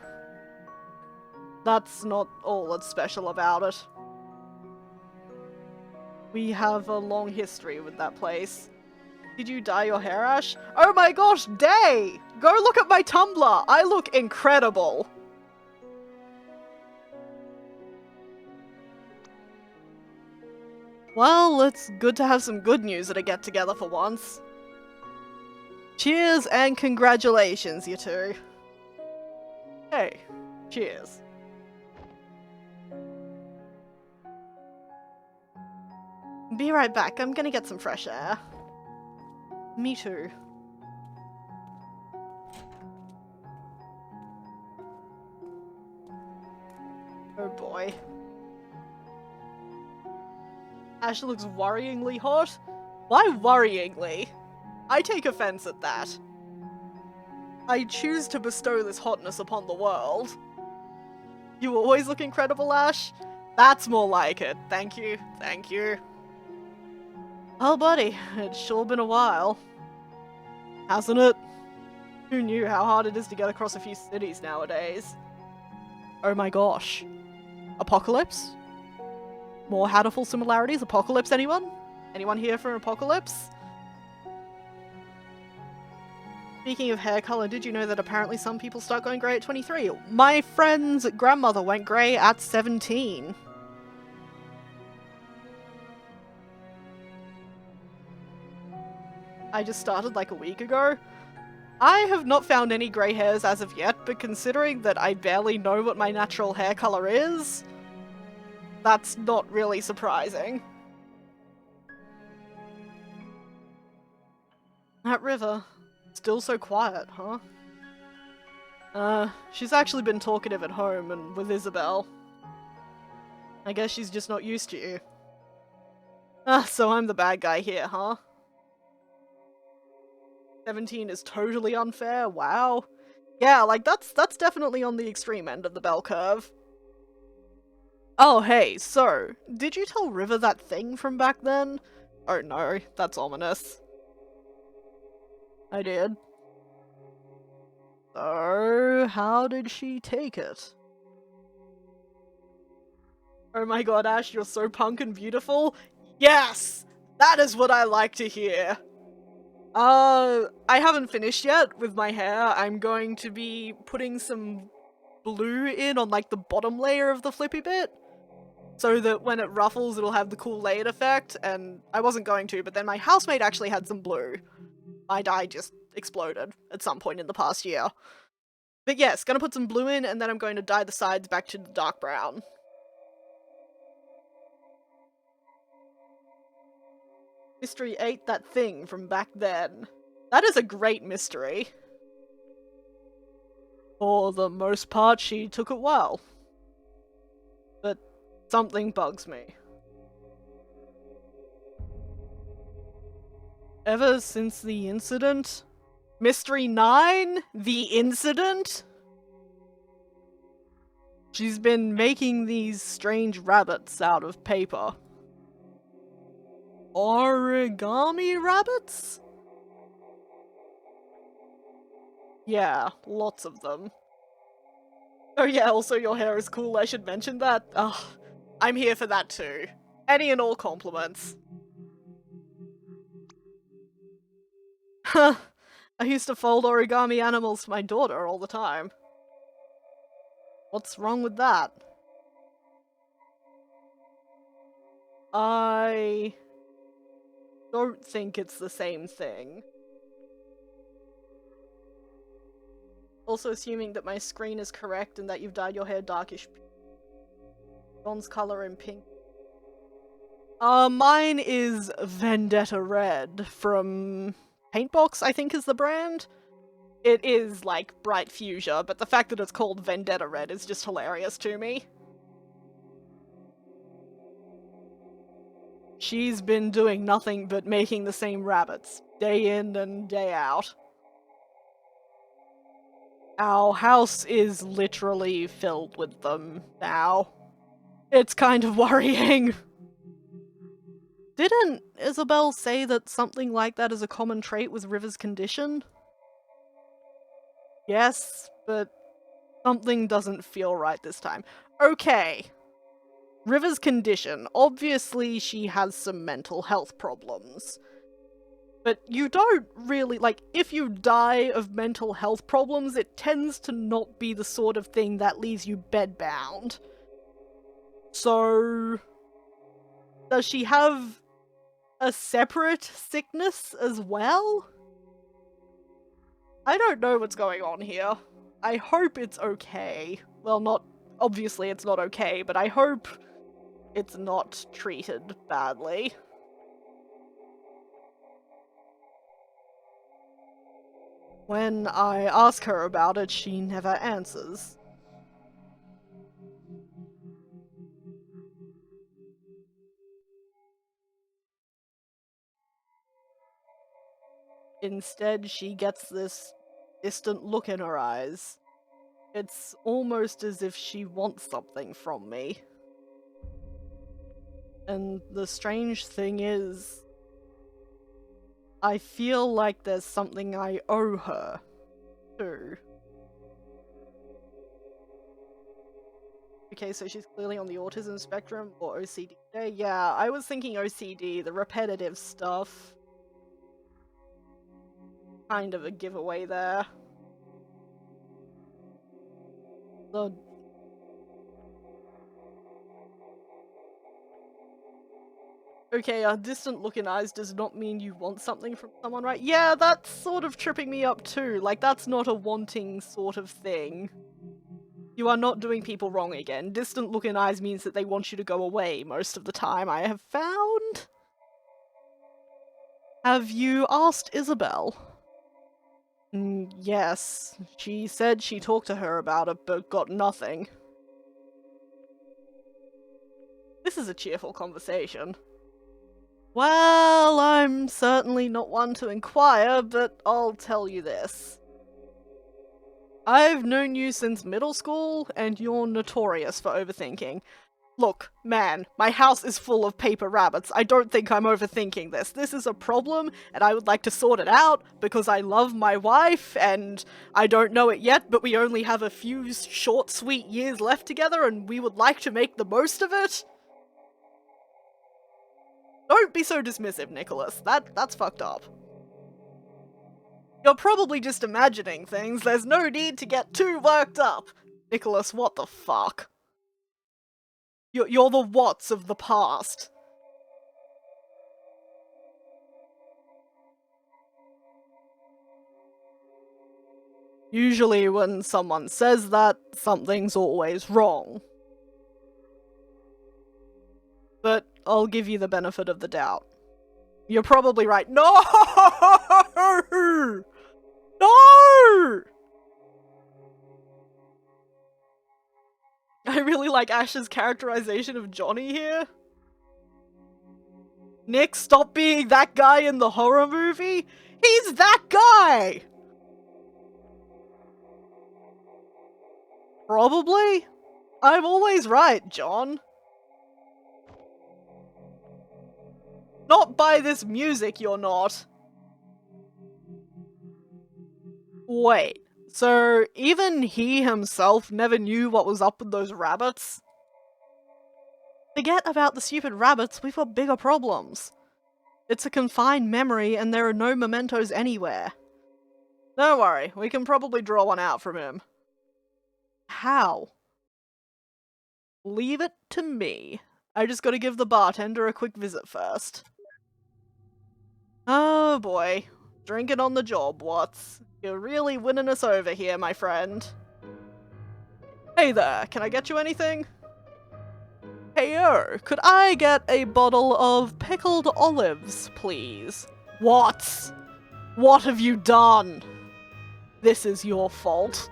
That's not all that's special about it. We have a long history with that place. Did you dye your hair, Ash? Oh my gosh, Day! Go look at my Tumblr! I look incredible! Well, it's good to have some good news at a get-together for once. Cheers and congratulations, you two. Hey, cheers. Be right back, I'm gonna get some fresh air. Me too. Oh boy. Ash looks worryingly hot? Why worryingly? I take offense at that. I choose to bestow this hotness upon the world. You always look incredible, Ash. That's more like it. Thank you. Thank you. Oh, buddy, it's sure been a while. Hasn't it? Who knew how hard it is to get across a few cities nowadays? Oh my gosh. Apocalypse? More Hatterful similarities? Apocalypse, anyone? Anyone here for an apocalypse? Speaking of hair color, did you know that apparently some people start going grey at 23? My friend's grandmother went grey at 17. I just started like a week ago. I have not found any grey hairs as of yet, but considering that I barely know what my natural hair color is, that's not really surprising. That river. Still so quiet, huh? She's actually been talkative at home and with Isabel. I guess she's just not used to you. So I'm the bad guy here, huh? 17 is totally unfair, wow. Yeah, like that's definitely on the extreme end of the bell curve. Oh hey, so, did you tell River that thing from back then? Oh no, that's ominous. I did. So, how did she take it? Oh my god, Ash, you're so punk and beautiful. Yes! That is what I like to hear. I haven't finished yet with my hair. I'm going to be putting some blue in on like the bottom layer of the flippy bit, so that when it ruffles it'll have the cool layered effect, and I wasn't going to, but then my housemate actually had some blue. My dye just exploded at some point in the past year. But yes, gonna put some blue in, and then I'm going to dye the sides back to the dark brown. Mystery ate that thing from back then. That is a great mystery. For the most part, she took it well. But something bugs me. Ever since the incident? Mystery 9? The incident? She's been making these strange rabbits out of paper. Origami rabbits? Yeah, lots of them. Oh yeah, also your hair is cool, I should mention that. Ugh, I'm here for that too. Any and all compliments. Huh, I used to fold origami animals for my daughter all the time. What's wrong with that? I don't think it's the same thing. Also assuming that my screen is correct and that you've dyed your hair darkish bronze color and pink. Mine is Vendetta Red from Paintbox, I think is the brand. It is like bright fuchsia, but the fact that it's called Vendetta Red is just hilarious to me. She's been doing nothing but making the same rabbits, day in and day out. Our house is literally filled with them now. It's kind of worrying. Didn't Isabel say that something like that is a common trait with River's condition? Yes, but something doesn't feel right this time. Okay. River's condition. Obviously she has some mental health problems. But you don't really, like, if you die of mental health problems, it tends to not be the sort of thing that leaves you bedbound. So Does she have a separate sickness as well? I don't know what's going on here. I hope it's okay. Well, obviously it's not okay, but I hope it's not treated badly. When I ask her about it, she never answers. Instead, she gets this distant look in her eyes. It's almost as if she wants something from me. And the strange thing is, I feel like there's something I owe her, too. Okay, so she's clearly on the autism spectrum, or OCD. Yeah, I was thinking OCD, the repetitive stuff. Kind of a giveaway there. Okay, a distant look in eyes does not mean you want something from someone, right? Yeah, that's sort of tripping me up too. Like, that's not a wanting sort of thing. You are not doing people wrong again. Distant look in eyes means that they want you to go away most of the time, I have found. Have you asked Isabel? Yes. She said she talked to her about it, but got nothing. This is a cheerful conversation. Well, I'm certainly not one to inquire, but I'll tell you this. I've known you since middle school, and you're notorious for overthinking. Look, man, my house is full of paper rabbits. I don't think I'm overthinking this. This is a problem, and I would like to sort it out, because I love my wife, and I don't know it yet, but we only have a few short, sweet years left together, and we would like to make the most of it. Don't be so dismissive, Nicholas. That's fucked up. You're probably just imagining things. There's no need to get too worked up. Nicholas, what the fuck? You're the Watts of the past. Usually when someone says that, something's always wrong. But I'll give you the benefit of the doubt. You're probably right. No! No! I really like Ash's characterization of Johnny here. Nick, stop being that guy in the horror movie! He's that guy! Probably. I'm always right, John. Not by this music, you're not. Wait, so even he himself never knew what was up with those rabbits? Forget about the stupid rabbits, we've got bigger problems. It's a confined memory and there are no mementos anywhere. Don't worry, we can probably draw one out from him. How? Leave it to me. I just gotta give the bartender a quick visit first. Oh boy. Drinking on the job, Watts. You're really winning us over here, my friend. Hey there, can I get you anything? Heyo, could I get a bottle of pickled olives, please? Watts! What have you done? This is your fault.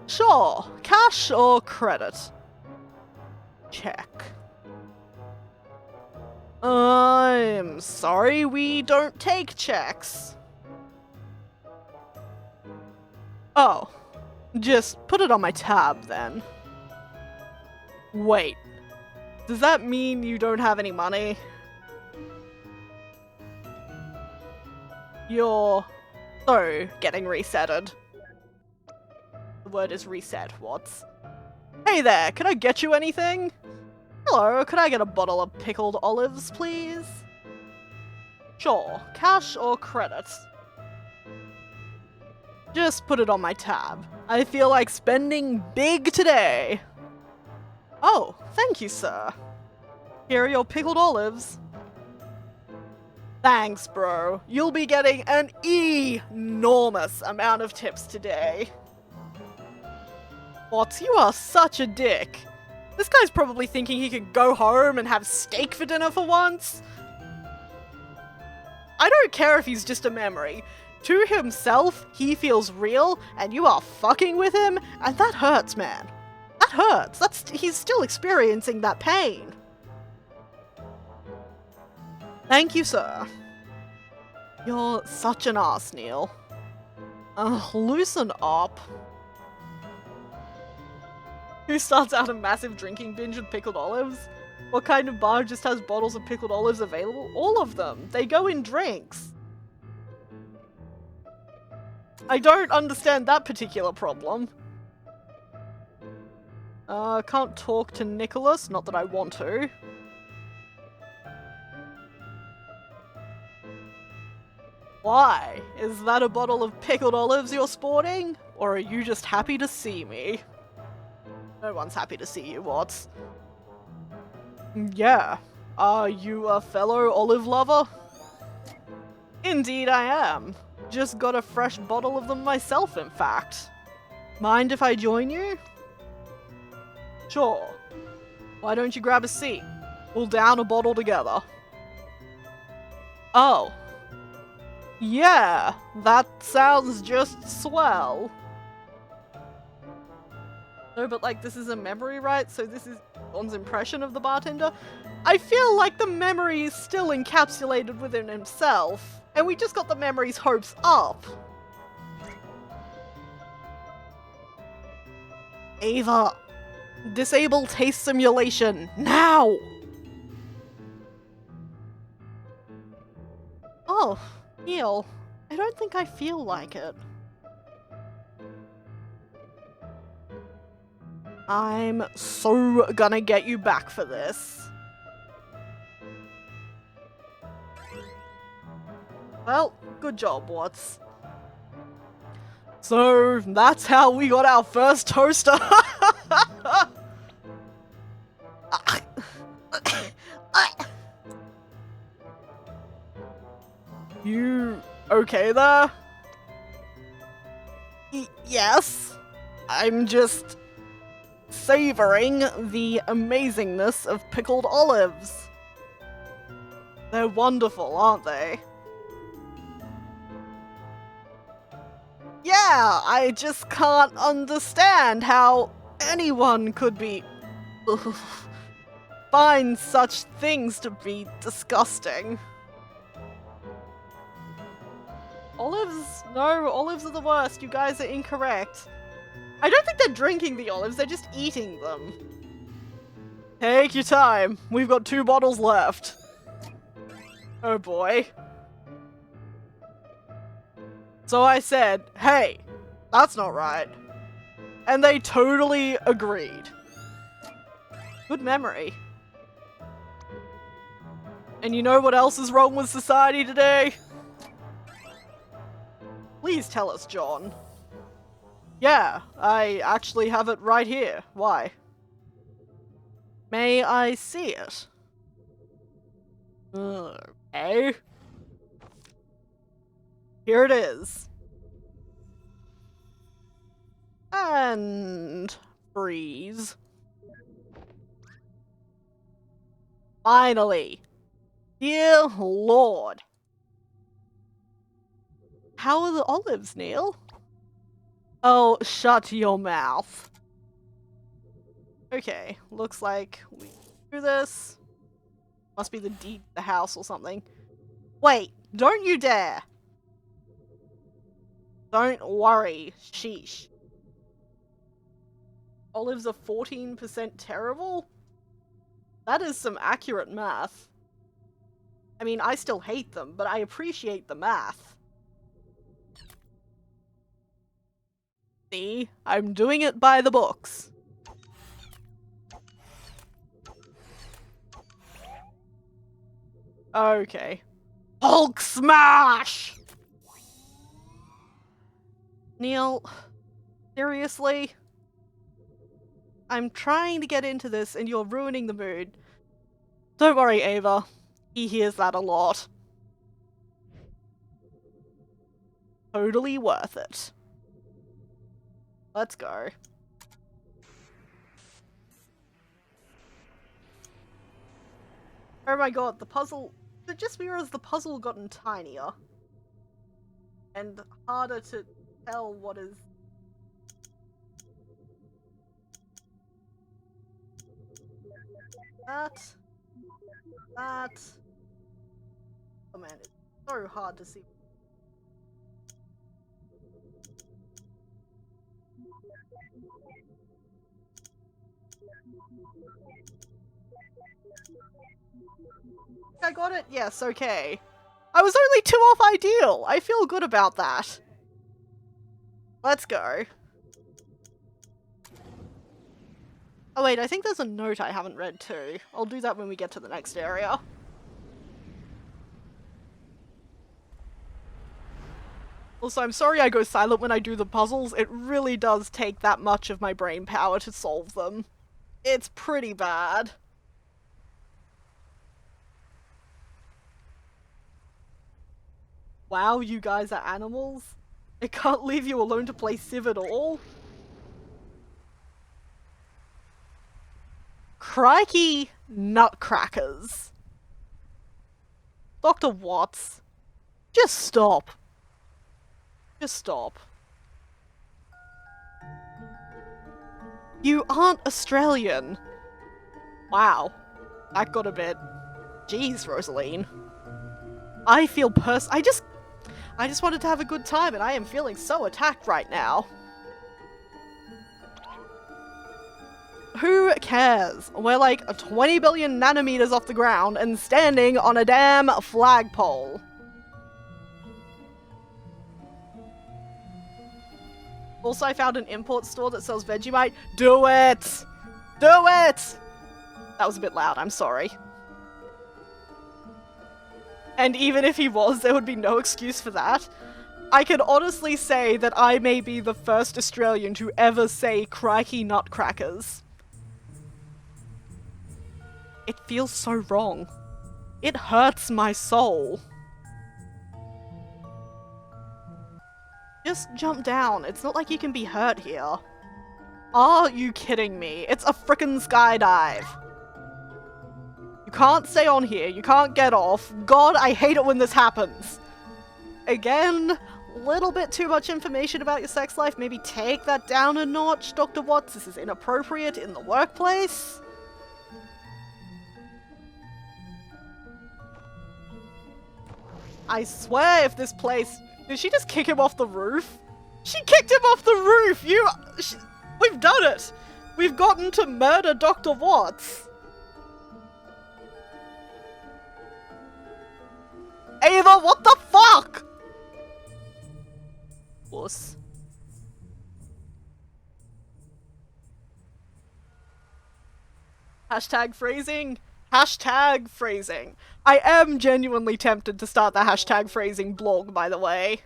Sure, cash or credit? Check. I'm sorry, we don't take checks. Oh, just put it on my tab then. Wait, does that mean you don't have any money? You're getting resetted. The word is reset, Watts. Hey there, can I get you anything? Hello, could I get a bottle of pickled olives, please? Sure, cash or credit? Just put it on my tab. I feel like spending big today. Oh, thank you, sir. Here are your pickled olives. Thanks, bro. You'll be getting an enormous amount of tips today. What? You are such a dick. This guy's probably thinking he can go home and have steak for dinner for once. I don't care if he's just a memory. To himself, he feels real, and you are fucking with him, and that hurts, man. That hurts. He's still experiencing that pain. Thank you, sir. You're such an ass, Neil. Loosen up. Who starts out a massive drinking binge with pickled olives? What kind of bar just has bottles of pickled olives available? All of them. They go in drinks. I don't understand that particular problem. Can't talk to Nicholas, not that I want to. Why? Is that a bottle of pickled olives you're sporting? Or are you just happy to see me? No one's happy to see you, Watts. Yeah. Are you a fellow olive lover? Indeed I am. Just got a fresh bottle of them myself, in fact. Mind if I join you? Sure. Why don't you grab a seat? We'll down a bottle together. Oh. Yeah, that sounds just swell. No, but like, this is a memory, right? So this is John's impression of the bartender? I feel like the memory is still encapsulated within himself, and we just got the memory's hopes up. Ava, disable taste simulation, now! Oh, Neil, I don't think I feel like it. I'm so gonna get you back for this. Well, good job, Watts. So, that's how we got our first toaster. You okay there? Yes. I'm just savoring the amazingness of pickled olives. They're wonderful, aren't they? Yeah, I just can't understand how anyone could be find such things to be disgusting. Olives? No, olives are the worst. You guys are incorrect. I don't think they're drinking the olives, they're just eating them. Take your time. We've got 2 bottles left. Oh boy. So I said, hey, that's not right. And they totally agreed. Good memory. And you know what else is wrong with society today? Please tell us, John. Yeah, I actually have it right here. Why? May I see it? Okay. Here it is. And freeze. Finally. Dear Lord. How are the olives, Neil? Oh, shut your mouth. Okay, looks like we do this. Must be the deed to the house or something. Wait, don't you dare. Don't worry, sheesh. Olives are 14% terrible? That is some accurate math. I mean, I still hate them, but I appreciate the math. See? I'm doing it by the books. Okay. Hulk smash! Neil, seriously? I'm trying to get into this and you're ruining the mood. Don't worry, Ava. He hears that a lot. Totally worth it. Let's go. Oh my god, the puzzle... Is it just me or has the puzzle gotten tinier? And harder to tell what is... That... Oh man, it's so hard to see. I got it? Yes, okay. I was only 2 off ideal! I feel good about that. Let's go. Oh wait, I think there's a note I haven't read too. I'll do that when we get to the next area. Also, I'm sorry I go silent when I do the puzzles. It really does take that much of my brain power to solve them. It's pretty bad. Wow, you guys are animals? I can't leave you alone to play Civ at all. Crikey nutcrackers. Dr. Watts, just stop. Just stop. You aren't Australian. Wow. That got a bit... Jeez, Rosaline. I feel I just wanted to have a good time and I am feeling so attacked right now. Who cares? We're like 20 billion nanometers off the ground and standing on a damn flagpole. Also, I found an import store that sells Vegemite. Do it! Do it! That was a bit loud, I'm sorry. And even if he was, there would be no excuse for that. I can honestly say that I may be the first Australian to ever say crikey nutcrackers. It feels so wrong. It hurts my soul. Just jump down. It's not like you can be hurt here. Are you kidding me? It's a frickin' skydive. You can't stay on here. You can't get off. God, I hate it when this happens. Again, little bit too much information about your sex life. Maybe take that down a notch, Dr. Watts. This is inappropriate in the workplace. I swear if this place... Did she just kick him off the roof? She kicked him off the roof! We've done it! We've gotten to murder Dr. Watts! Ava, what the fuck?! Wuss. Hashtag phrasing. Hashtag phrasing. I am genuinely tempted to start the hashtag phrasing blog, by the way.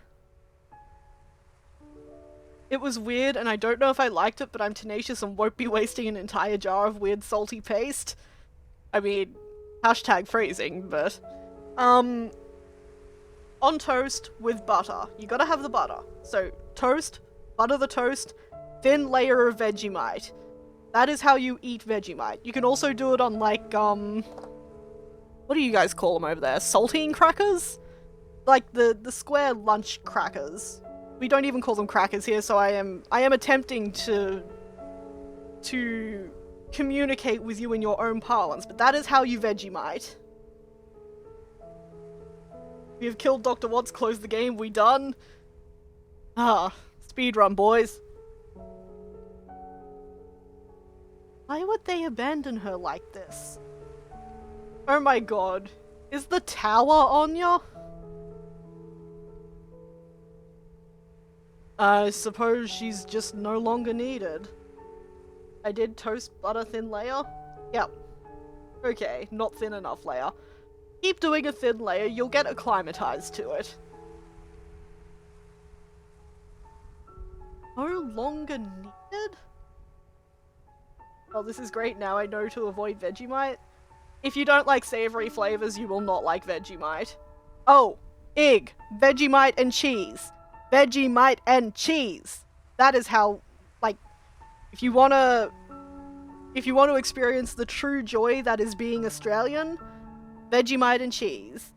It was weird, and I don't know if I liked it, but I'm tenacious and won't be wasting an entire jar of weird salty paste. I mean, hashtag phrasing, but... On toast with butter. You gotta have the butter. So, toast, butter the toast, thin layer of Vegemite. That is how you eat Vegemite. You can also do it on, like, what do you guys call them over there? Saltine crackers? Like, the square lunch crackers. We don't even call them crackers here, so I am attempting to communicate with you in your own parlance, but that is how you Vegemite. We have killed Dr. Watts, closed the game, we done? Ah, speedrun, boys. Why would they abandon her like this? Oh my god. Is the tower on ya? I suppose she's just no longer needed. I did toast butter thin layer? Yep. Okay, not thin enough layer. Keep doing a thin layer, you'll get acclimatized to it. No longer needed? Oh, this is great, now I know to avoid Vegemite. If you don't like savory flavors, you will not like Vegemite. Oh, ig, Vegemite and cheese. Vegemite and cheese. That is how, like, if you want to experience the true joy that is being Australian, Vegemite and cheese.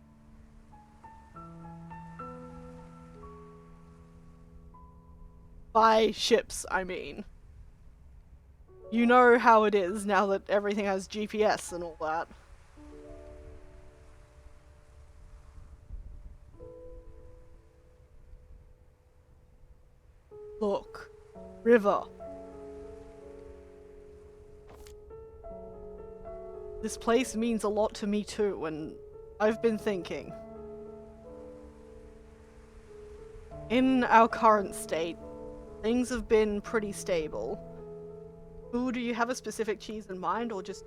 By ships, I mean. You know how it is now that everything has GPS and all that. Look. River. This place means a lot to me too, and I've been thinking. In our current state, things have been pretty stable. Ooh, do you have a specific cheese in mind, or just...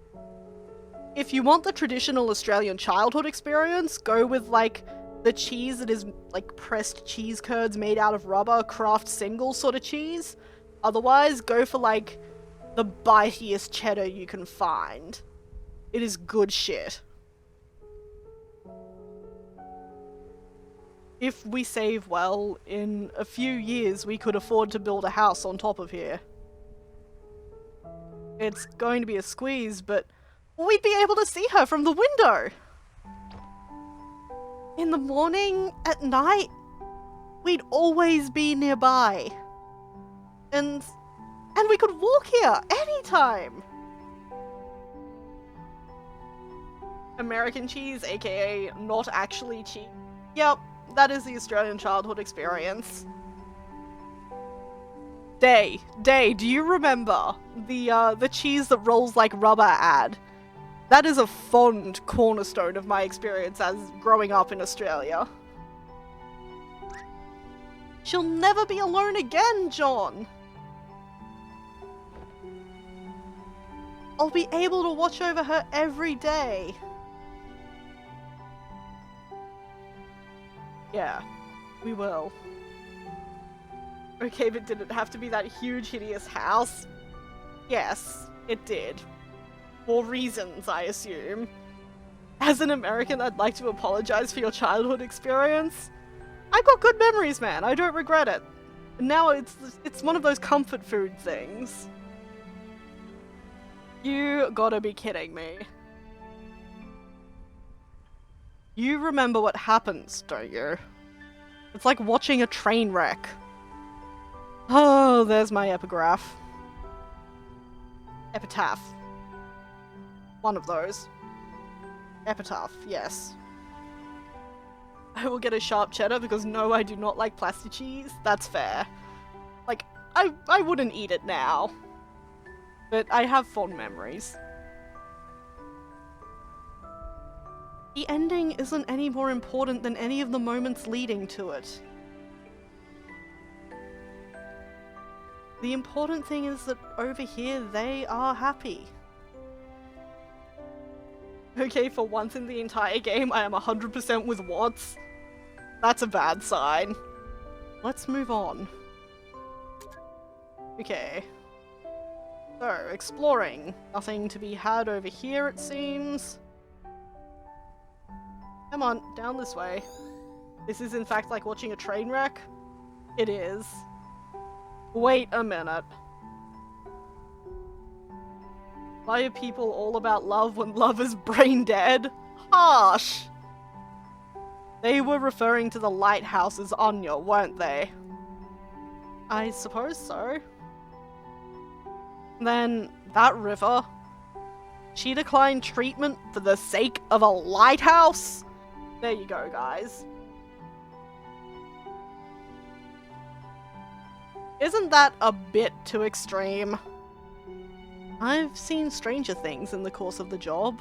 If you want the traditional Australian childhood experience, go with, like, the cheese that is, like, pressed cheese curds made out of rubber, Kraft single sort of cheese. Otherwise, go for, like, the bitiest cheddar you can find. It is good shit. If we save well, in a few years we could afford to build a house on top of here. It's going to be a squeeze, but we'd be able to see her from the window! In the morning, at night, we'd always be nearby. And we could walk here anytime! American cheese, aka not actually cheese. Yep, that is the Australian childhood experience. Day, do you remember the cheese that rolls like rubber ad? That is a fond cornerstone of my experience as growing up in Australia. She'll never be alone again, John! I'll be able to watch over her every day. Yeah, we will. Okay, but did it have to be that huge, hideous house? Yes, it did. For reasons, I assume. As an American, I'd like to apologize for your childhood experience. I've got good memories, man. I don't regret it. Now it's one of those comfort food things. You gotta be kidding me. You remember what happens, don't you? It's like watching a train wreck. Oh, there's my epigraph. Epitaph. One of those. Epitaph, yes. I will get a sharp cheddar because no, I do not like plastic cheese. That's fair. Like, I wouldn't eat it now. But I have fond memories. The ending isn't any more important than any of the moments leading to it. The important thing is that over here, they are happy. Okay, for once in the entire game, I am 100% with Watts. That's a bad sign. Let's move on. Okay. So, exploring. Nothing to be had over here, it seems. Come on, down this way. This is in fact like watching a train wreck? It is. Wait a minute. Why are people all about love when love is brain dead? Harsh! They were referring to the lighthouse as Anya, weren't they? I suppose so. Then, that river? She declined treatment for the sake of a lighthouse? There you go, guys. Isn't that a bit too extreme? I've seen stranger things in the course of the job.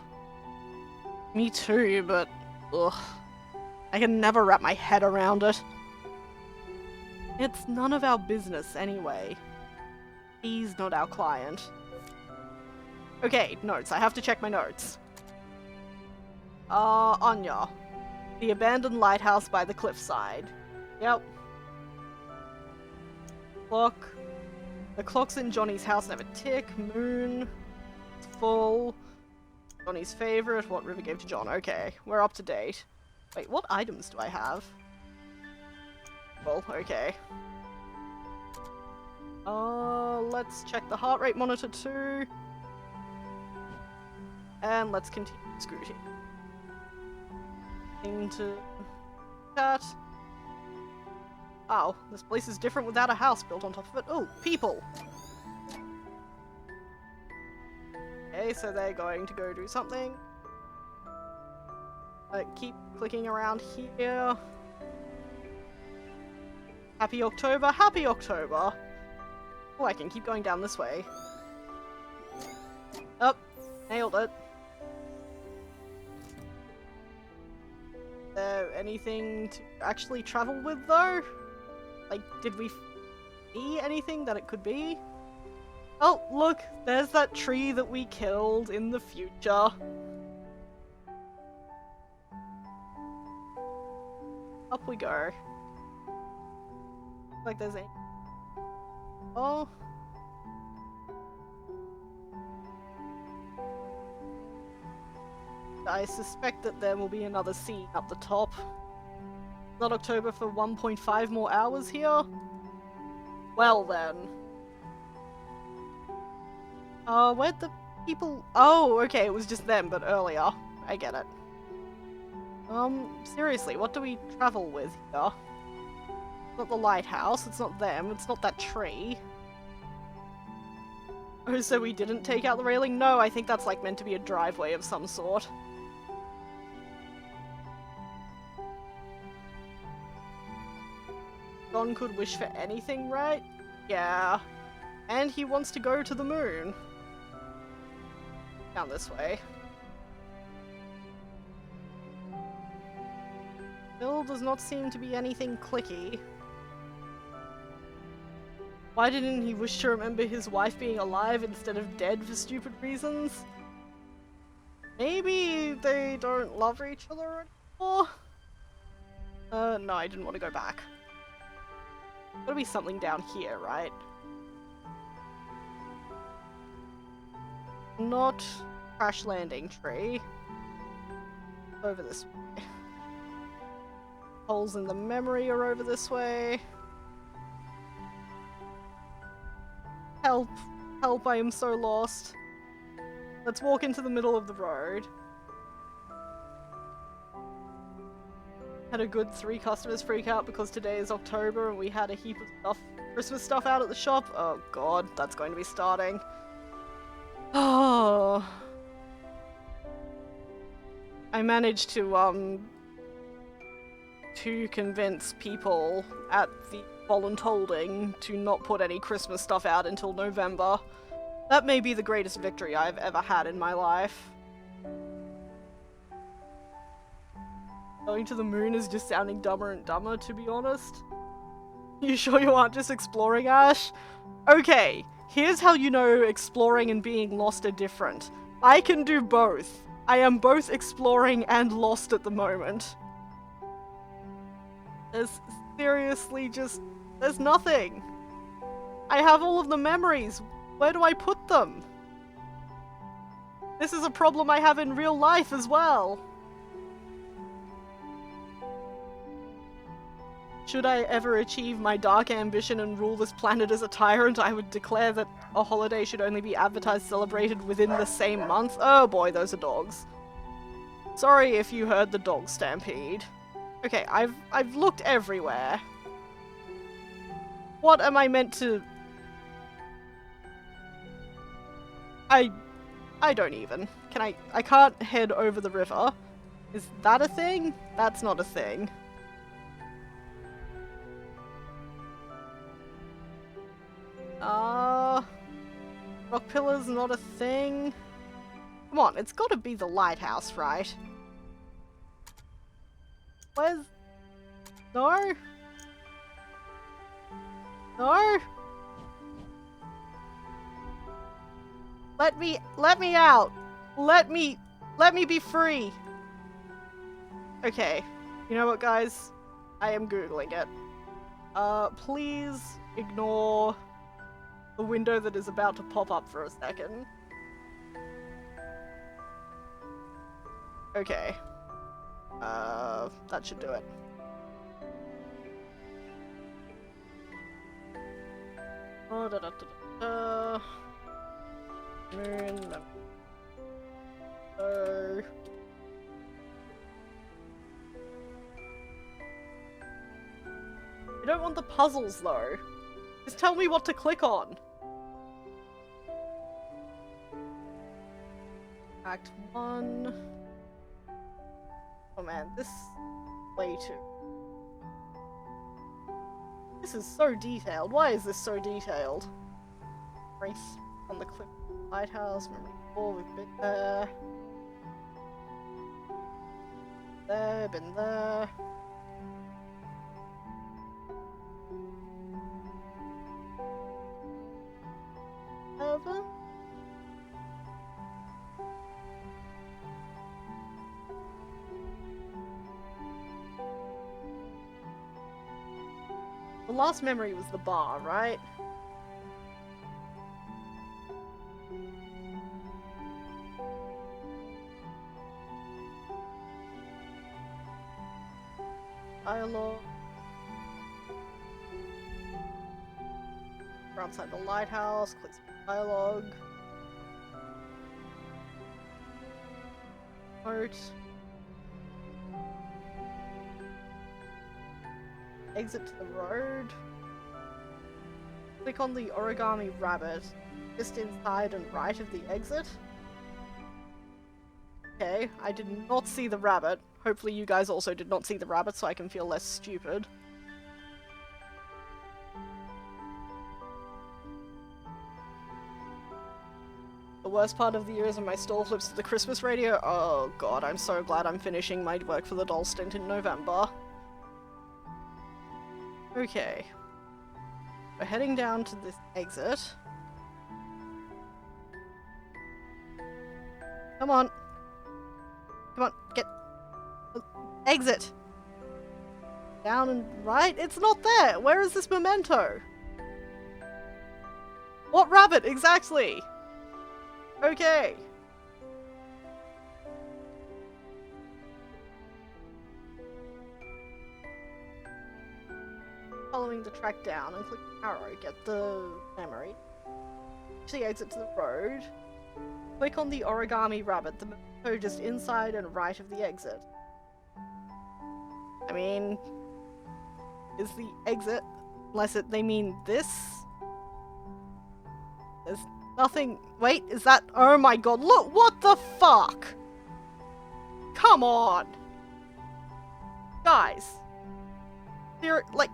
Me too, but ugh. I can never wrap my head around it. It's none of our business anyway. He's not our client. Okay, notes. I have to check my notes. Anya. The abandoned lighthouse by the cliffside. Yep. Clock. The clocks in Johnny's house never tick. Moon. It's full. Johnny's favorite. What River gave to John. Okay, we're up to date. Wait, what items do I have? Well, okay. Let's check the heart rate monitor too. And let's continue scrutiny. Into that. Oh, this place is different without a house built on top of it. Oh, people! Okay, so they're going to go do something. Keep clicking around here. Happy October, happy October! Oh, I can keep going down this way. Oh, nailed it. Is there anything to actually travel with, though? Like, did we see anything that it could be? Oh, look! There's that tree that we killed in the future. Up we go. Like there's a... Oh. I suspect that there will be another scene up the top. Not October for 1.5 more hours here? Well then. Where'd the people... Oh, okay, it was just them, but earlier. I get it. Seriously, what do we travel with here? It's not the lighthouse, it's not them, it's not that tree. Oh, so we didn't take out the railing? No, I think that's like meant to be a driveway of some sort. John could wish for anything, right? Yeah. And he wants to go to the moon. Down this way. Still does not seem to be anything clicky. Why didn't he wish to remember his wife being alive instead of dead for stupid reasons? Maybe they don't love each other anymore? No, I didn't want to go back. Gotta be something down here, right? Not crash landing tree. Over this way. Holes in the memory are over this way. Help! Help, I am so lost. Let's walk into the middle of the road. Had a good 3 customers freak out because today is October and we had a heap of stuff, Christmas stuff out at the shop. Oh god, that's going to be starting. Oh. I managed to convince people at the voluntolding to not put any Christmas stuff out until November. That may be the greatest victory I've ever had in my life. Going to the moon is just sounding dumber and dumber, to be honest. You sure you aren't just exploring, Ash? Okay, here's how you know exploring and being lost are different. I can do both. I am both exploring and lost at the moment. There's seriously just... there's nothing. I have all of the memories. Where do I put them? This is a problem I have in real life as well. Should I ever achieve my dark ambition and rule this planet as a tyrant, I would declare that a holiday should only be advertised celebrated within the same month. Oh boy, those are dogs. Sorry if you heard the dog stampede. Okay, I've looked everywhere. What am I meant to... I don't even. I can't head over the river. Is that a thing? That's not a thing. Rock pillar's not a thing. Come on, it's gotta be the lighthouse, right? Where's... No? No? Let me out! Let me be free! Okay, you know what, guys? I am Googling it. Please ignore the window that is about to pop up for a second. Okay. That should do it. Oh, da da da da. Moon. Oh. I don't want the puzzles though. Just tell me what to click on. Act 1. Oh man, this is way too. This is so detailed. Why is this so detailed? Race on the cliff lighthouse. Memory 4, we've been there. There, been there. Ever? The last memory was the bar, right? Dialogue. We're outside the lighthouse, click dialogue. Note. Exit to the road. Click on the origami rabbit, just inside and right of the exit. Okay, I did not see the rabbit. Hopefully you guys also did not see the rabbit so I can feel less stupid. The worst part of the year is when my stall flips to the Christmas radio. Oh god, I'm so glad I'm finishing my work for the doll stint in November. Okay. We're heading down to this exit. Come on. Come on, get... Exit! Down and right? It's not there! Where is this memento? What rabbit, exactly? Okay. Following the track down and click the arrow, get the memory. Actually exit to the road. Click on the origami rabbit, the memento just inside and right of the exit. I mean, is the exit, unless they mean this? There's nothing, wait, is that, oh my god, look, what the fuck? Come on! Guys. They're, like,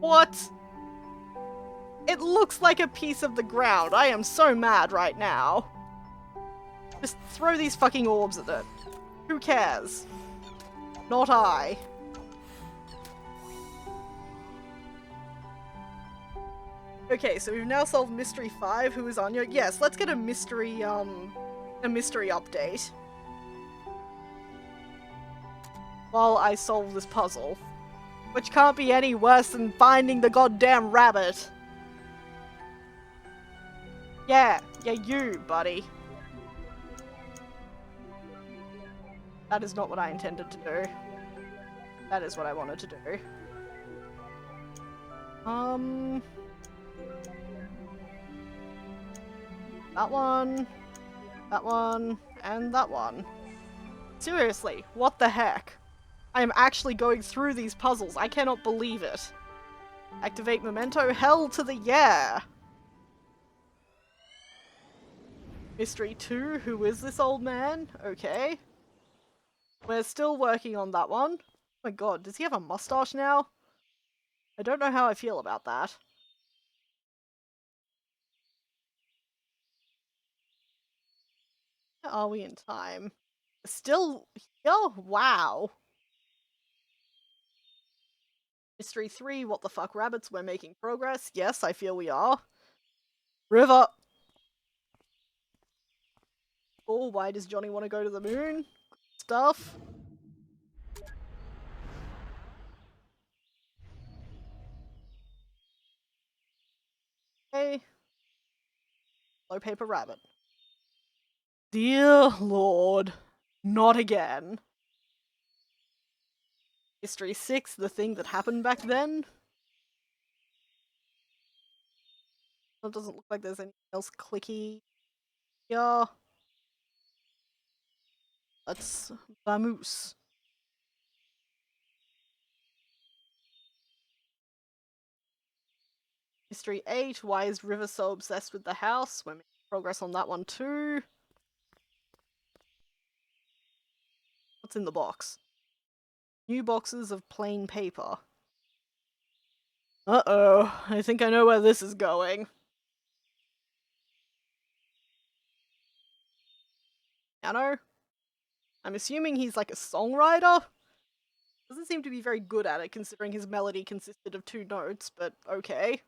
what? It looks like a piece of the ground. I am so mad right now. Just throw these fucking orbs at it. Who cares? Not I. Okay, so we've now solved Mystery 5. Who is Anya? Yes, let's get a mystery update. While I solve this puzzle. Which can't be any worse than finding the goddamn rabbit. Yeah, you, buddy. That is not what I intended to do. That is what I wanted to do. That one, and that one. Seriously, what the heck? I am actually going through these puzzles. I cannot believe it. Activate memento, hell to the yeah! Mystery 2, who is this old man? Okay. We're still working on that one. Oh my god, does he have a mustache now? I don't know how I feel about that. Where are we in time? Still... Oh, wow. Mystery 3, what the fuck rabbits, we're making progress. Yes, I feel we are. River! Oh, why does Johnny want to go to the moon? Stuff. Hey. Low paper rabbit. Dear Lord. Not again. History 6, the thing that happened back then. It doesn't look like there's anything else clicky. Yeah. Let's vamoose. History 8, why is River so obsessed with the house? We're making progress on that one too. What's in the box? New boxes of plain paper. Uh-oh, I think I know where this is going. Piano? I'm assuming he's like a songwriter? Doesn't seem to be very good at it considering his melody consisted of 2 notes, but okay.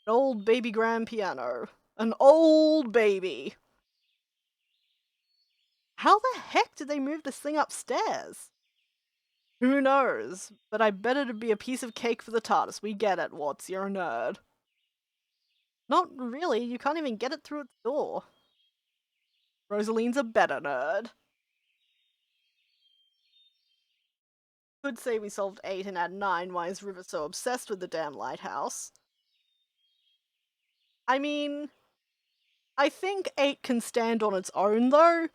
An old baby grand piano. An old baby. How the heck did they move this thing upstairs? Who knows? But I bet it'd be a piece of cake for the TARDIS. We get it, Watts. You're a nerd. Not really. You can't even get it through its door. Rosaline's a better nerd. Could say we solved 8 and add 9. Why is River so obsessed with the damn lighthouse? I mean, I think 8 can stand on its own, though,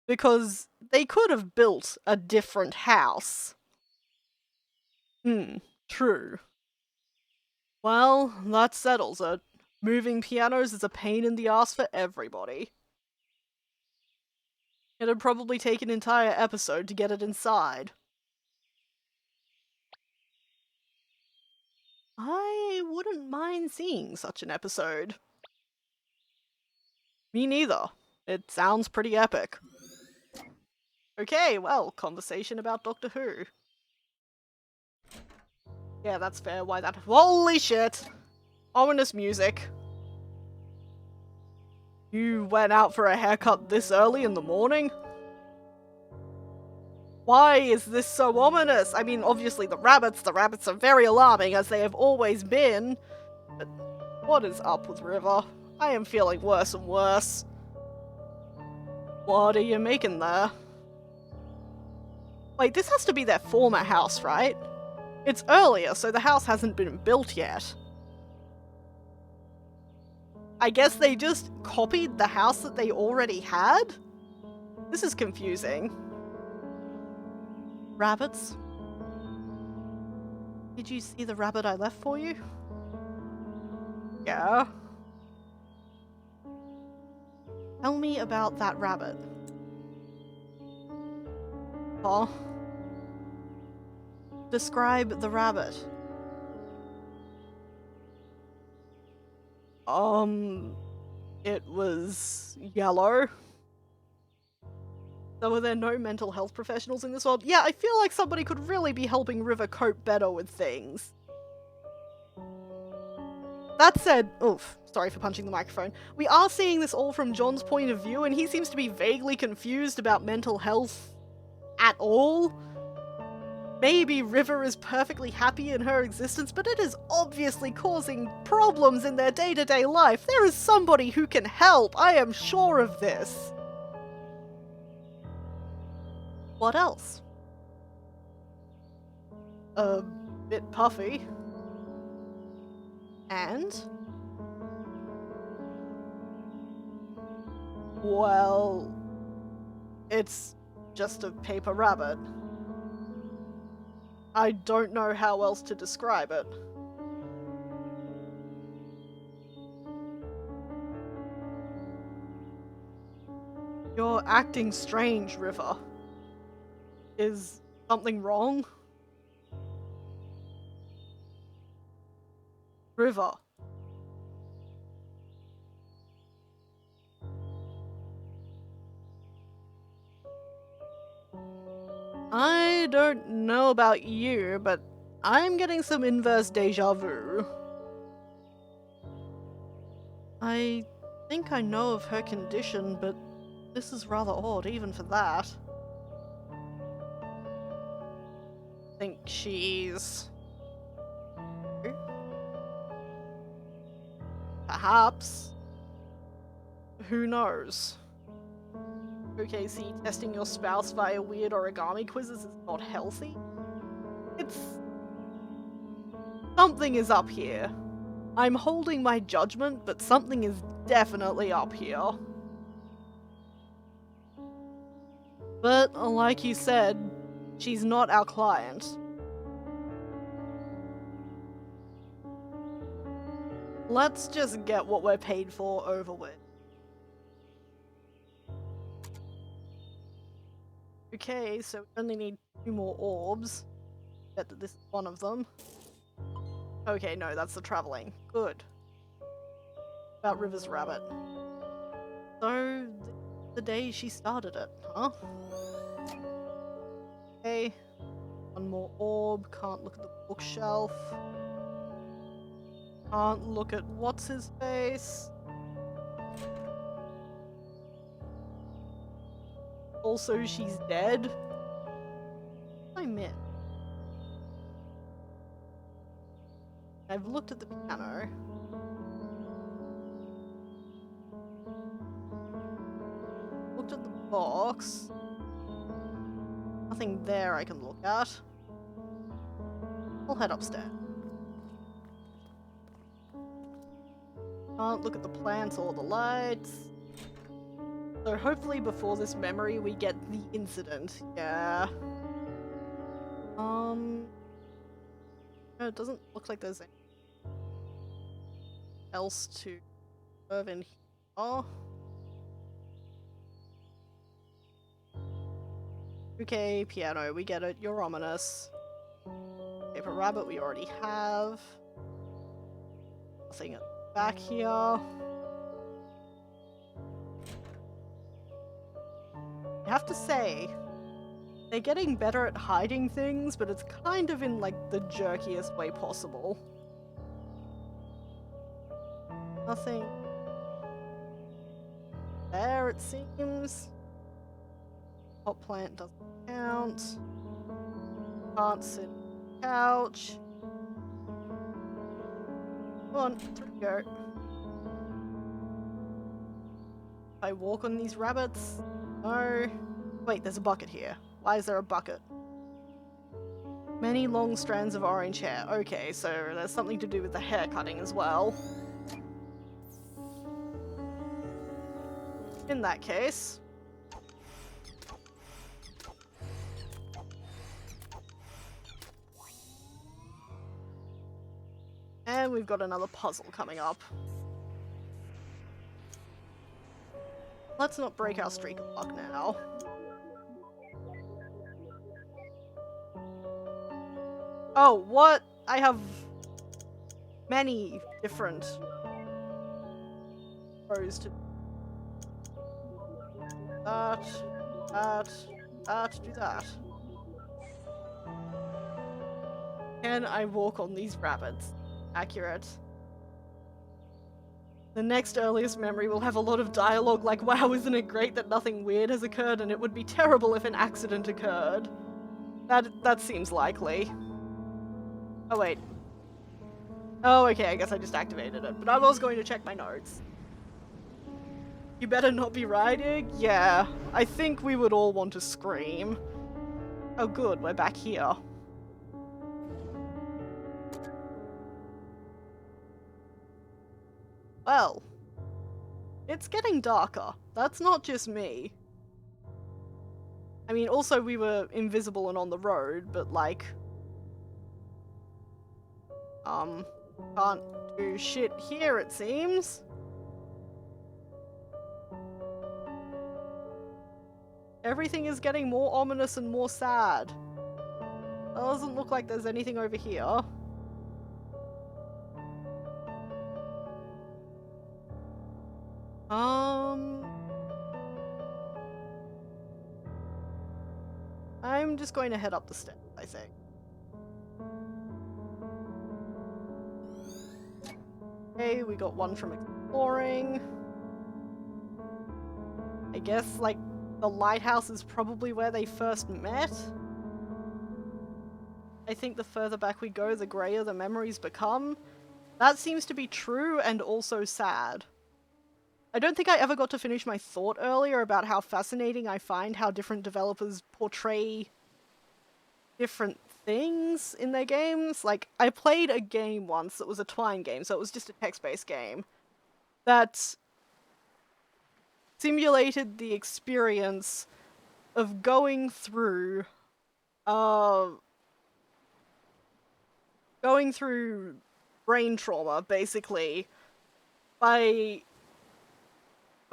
because they could have built a different house. True. Well, that settles it. Moving pianos is a pain in the ass for everybody. It'd probably take an entire episode to get it inside. I wouldn't mind seeing such an episode. Me neither. It sounds pretty epic. Okay, well, conversation about Doctor Who. Yeah, that's fair. Why that? Holy shit! Ominous music. You went out for a haircut this early in the morning? Why is this so ominous? I mean, obviously the rabbits are very alarming, as they have always been. But what is up with River? I am feeling worse and worse. What are you making there? Wait, this has to be their former house, right? It's earlier, so the house hasn't been built yet. I guess they just copied the house that they already had? This is confusing. Rabbits? Did you see the rabbit I left for you? Yeah. Tell me about that rabbit. Huh? Describe the rabbit. It was yellow. So were there no mental health professionals in this world? Yeah, I feel like somebody could really be helping River cope better with things. That said, oof, sorry for punching the microphone. We are seeing this all from John's point of view, and he seems to be vaguely confused about mental health at all. Maybe River is perfectly happy in her existence, but it is obviously causing problems in their day-to-day life. There is somebody who can help, I am sure of this. What else? A bit puffy. And? Well, it's just a paper rabbit. I don't know how else to describe it. You're acting strange, River. Is something wrong? River. I don't know about you, but I'm getting some inverse deja vu. I think I know of her condition, but this is rather odd even for that. I think she's... Perhaps. Who knows? Okay, see, testing your spouse via weird origami quizzes is not healthy. It's... Something is up here. I'm holding my judgment, but something is definitely up here. But, like you said, she's not our client. Let's just get what we're paid for over with. Okay, so we only need 2 more orbs. Bet that this is one of them. Okay, no, that's the traveling. Good. About River's rabbit. So, the day she started it, huh? Okay. 1 more orb. Can't look at the bookshelf. Can't look at what's his face. Also, she's dead. I missed. I've looked at the piano. Looked at the box. Nothing there I can look at. I'll head upstairs. Can't look at the plants or the lights. So hopefully before this memory we get the incident. Yeah. No, it doesn't look like there's anything else to observe in here. Okay, piano, we get it. You're ominous. Paper rabbit we already have. Nothing at the back here. I have to say, they're getting better at hiding things, but it's kind of in like the jerkiest way possible. Nothing there, it seems. Hot plant doesn't count. Can't sit on the couch. Come on, through you go. If I walk on these rabbits? No. Wait, there's a bucket here. Why is there a bucket? Many long strands of orange hair. Okay, so there's something to do with the hair cutting as well. In that case... And we've got another puzzle coming up. Let's not break our streak of luck now. Oh, what? I have many different rows to do that. Can I walk on these rabbits? Accurate. The next earliest memory will have a lot of dialogue like, wow, isn't it great that nothing weird has occurred, and it would be terrible if an accident occurred. That seems likely. Oh wait. Oh, okay, I guess I just activated it, but I was going to check my notes. You better not be riding? Yeah, I think we would all want to scream. Oh good, we're back here. Well, it's getting darker. That's not just me. I mean, also we were invisible and on the road, but like... can't do shit here, it seems. Everything is getting more ominous and more sad. Doesn't look like there's anything over here. I'm just going to head up the stairs, I think. Okay, we got one from exploring. I guess, like, the lighthouse is probably where they first met. I think the further back we go, the grayer the memories become. That seems to be true and also sad. I don't think I ever got to finish my thought earlier about how fascinating I find how different developers portray different things in their games. Like, I played a game once that was a Twine game, so it was just a text-based game, that simulated the experience of going through brain trauma, basically, by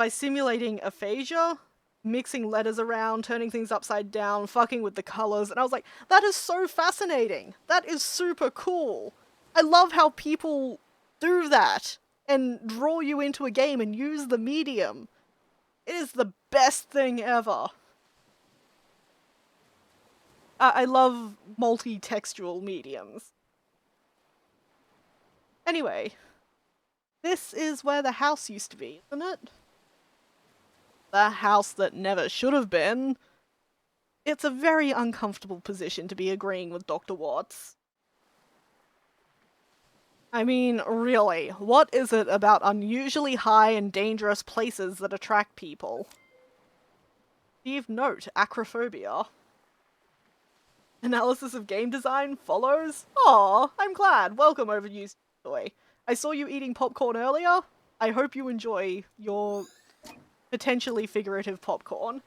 simulating aphasia, mixing letters around, turning things upside down, fucking with the colors, and I was like, that is so fascinating! That is super cool! I love how people do that and draw you into a game and use the medium. It is the best thing ever. I love multi-textual mediums. Anyway, this is where the house used to be, isn't it? The house that never should have been. It's a very uncomfortable position to be agreeing with Dr. Watts. I mean, really, what is it about unusually high and dangerous places that attract people? Steve note, acrophobia. Analysis of game design follows? Aw, I'm glad. Welcome, overused toy. I saw you eating popcorn earlier. I hope you enjoy your potentially figurative popcorn.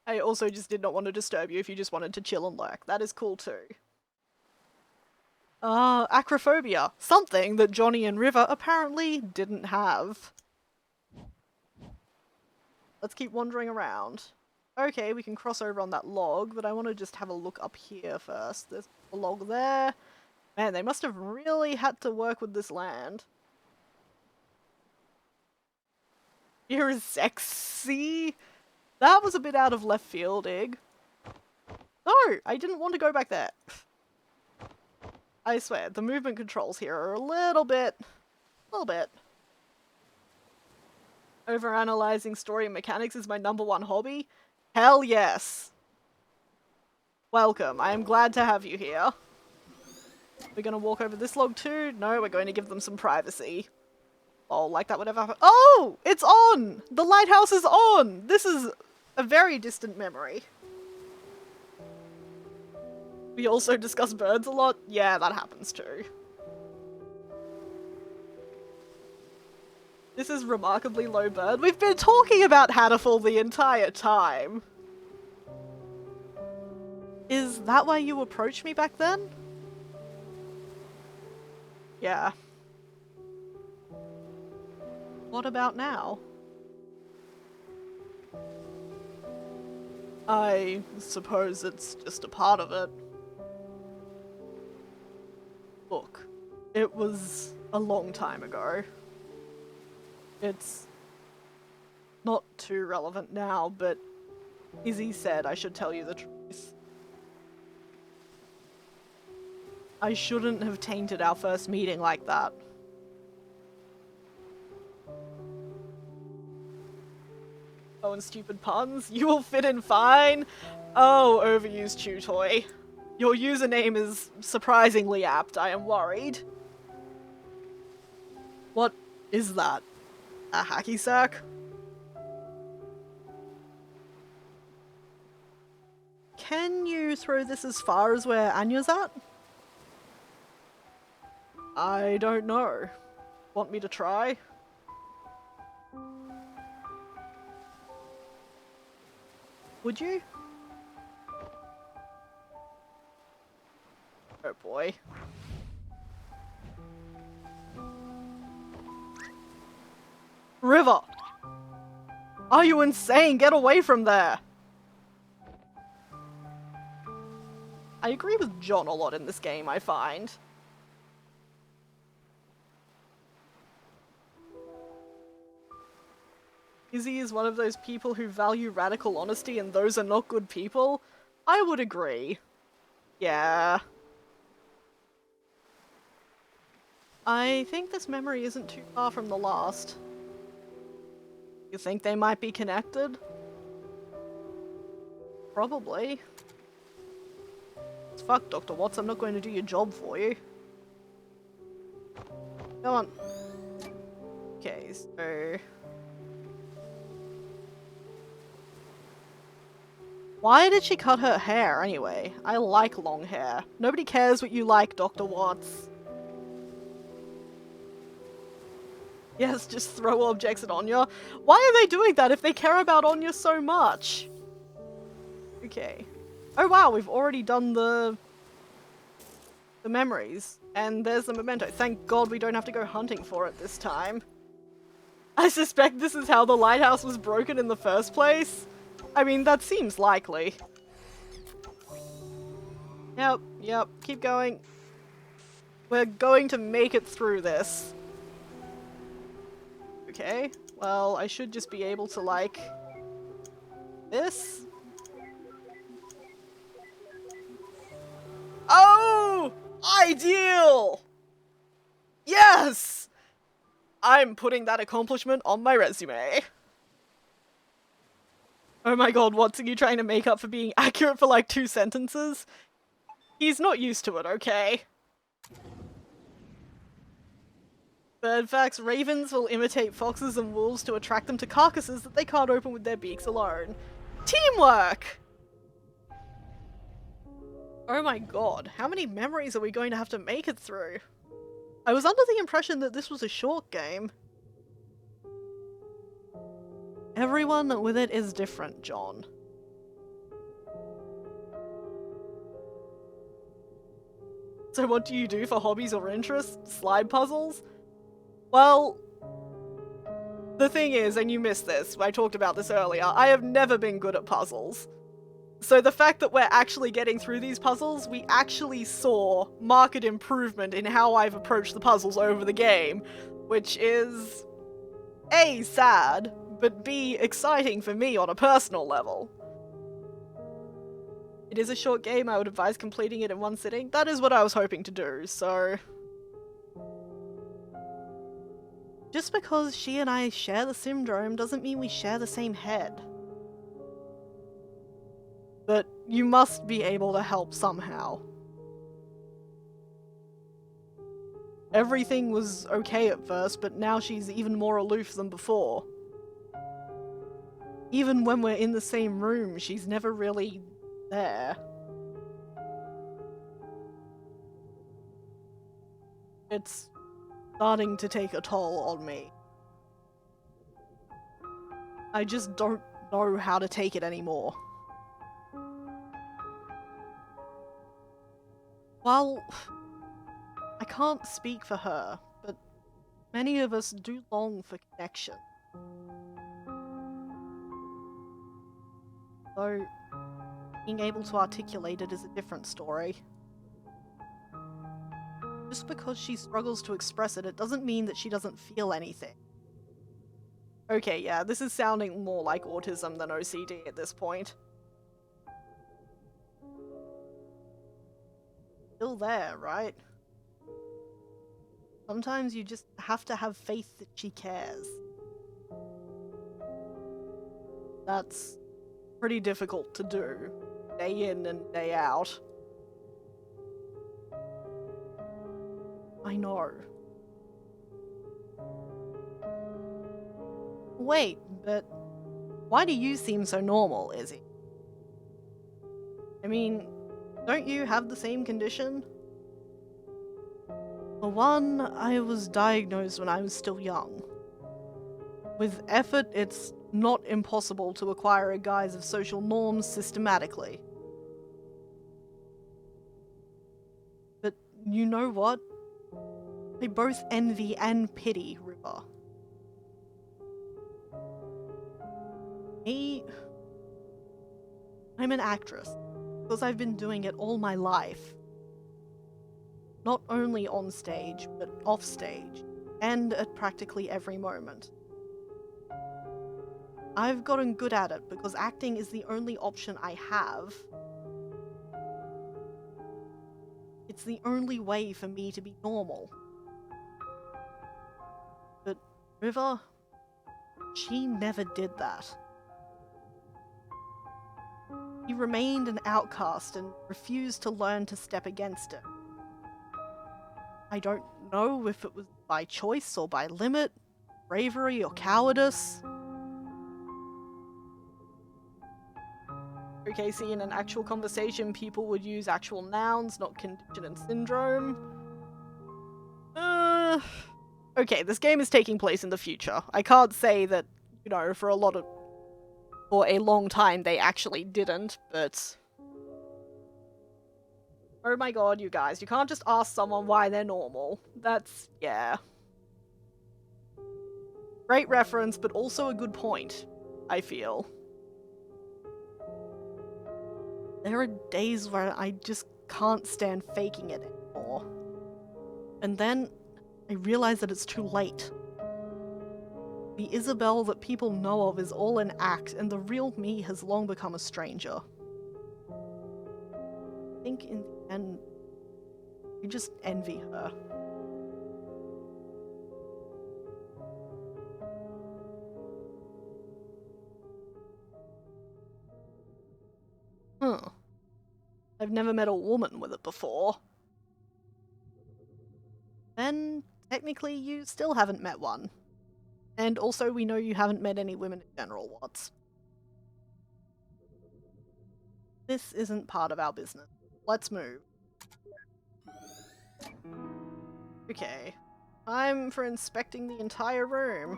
I also just did not want to disturb you if you just wanted to chill and lurk. That is cool too. Acrophobia. Something that Johnny and River apparently didn't have. Let's keep wandering around. Okay, we can cross over on that log, but I want to just have a look up here first. There's a log there. Man, they must have really had to work with this land. Here is sexy. That was a bit out of left field, Ig. No, I didn't want to go back there. I swear, the movement controls here are a little bit. Overanalyzing story and mechanics is my #1 hobby. Hell yes. Welcome, I am glad to have you here. We're gonna walk over this log too? No, we're going to give them some privacy. Oh, like that would ever happen. Oh! It's on! The lighthouse is on! This is a very distant memory. We also discuss birds a lot. Yeah, that happens too. This is remarkably low bird. We've been talking about Hatterfall the entire time. Is that why you approached me back then? Yeah. What about now? I suppose it's just a part of it. Look, it was a long time ago. It's not too relevant now, but Izzy said I should tell you the truth. I shouldn't have tainted our first meeting like that. Oh, and stupid puns? You will fit in fine? Oh, overused chew toy. Your username is surprisingly apt, I am worried. What is that? A hacky sack? Can you throw this as far as where Anya's at? I don't know. Want me to try? Would you? Oh boy. River! Are you insane? Get away from there! I agree with John a lot in this game, I find. Izzy is one of those people who value radical honesty and those are not good people. I would agree. Yeah. I think this memory isn't too far from the last. You think they might be connected? Probably. Fuck, Dr. Watts, I'm not going to do your job for you. Come on. Okay, so... Why did she cut her hair anyway? I like long hair. Nobody cares what you like, Dr. Watts. Yes, just throw objects at Anya. Why are they doing that if they care about Anya so much? Okay. Oh wow, we've already done the memories. And there's the memento. Thank God we don't have to go hunting for it this time. I suspect this is how the lighthouse was broken in the first place. I mean, that seems likely. Yep, keep going. We're going to make it through this. Okay, well, I should just be able to, like... this? Oh! Ideal! Yes! I'm putting that accomplishment on my resume. Oh my god, what's you trying to make up for being accurate for like 2 sentences? He's not used to it, okay? Bird facts: ravens will imitate foxes and wolves to attract them to carcasses that they can't open with their beaks alone. Teamwork! Oh my god, how many memories are we going to have to make it through? I was under the impression that this was a short game. Everyone with it is different, John. So what do you do for hobbies or interests? Slide puzzles? Well, the thing is, and you missed this, I talked about this earlier, I have never been good at puzzles. So the fact that we're actually getting through these puzzles, we actually saw marked improvement in how I've approached the puzzles over the game, which is A, sad, but B, exciting for me on a personal level. It is a short game, I would advise completing it in one sitting. That is what I was hoping to do, so... Just because she and I share the syndrome doesn't mean we share the same head. But you must be able to help somehow. Everything was okay at first, but now she's even more aloof than before. Even when we're in the same room, she's never really there. It's starting to take a toll on me. I just don't know how to take it anymore. Well, I can't speak for her, but many of us do long for connection. Though, being able to articulate it is a different story. Just because she struggles to express it, it doesn't mean that she doesn't feel anything. Okay, yeah, this is sounding more like autism than OCD at this point. Still there, right? Sometimes you just have to have faith that she cares. That's pretty difficult to do, day in and day out. I know. Wait, but why do you seem so normal, Izzy? I mean, don't you have the same condition? For one, I was diagnosed when I was still young. With effort, it's not impossible to acquire a guise of social norms systematically. But you know what? I both envy and pity River. Me, I'm an actress, because I've been doing it all my life. Not only on stage, but off stage, and at practically every moment. I've gotten good at it because acting is the only option I have. It's the only way for me to be normal. But River, she never did that. He remained an outcast and refused to learn to step against it. I don't know if it was by choice or by limit, bravery or cowardice. Okay, see, in an actual conversation, people would use actual nouns, not condition and syndrome. Okay, this game is taking place in the future. I can't say that, you know, for a long time they actually didn't, but... Oh my god, you guys, you can't just ask someone why they're normal. That's... yeah. Great reference, but also a good point, I feel. There are days where I just can't stand faking it anymore. And then I realize that it's too late. The Isabelle that people know of is all an act, and the real me has long become a stranger. I think in the end, I just envy her. I've never met a woman with it before. Then, technically, you still haven't met one. And also, we know you haven't met any women in general, Watts. This isn't part of our business. Let's move. Okay. Time for inspecting the entire room.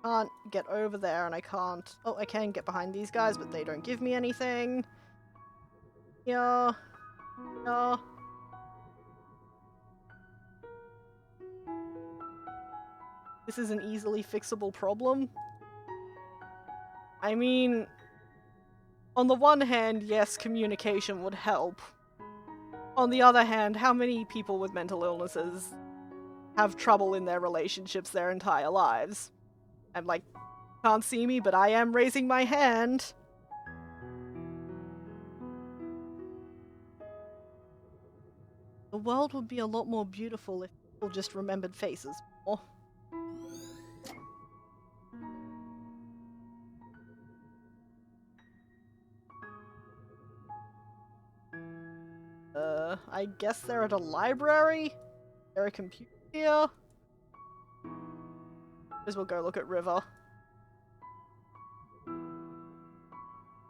Can't get over there and I can't... Oh, I can get behind these guys, but they don't give me anything. Yeah. Yeah. This is an easily fixable problem. I mean... On the one hand, yes, communication would help. On the other hand, how many people with mental illnesses have trouble in their relationships their entire lives? I'm like, can't see me, but I am raising my hand. The world would be a lot more beautiful if people just remembered faces more. I guess they're at a library? There a computer here? As we'll go look at River.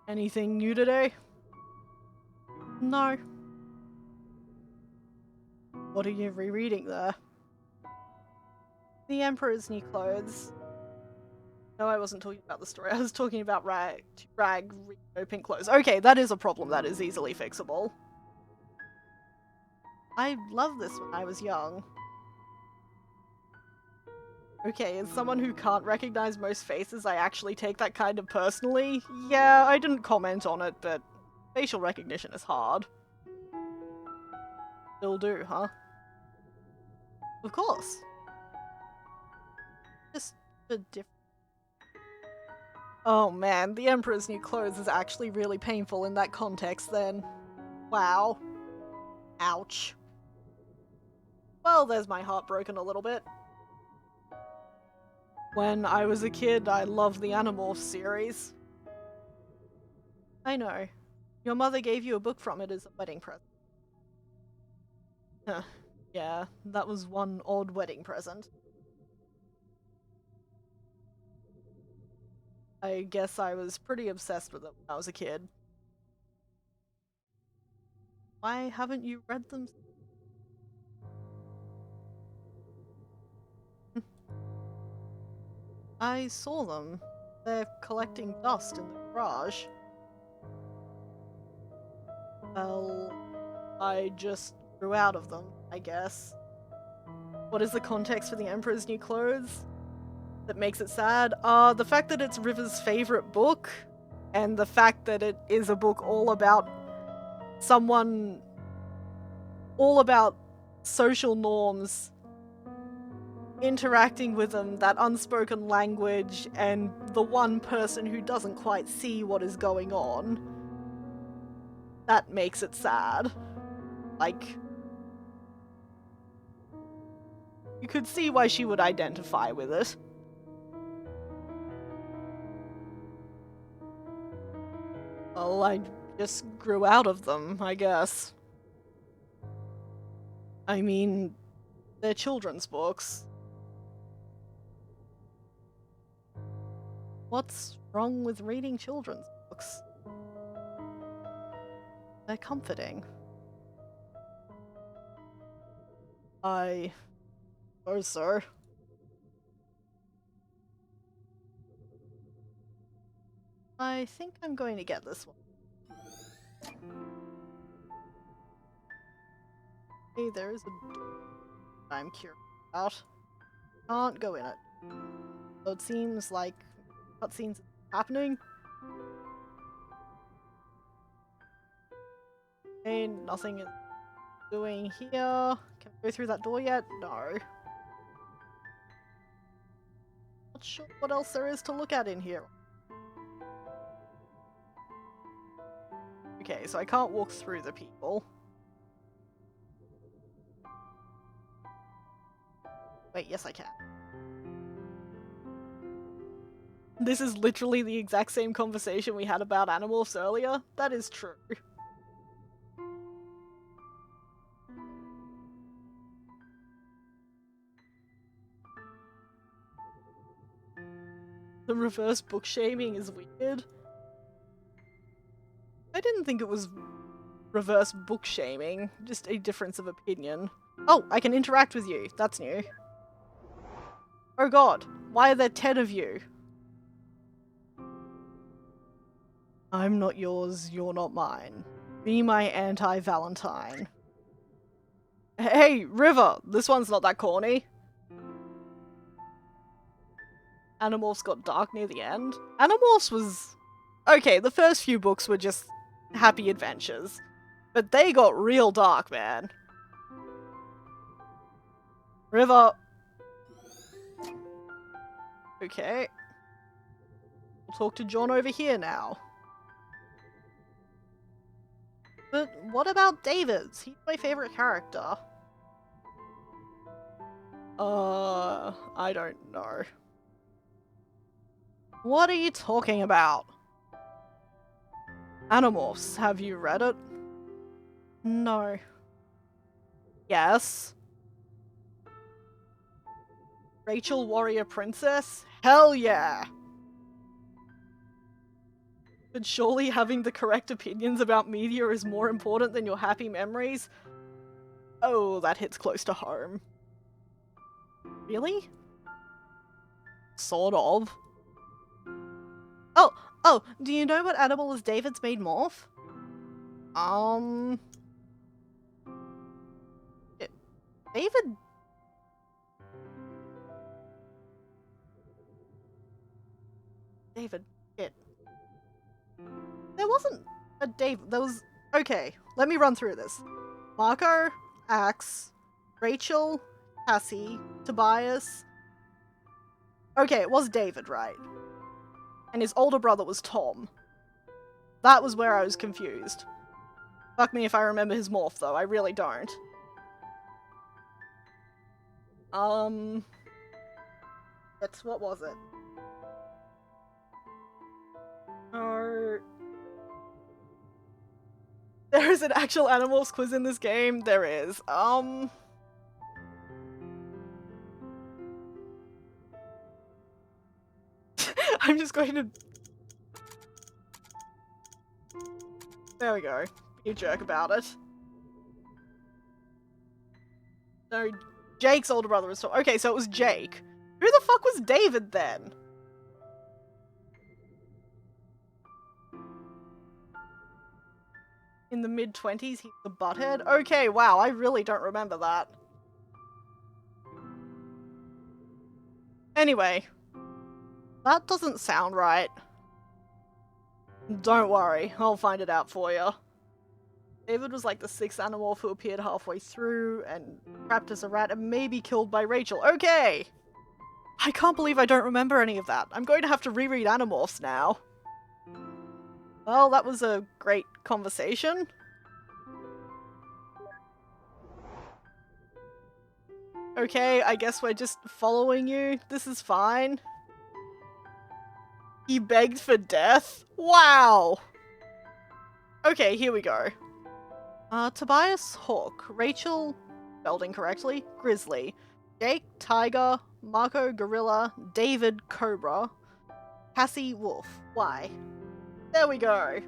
Anything new today? No. What are you rereading there? The Emperor's New Clothes. No, I wasn't talking about the story. I was talking about Rag pink clothes. Okay, that is a problem that is easily fixable. I loved this when I was young. Okay, as someone who can't recognize most faces, I actually take that kind of personally. Yeah, I didn't comment on it, but facial recognition is hard. Still do, huh? Of course. Just a different... Oh man, the Emperor's New Clothes is actually really painful in that context then. Wow. Ouch. Well, there's my heart broken a little bit. When I was a kid, I loved the Animorphs series. I know. Your mother gave you a book from it as a wedding present. Huh. Yeah, that was one odd wedding present. I guess I was pretty obsessed with it when I was a kid. Why haven't you read them? I saw them. They're collecting dust in the garage. Well, I just grew out of them, I guess. What is the context for the Emperor's New Clothes that makes it sad? The fact that it's River's favorite book, and the fact that it is a book all about social norms, interacting with them, that unspoken language, and the one person who doesn't quite see what is going on. That makes it sad. Like, you could see why she would identify with it. Well, I just grew out of them, I guess. I mean, They're children's books. What's wrong with reading children's books? They're comforting. I suppose so. I think I'm going to get this one. Hey, there is a door I'm curious about. Can't go in it. So it seems like cutscenes happening. Okay, nothing is doing here. Can we go through that door yet? No. Not sure what else there is to look at in here. Okay, so I can't walk through the people. Wait, yes I can. This is literally the exact same conversation we had about Animorphs earlier. That is true. The reverse book shaming is weird. I didn't think it was reverse book shaming, just a difference of opinion. Oh, I can interact with you. That's new. Oh god, why are there 10 of you? I'm not yours, you're not mine. Be my anti-Valentine. Hey, River! This one's not that corny. Animorphs got dark near the end. Animorphs was... Okay, the first few books were just happy adventures. But they got real dark, man. River! Okay. We'll talk to John over here now. But what about David's? He's my favorite character. I don't know. What are you talking about? Animorphs, have you read it? No. Yes. Rachel Warrior Princess? Hell yeah! But surely having the correct opinions about media is more important than your happy memories? Oh, that hits close to home. Really? Sort of. Oh, do you know what animal is David's main morph? David... Shit. There wasn't a David, there was... Okay, let me run through this. Marco, Axe, Rachel, Cassie, Tobias... Okay, it was David, right? And his older brother was Tom. That was where I was confused. Fuck me if I remember his morph, though. I really don't. What was it? Oh... There is an actual Animorphs quiz in this game? There is. I'm just going to... There we go. Be a jerk about it. No, Jake's older brother was Tom. Okay, so it was Jake. Who the fuck was David then? In the mid-20s, he's the butthead? Okay, wow, I really don't remember that. Anyway. That doesn't sound right. Don't worry, I'll find it out for you. David was like the 6th Animorph who appeared halfway through and trapped as a rat and maybe killed by Rachel. Okay! I can't believe I don't remember any of that. I'm going to have to reread Animorphs now. Well, that was a great conversation. Okay, I guess we're just following you. This is fine. He begged for death? Wow! Okay, here we go. Tobias Hawk, Rachel spelled incorrectly. Grizzly. Jake, Tiger. Marco, Gorilla. David, Cobra. Cassie, Wolf. Why? There we go.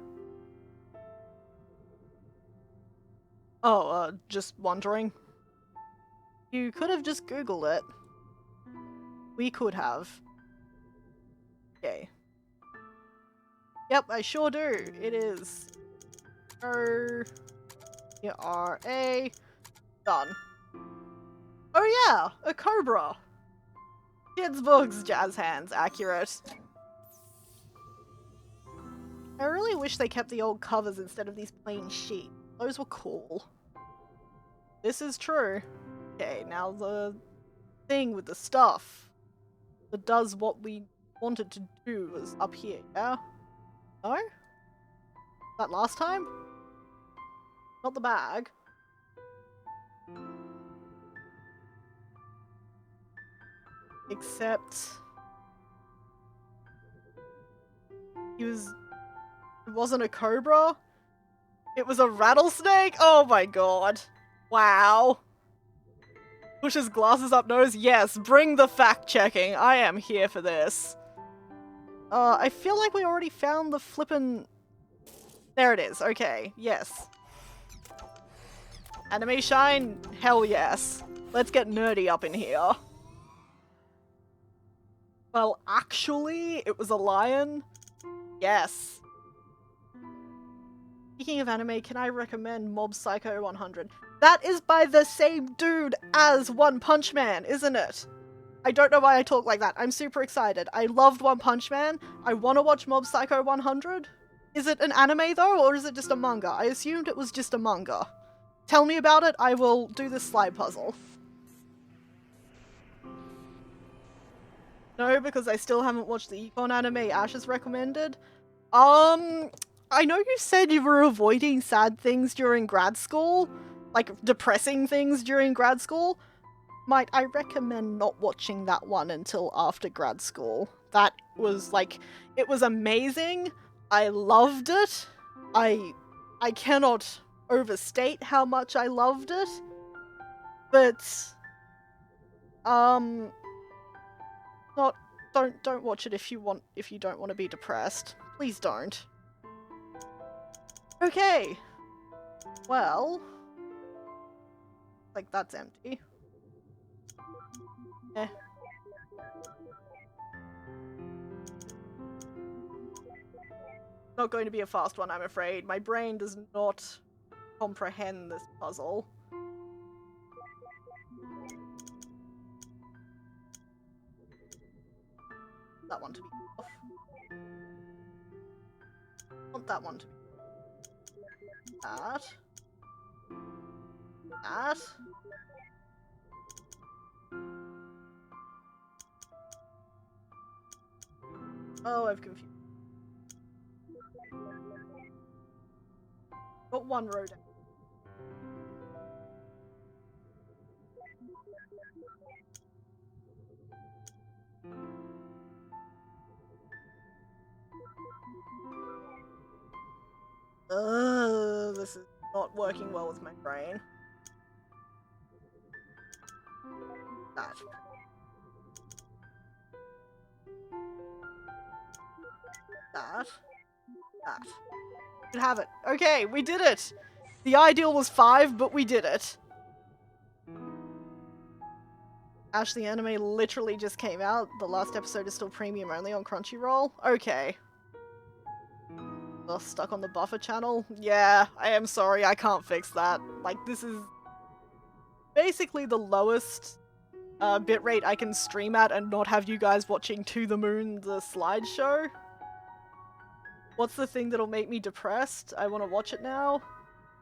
Oh, just wondering. You could have just Googled it. We could have. Okay. Yep, I sure do. It is O-R-A. Done. Oh yeah, a cobra. Kids books, jazz hands, accurate. I really wish they kept the old covers instead of these plain sheets. Those were cool. This is true. Okay, now the thing with the stuff that does what we wanted to do was up here, yeah? No? That last time? Not the bag. Except... It wasn't a cobra? It was a rattlesnake? Oh my god. Wow. Pushes glasses up nose? Yes, bring the fact-checking. I am here for this. I feel like we already found the flippin'... There it is, okay, yes. Anime shine? Hell yes. Let's get nerdy up in here. Well, actually, it was a lion. Yes. Speaking of anime, can I recommend Mob Psycho 100? That is by the same dude as One Punch Man, isn't it? I don't know why I talk like that. I'm super excited. I loved One Punch Man. I want to watch Mob Psycho 100. Is it an anime though, or is it just a manga? I assumed it was just a manga. Tell me about it, I will do this slide puzzle. No, because I still haven't watched the Econ anime Ash has recommended. I know you said you were avoiding sad things during grad school, like depressing things during grad school. Might I recommend not watching that one until after grad school. That was like, it was amazing. I loved it. I cannot overstate how much I loved it. But don't watch it if you don't want to be depressed. Please don't. Okay. Well, like that's empty. Eh. Not going to be a fast one, I'm afraid. My brain does not comprehend this puzzle. That one to be off. Want that one to be that. That. Oh, I've confused. Got one row down. This is not working well with my brain. That. That. That. You can have it. Okay, we did it! The ideal was 5, but we did it. Ash, the anime literally just came out. The last episode is still premium only on Crunchyroll. Okay. Ugh, stuck on the buffer channel? Yeah, I am sorry, I can't fix that. Like, this is basically the lowest bitrate I can stream at and not have you guys watching To the Moon, the slideshow. What's the thing that'll make me depressed? I want to watch it now.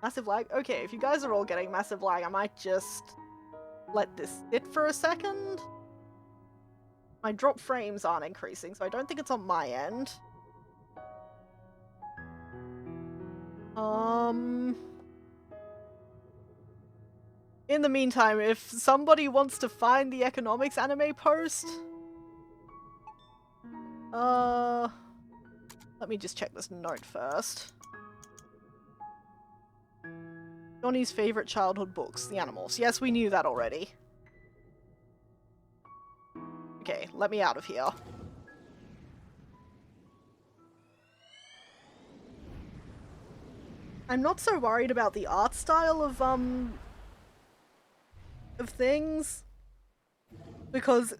Massive lag? Okay, if you guys are all getting massive lag, I might just let this sit for a second. My drop frames aren't increasing, so I don't think it's on my end. In the meantime, if somebody wants to find the economics anime post... Let me just check this note first. Johnny's favorite childhood books, The Animals. Yes, we knew that already. Okay, let me out of here. I'm not so worried about the art style of things, because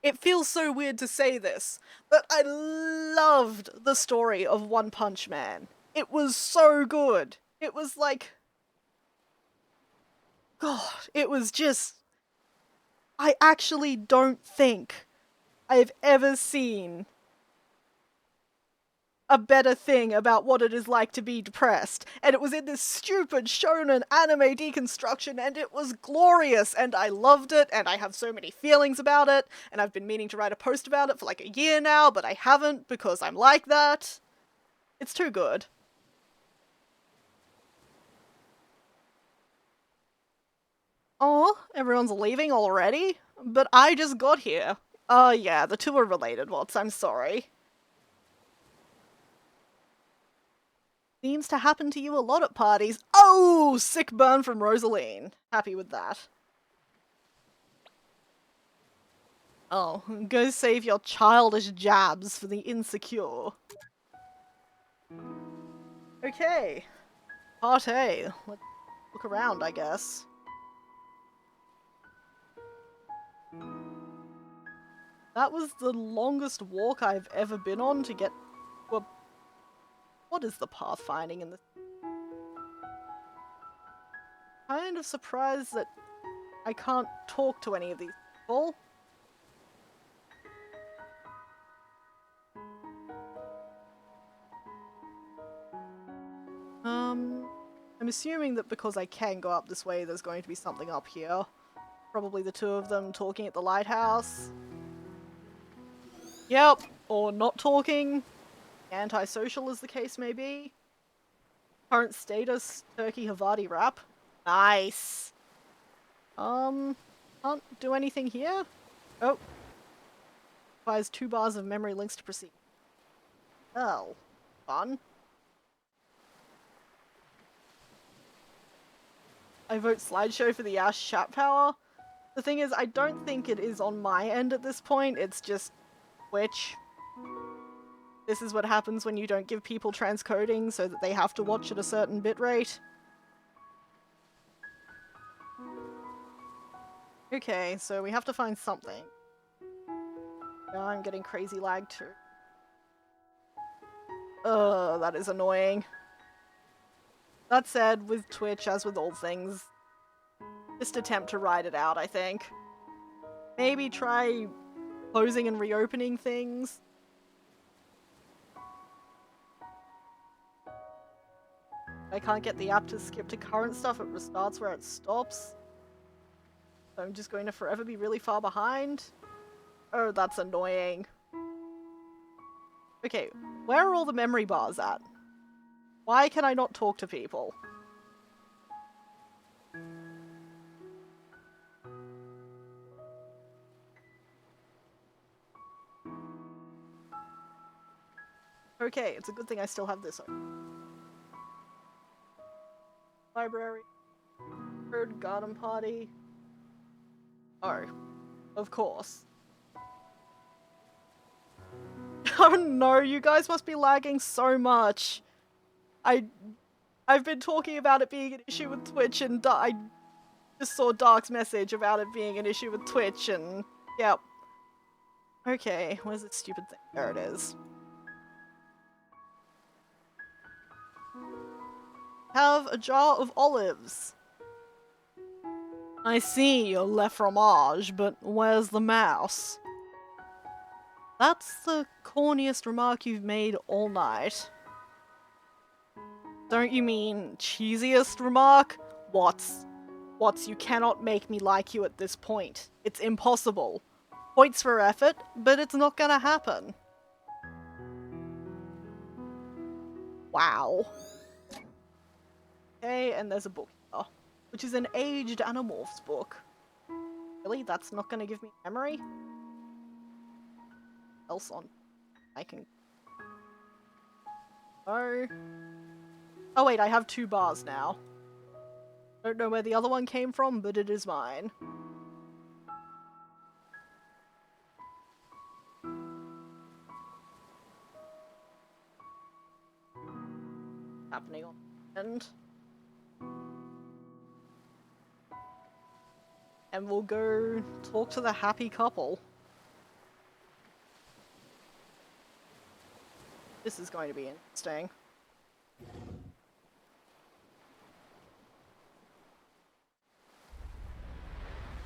it feels so weird to say this, but I loved the story of One Punch Man. It was so good. It was like, God, it was just, I actually don't think I've ever seen a better thing about what it is like to be depressed. And it was in this stupid shonen anime deconstruction, and it was glorious, and I loved it, and I have so many feelings about it, and I've been meaning to write a post about it for like a year now, but I haven't because I'm like that. It's too good. Oh, everyone's leaving already? But I just got here. Oh yeah, the two are related, Watts, I'm sorry. Seems to happen to you a lot at parties. Oh, sick burn from Rosaline. Happy with that. Oh, go save your childish jabs for the insecure. Okay. Part A. Let's look around, I guess. That was the longest walk I've ever been on to get to a... What is the pathfinding in this? Kind of surprised that I can't talk to any of these people. I'm assuming that because I can go up this way, there's going to be something up here. Probably the two of them talking at the lighthouse. Yep, or not talking. Antisocial as the case may be. Current status, Turkey Havarti wrap. Nice. Can't do anything here? Oh. Requires 2 bars of memory links to proceed. Well, fun. I vote slideshow for the Ash chat power. The thing is, I don't think it is on my end at this point, it's just Twitch. This is what happens when you don't give people transcoding so that they have to watch at a certain bitrate. Okay, so we have to find something. Now I'm getting crazy lag too. Ugh, that is annoying. That said, with Twitch, as with all things, just attempt to ride it out, I think. Maybe try closing and reopening things. I can't get the app to skip to current stuff, it restarts where it stops. So I'm just going to forever be really far behind. Oh, that's annoying. Okay, where are all the memory bars at? Why can I not talk to people? Okay, it's a good thing I still have this open. Library. Third garden party. Oh, of course. Oh no, you guys must be lagging so much. I've been talking about it being an issue with Twitch, and I just saw Dark's message about it being an issue with Twitch, and yep. Okay, where's this stupid thing? There it is. Have a jar of olives. I see your le fromage, but where's the mouse? That's the corniest remark you've made all night. Don't you mean cheesiest remark? Watts, you cannot make me like you at this point. It's impossible. Points for effort, but it's not gonna happen. Wow. Okay, and there's a book here, which is an aged Animorphs book. Really? That's not gonna give me memory? Else on... I can... Oh. Oh wait, I have 2 bars now. Don't know where the other one came from, but it is mine. Happening on the end. And we'll go talk to the happy couple. This is going to be interesting.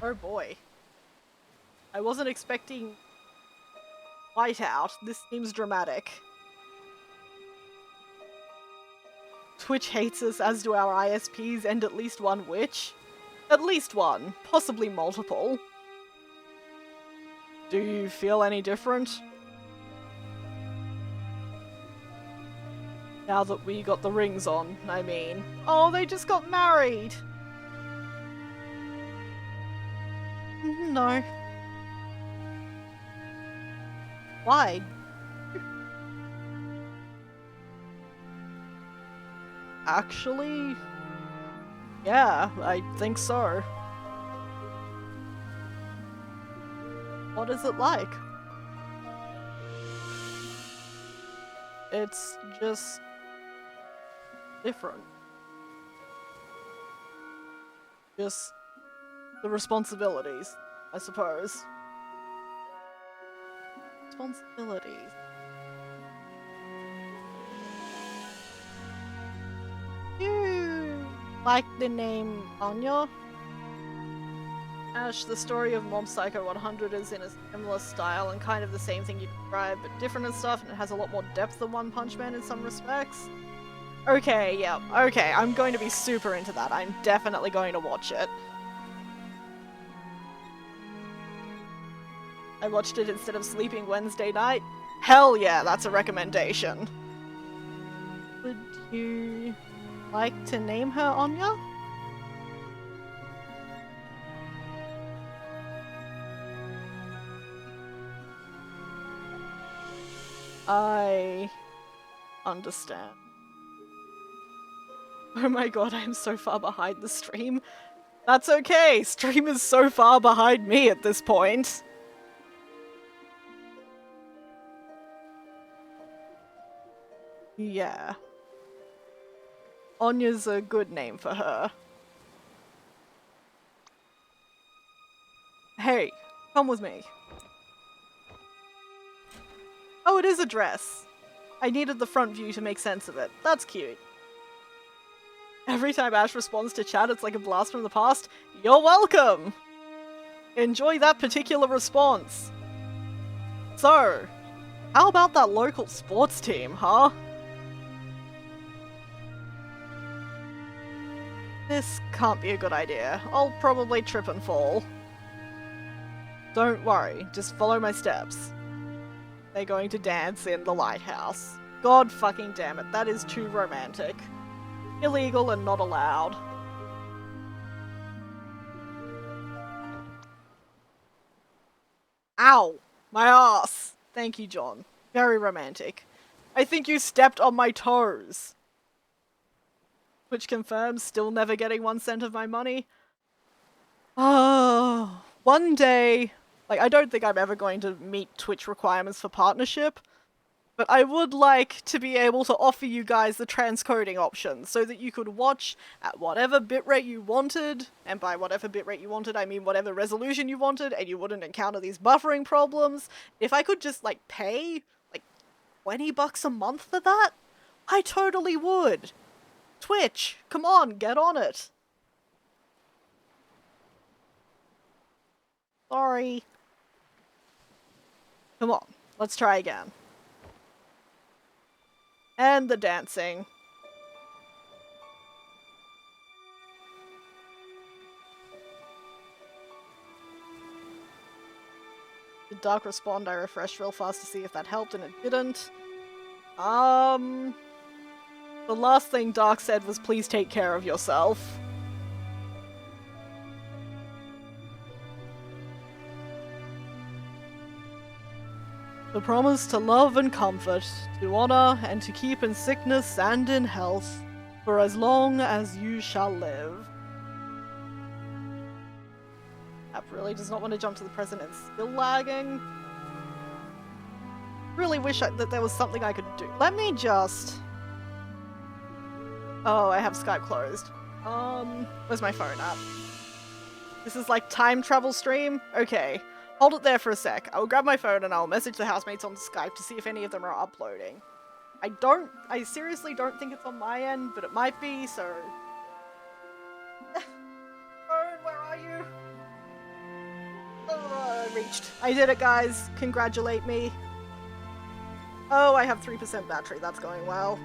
Oh boy. I wasn't expecting whiteout. This seems dramatic. Twitch hates us, as do our ISPs, and at least one witch. At least one, possibly multiple. Do you feel any different? Now that we got the rings on, I mean. Oh, they just got married! No. Why? Actually, yeah, I think so. What is it like? It's just different. Just the responsibilities, I suppose. Responsibilities. You like the name Anya? Ash, the story of Mob Psycho 100 is in a similar style and kind of the same thing you described, but different and stuff, and it has a lot more depth than One Punch Man in some respects. Okay, yeah, okay, I'm going to be super into that. I'm definitely going to watch it. I watched it instead of sleeping Wednesday night. Hell yeah, that's a recommendation. Would you like to name her Anya? I understand. Oh my god, I am so far behind the stream. That's okay, stream is so far behind me at this point. Yeah. Anya's a good name for her. Hey, come with me. Oh, it is a dress. I needed the front view to make sense of it. That's cute. Every time Ash responds to chat, it's like a blast from the past. You're welcome! Enjoy that particular response. So, how about that local sports team, huh? This can't be a good idea. I'll probably trip and fall. Don't worry, just follow my steps. They're going to dance in the lighthouse. God fucking damn it, that is too romantic. Illegal and not allowed. Ow! My ass! Thank you, John. Very romantic. I think you stepped on my toes. Which confirms still never getting 1 cent of my money. Oh, one day, like, I don't think I'm ever going to meet Twitch requirements for partnership, but I would like to be able to offer you guys the transcoding option so that you could watch at whatever bitrate you wanted, and by whatever bitrate you wanted, I mean whatever resolution you wanted, and you wouldn't encounter these buffering problems. If I could just, like, pay, like, $20 a month for that, I totally would. Twitch, come on, get on it. Sorry. Come on, let's try again. And the dancing. Did Dark respond? I refreshed real fast to see if that helped, and it didn't. The last thing Dark said was, please take care of yourself. The promise to love and comfort, to honor and to keep in sickness and in health, for as long as you shall live. App really does not want to jump to the present and still lagging. Really wish that there was something I could do. Let me just... Oh, I have Skype closed. Where's my phone at? This is like time travel stream? Okay. Hold it there for a sec. I'll grab my phone and I'll message the housemates on Skype to see if any of them are uploading. I seriously don't think it's on my end, but it might be, so... Phone, where are you? Oh, I reached. I did it, guys. Congratulate me. Oh, I have 3% battery. That's going well.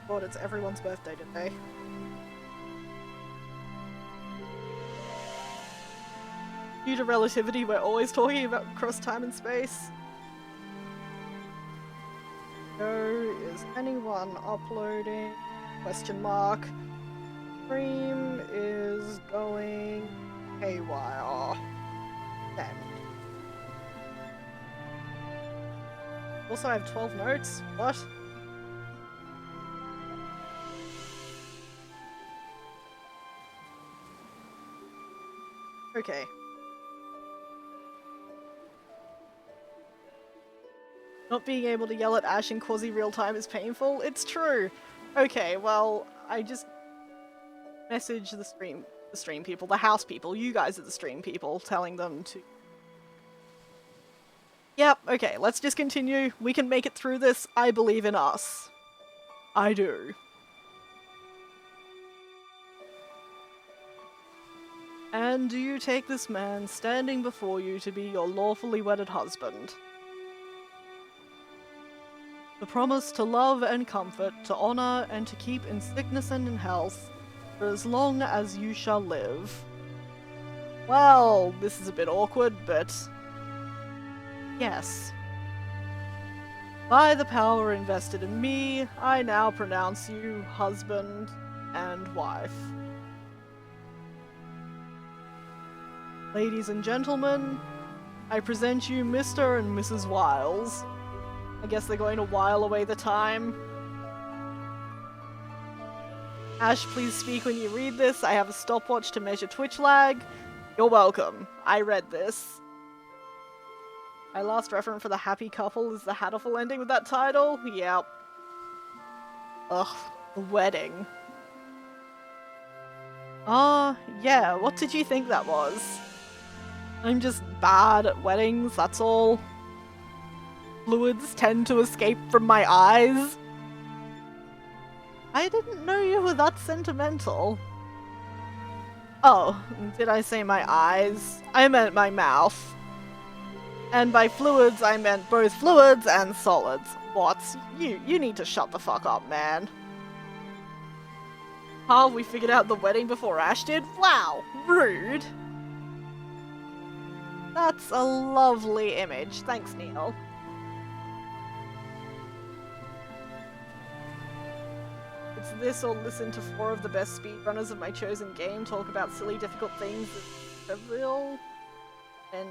God, it's everyone's birthday today. Due to relativity, we're always talking about cross time and space. So, is anyone uploading? Question mark. Stream is going haywire. Send. Also, I have 12 notes. What? Okay. Not being able to yell at Ash in quasi real time is painful. It's true. Okay, well, I just message the stream people, the house people. You guys are the stream people, telling them to. Yep. Okay, let's just continue. We can make it through this. I believe in us. I do. And do you take this man standing before you to be your lawfully wedded husband? The promise to love and comfort, to honor and to keep in sickness and in health, for as long as you shall live. Well, this is a bit awkward, but... yes. By the power invested in me, I now pronounce you husband and wife. Ladies and gentlemen, I present you Mr. and Mrs. Wiles. I guess they're going to while away the time. Ash, please speak when you read this. I have a stopwatch to measure Twitch lag. You're welcome. I read this. My last reference for the happy couple is the Hatterful ending with that title. Yep. Ugh, the wedding. Yeah, what did you think that was? I'm just bad at weddings, that's all. Fluids tend to escape from my eyes. I didn't know you were that sentimental. Oh, did I say my eyes? I meant my mouth. And by fluids, I meant both fluids and solids. What? You need to shut the fuck up, man. Oh, we figured out the wedding before Ash did? Wow, rude. That's a lovely image. Thanks, Neil. It's this or listen to 4 of the best speedrunners of my chosen game talk about silly, difficult things that are trivial and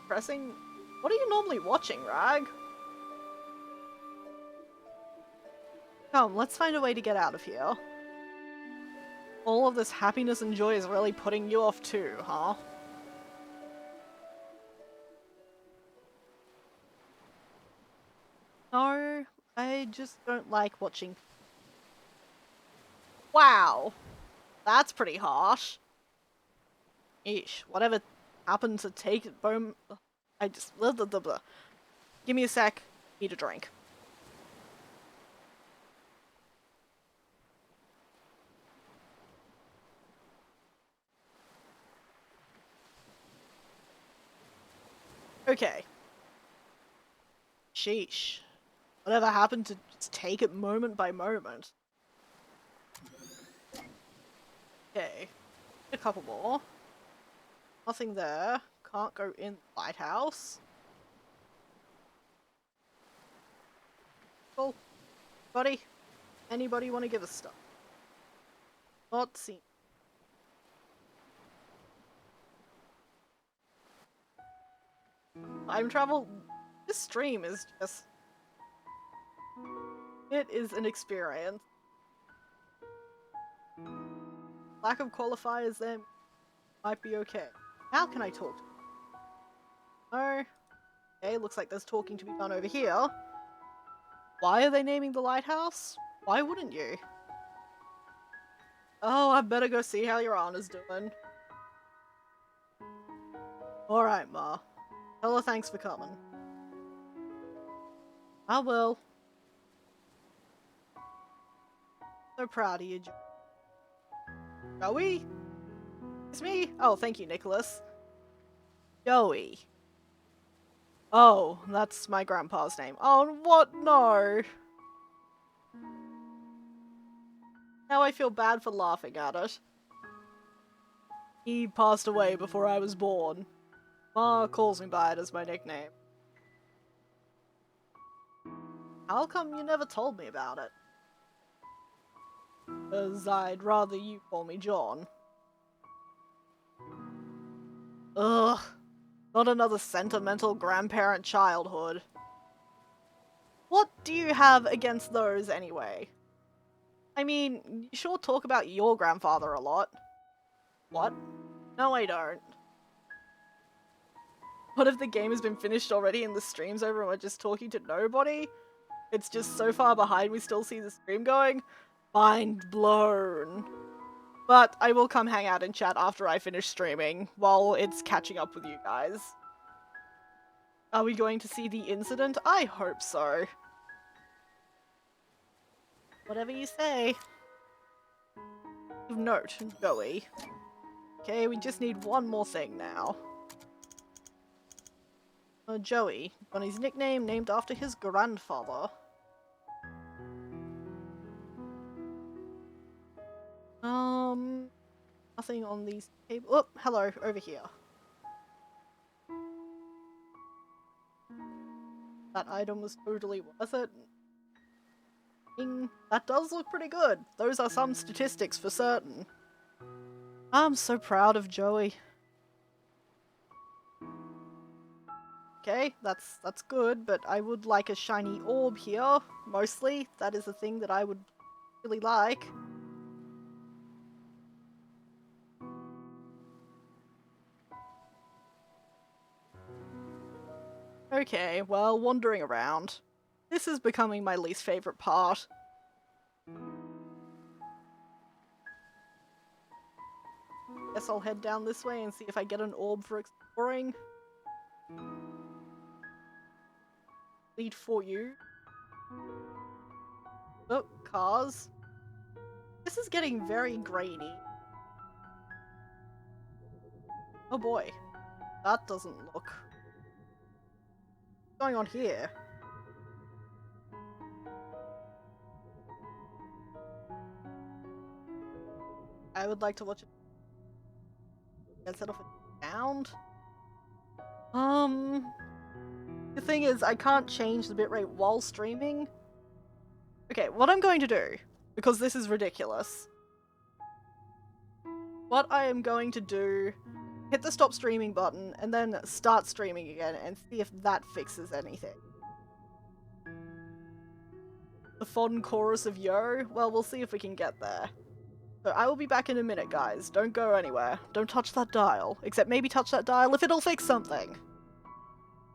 depressing. What are you normally watching, Rag? Come, let's find a way to get out of here. All of this happiness and joy is really putting you off too, huh? No, I just don't like watching. Wow, that's pretty harsh. Eesh, whatever happened to take it, boom. I just blah, blah, blah, blah. Give me a sec. Need a drink. Okay. Sheesh. Whatever happened to just take it moment by moment? Okay. A couple more. Nothing there. Can't go in the lighthouse. Cool. Anybody want to give us stuff? Not seen. Time travel? This stream is just... it is an experience. lack of qualifiers there might be okay. How can I talk to them? No. Okay, looks like there's talking to be done over here. Why are they naming the lighthouse? Why wouldn't you? Oh, I better go see how your Anna's doing. Alright, Ma. Tell her thanks for coming. I will. So proud of you, Joey? It's me? Oh, thank you, Nicholas. Joey. Oh, that's my grandpa's name. Oh, what? No. Now I feel bad for laughing at it. He passed away before I was born. Ma calls me by it as my nickname. How come you never told me about it? 'Cause I'd rather you call me John. Ugh. Not another sentimental grandparent childhood. What do you have against those anyway? I mean, you sure talk about your grandfather a lot. What? No, I don't. What if the game has been finished already and the stream's over and we're just talking to nobody? It's just so far behind we still see the stream going? Mind blown. But I will come hang out and chat after I finish streaming, while it's catching up with you guys. Are we going to see the incident? I hope so. Whatever you say. Note, Joey. Okay, we just need one more thing now. Joey, on his nickname named after his grandfather. Nothing on these tables. Oh, hello, over here. That item was totally worth it. That does look pretty good. Those are some statistics for certain. I'm so proud of Joey. Okay, that's good, but I would like a shiny orb here, mostly. That is the thing that I would really like. Okay, well, wandering around. This is becoming my least favorite part. Guess I'll head down this way and see if I get an orb for exploring. Lead for you. Oh, cars. This is getting very grainy. Oh boy. That doesn't look... What's going on here? I would like to watch it. Instead of a sound. The thing is, I can't change the bitrate while streaming. Okay, what I'm going to do, because this is ridiculous. What I am going to do, hit the stop streaming button, and then start streaming again, and see if that fixes anything. The fond chorus of yo? Well, we'll see if we can get there. So I will be back in a minute, guys. Don't go anywhere. Don't touch that dial. Except maybe touch that dial if it'll fix something.